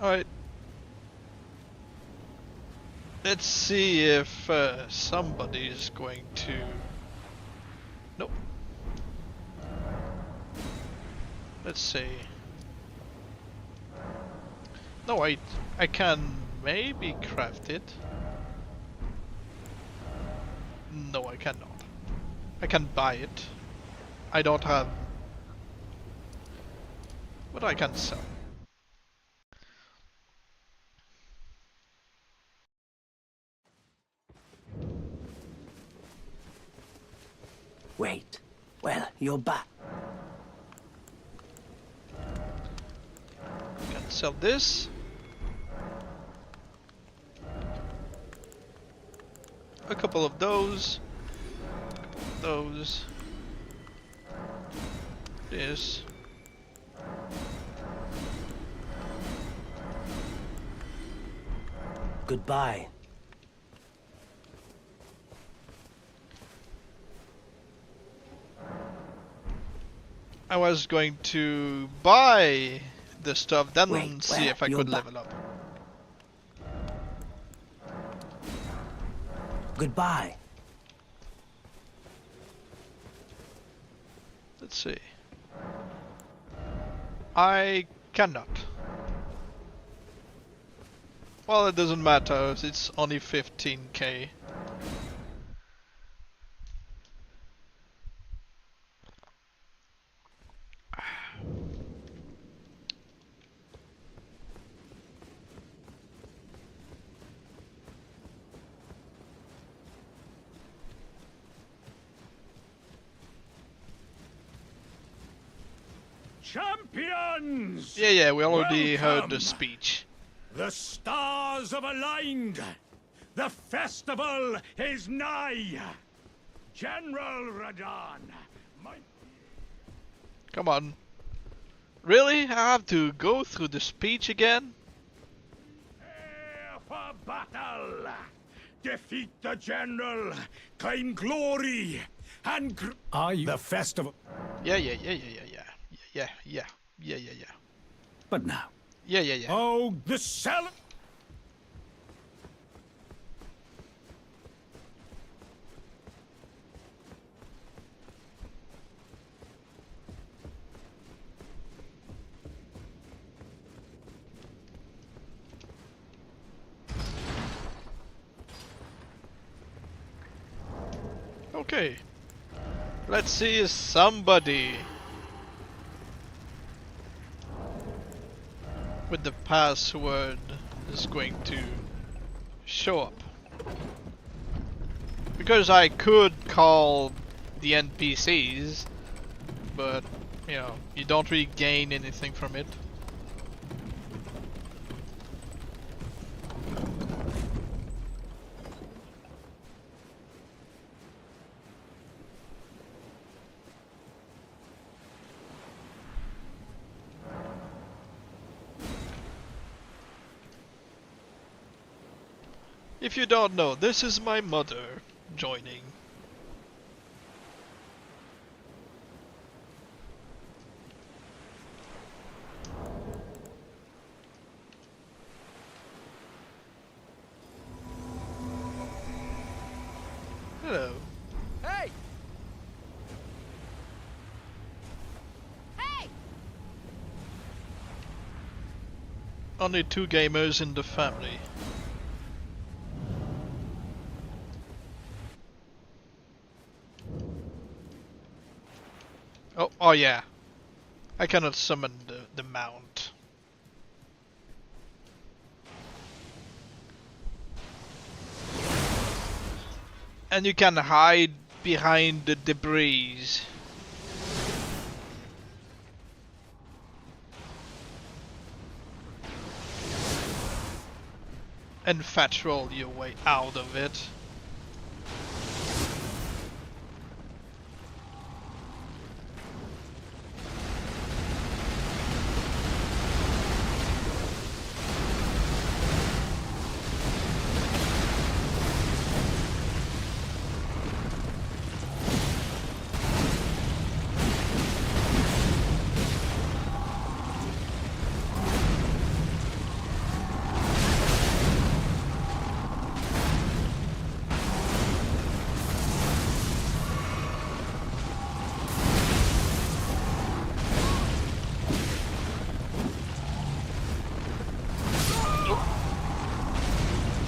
Alright. Let's see if somebody is going to... Nope. Let's see. No, wait. I can maybe craft it. No, I cannot. I can buy it. I don't have... But I can sell. Wait. Well, you're back. Can sell this. A couple of those. Those. This. Goodbye. I was going to buy the stuff, then Wait, see if I you're could back. level up. Goodbye. Let's see. I cannot. Well, it doesn't matter, it's only 15k. Champions! Yeah, we already heard the Welcome. speech. The stars have aligned. The festival is nigh. General Radon, my... Come on. Really? I have to go through the speech again? Prepare for battle. Defeat the general. Claim glory. And the festival. Yeah. But now. Yeah. Oh, the cell. Okay. Let's see if somebody with the password is going to show up. Because I could call the NPCs, but you know, you don't really gain anything from it. If you don't know, this is my mother joining. Hello. Hey! Hey! Only 2 gamers in the family. Oh yeah. I cannot summon the mount. And you can hide behind the debris. And fetch roll your way out of it.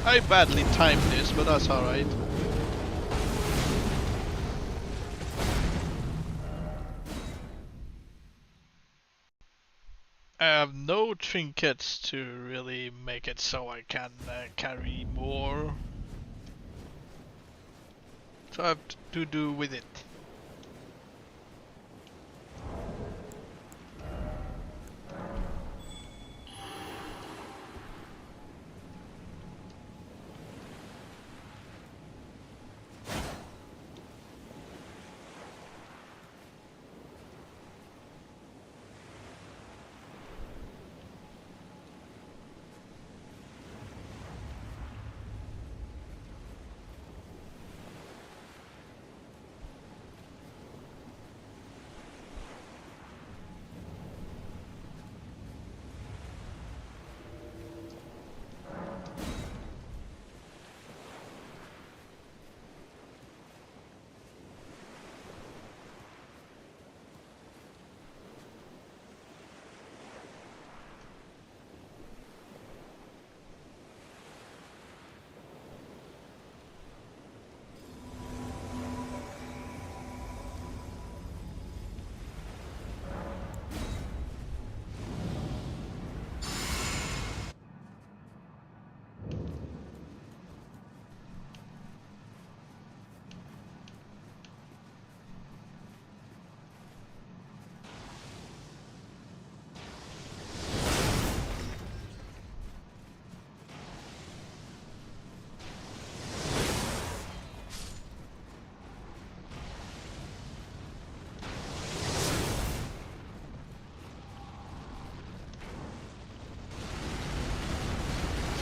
I badly timed this, but that's alright. I have no trinkets to really make it so I can carry more. So I have to do with it.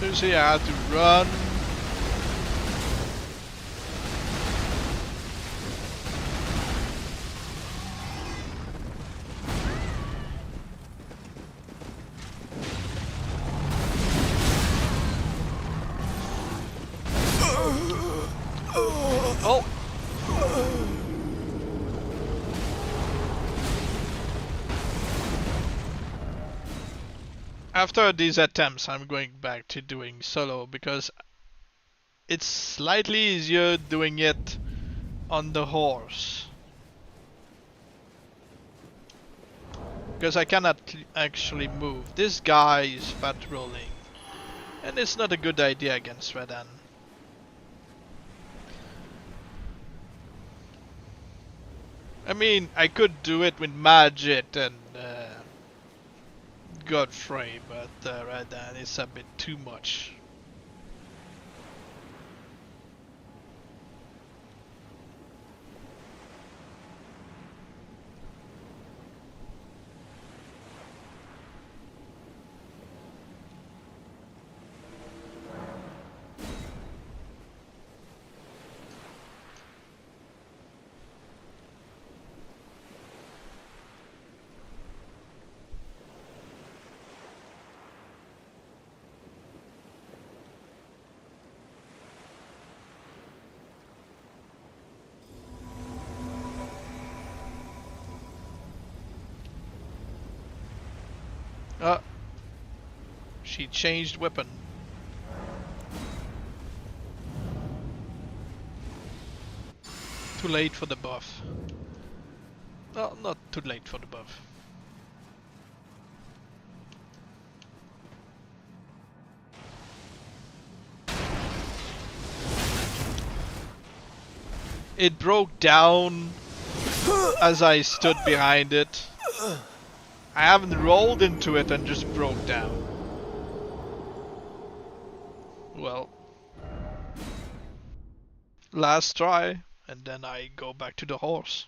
Seriously, I had to run. Oh! After these attempts, I'm going back to doing solo because it's slightly easier doing it on the horse. Because I cannot actually move. This guy is patrolling. And it's not a good idea against Redan. I mean, I could do it with Magit and Godfrey, but Redan is a bit too much. She changed weapon. Too late for the buff. No, not too late for the buff. It broke down as I stood behind it. I haven't rolled into it and just broke down. Well, last try, and then I go back to the horse.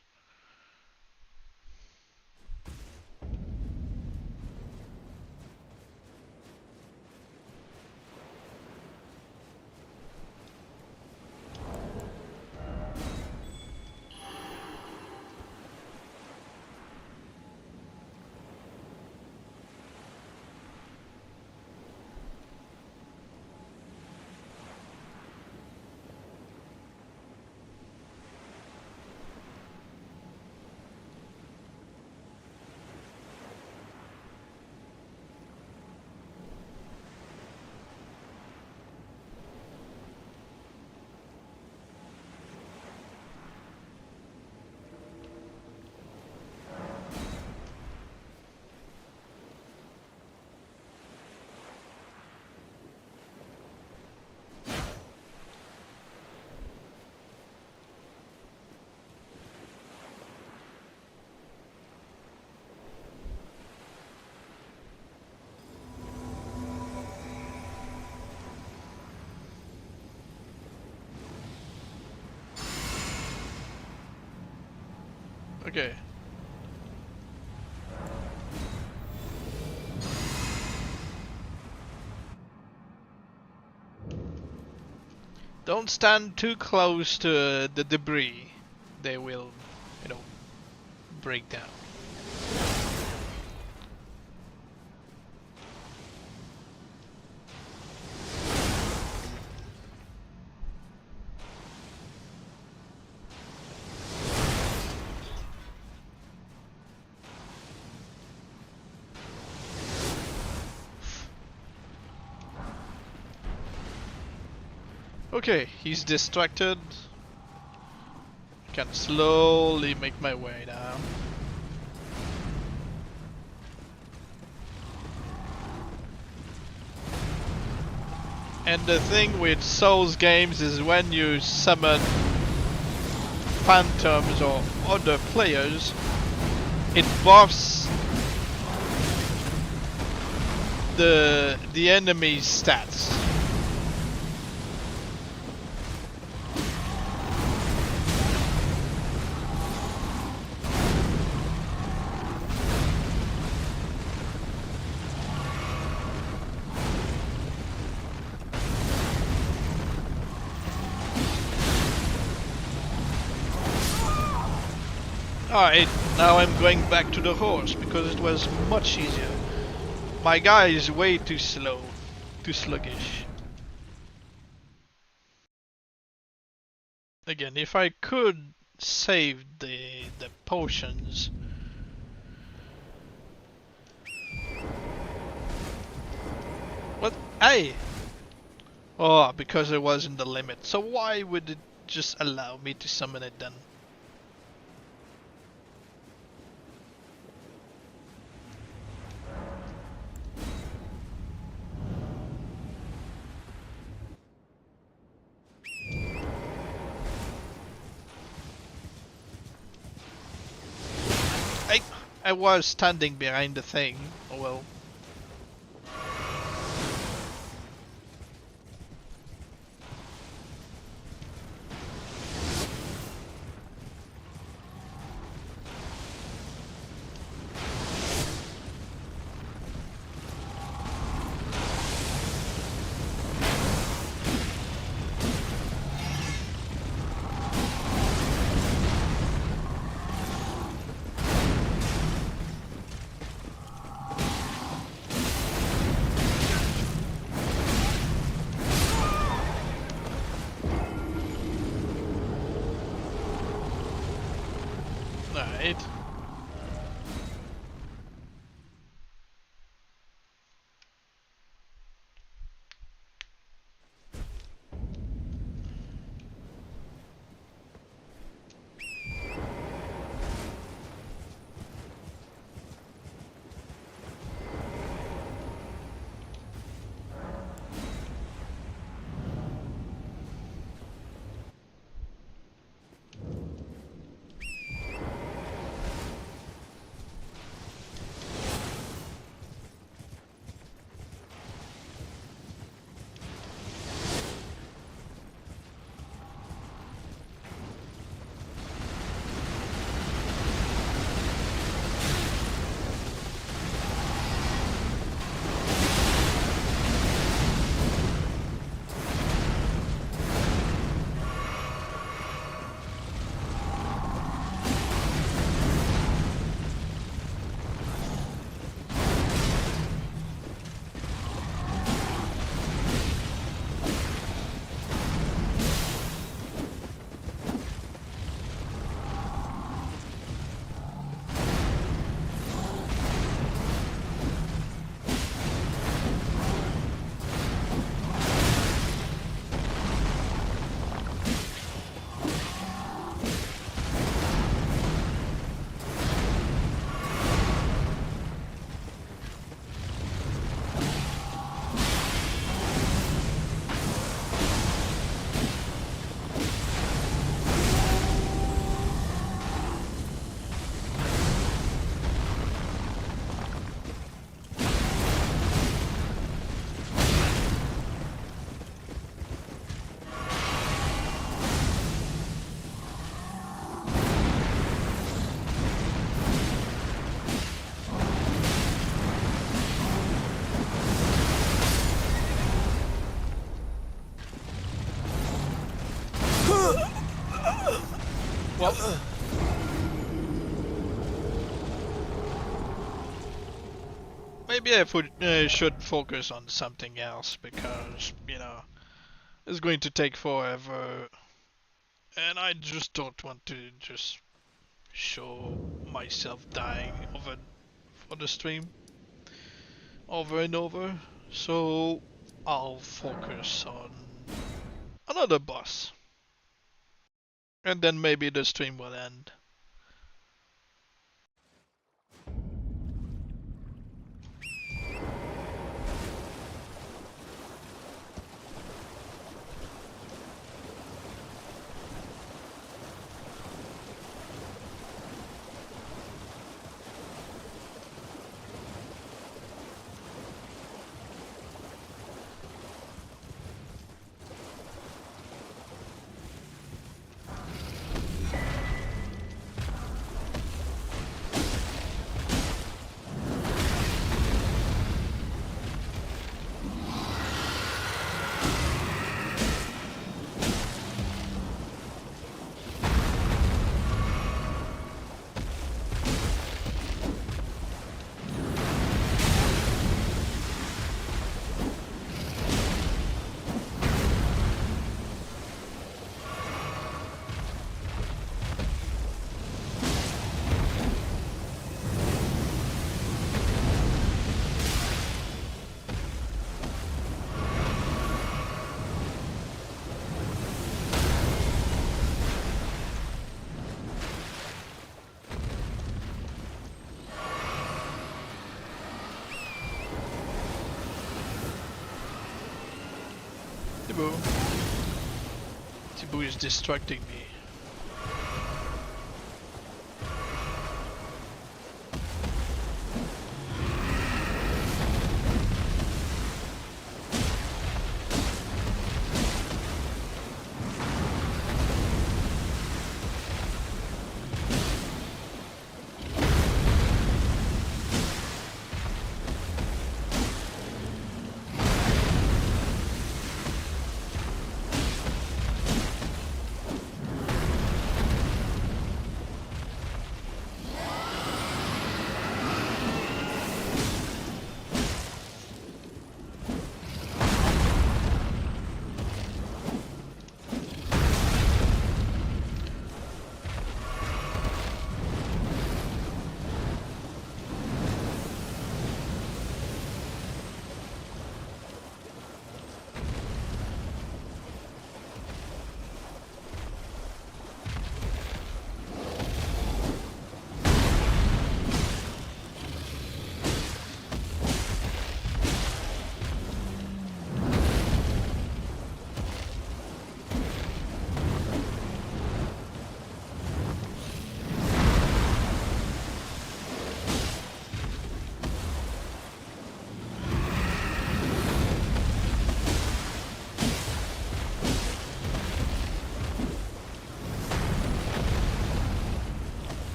Okay. Don't stand too close to the debris. They will, you know, break down. Okay, he's distracted. Can slowly make my way down. And the thing with Souls games is when you summon phantoms or other players, it buffs the enemy's stats. Alright, now I'm going back to the horse because it was much easier. My guy is way too slow, too sluggish. Again, if I could save the potions. What? Hey! Oh, because it was in the limit. So why would it just allow me to summon it then? I was standing behind the thing. Oh well. Right. maybe I should focus on something else because, you know, it's going to take forever. And I just don't want to just show myself dying over for the stream over and over. So I'll focus on another boss. And then maybe the stream will end. Tibu. Tibu is distracting me.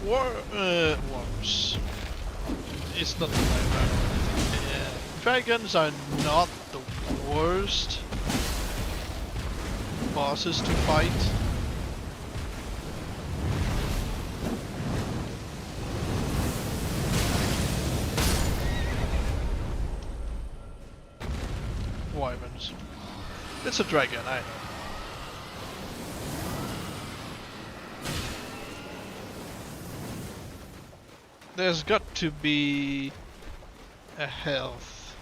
Worms. It's not dragons are not the worst bosses to fight. Wyverns. It's a dragon, I know. There's got to be a health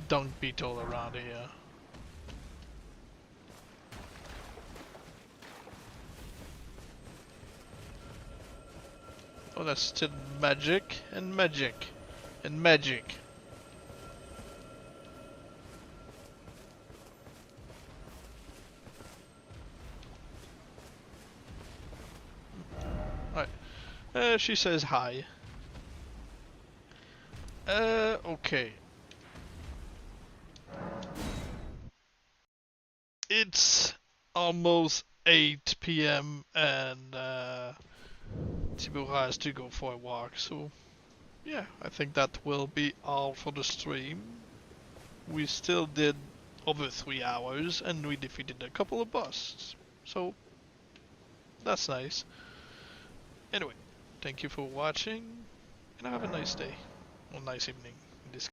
dung beetle around here. Oh, that's still magic and magic and magic. She says hi. Okay. It's almost 8 p.m. and Tibu has to go for a walk, so yeah, I think that will be all for the stream. We still did over 3 hours and we defeated a couple of bosses, so that's nice. Anyway. Thank you for watching, and have a nice day or nice evening.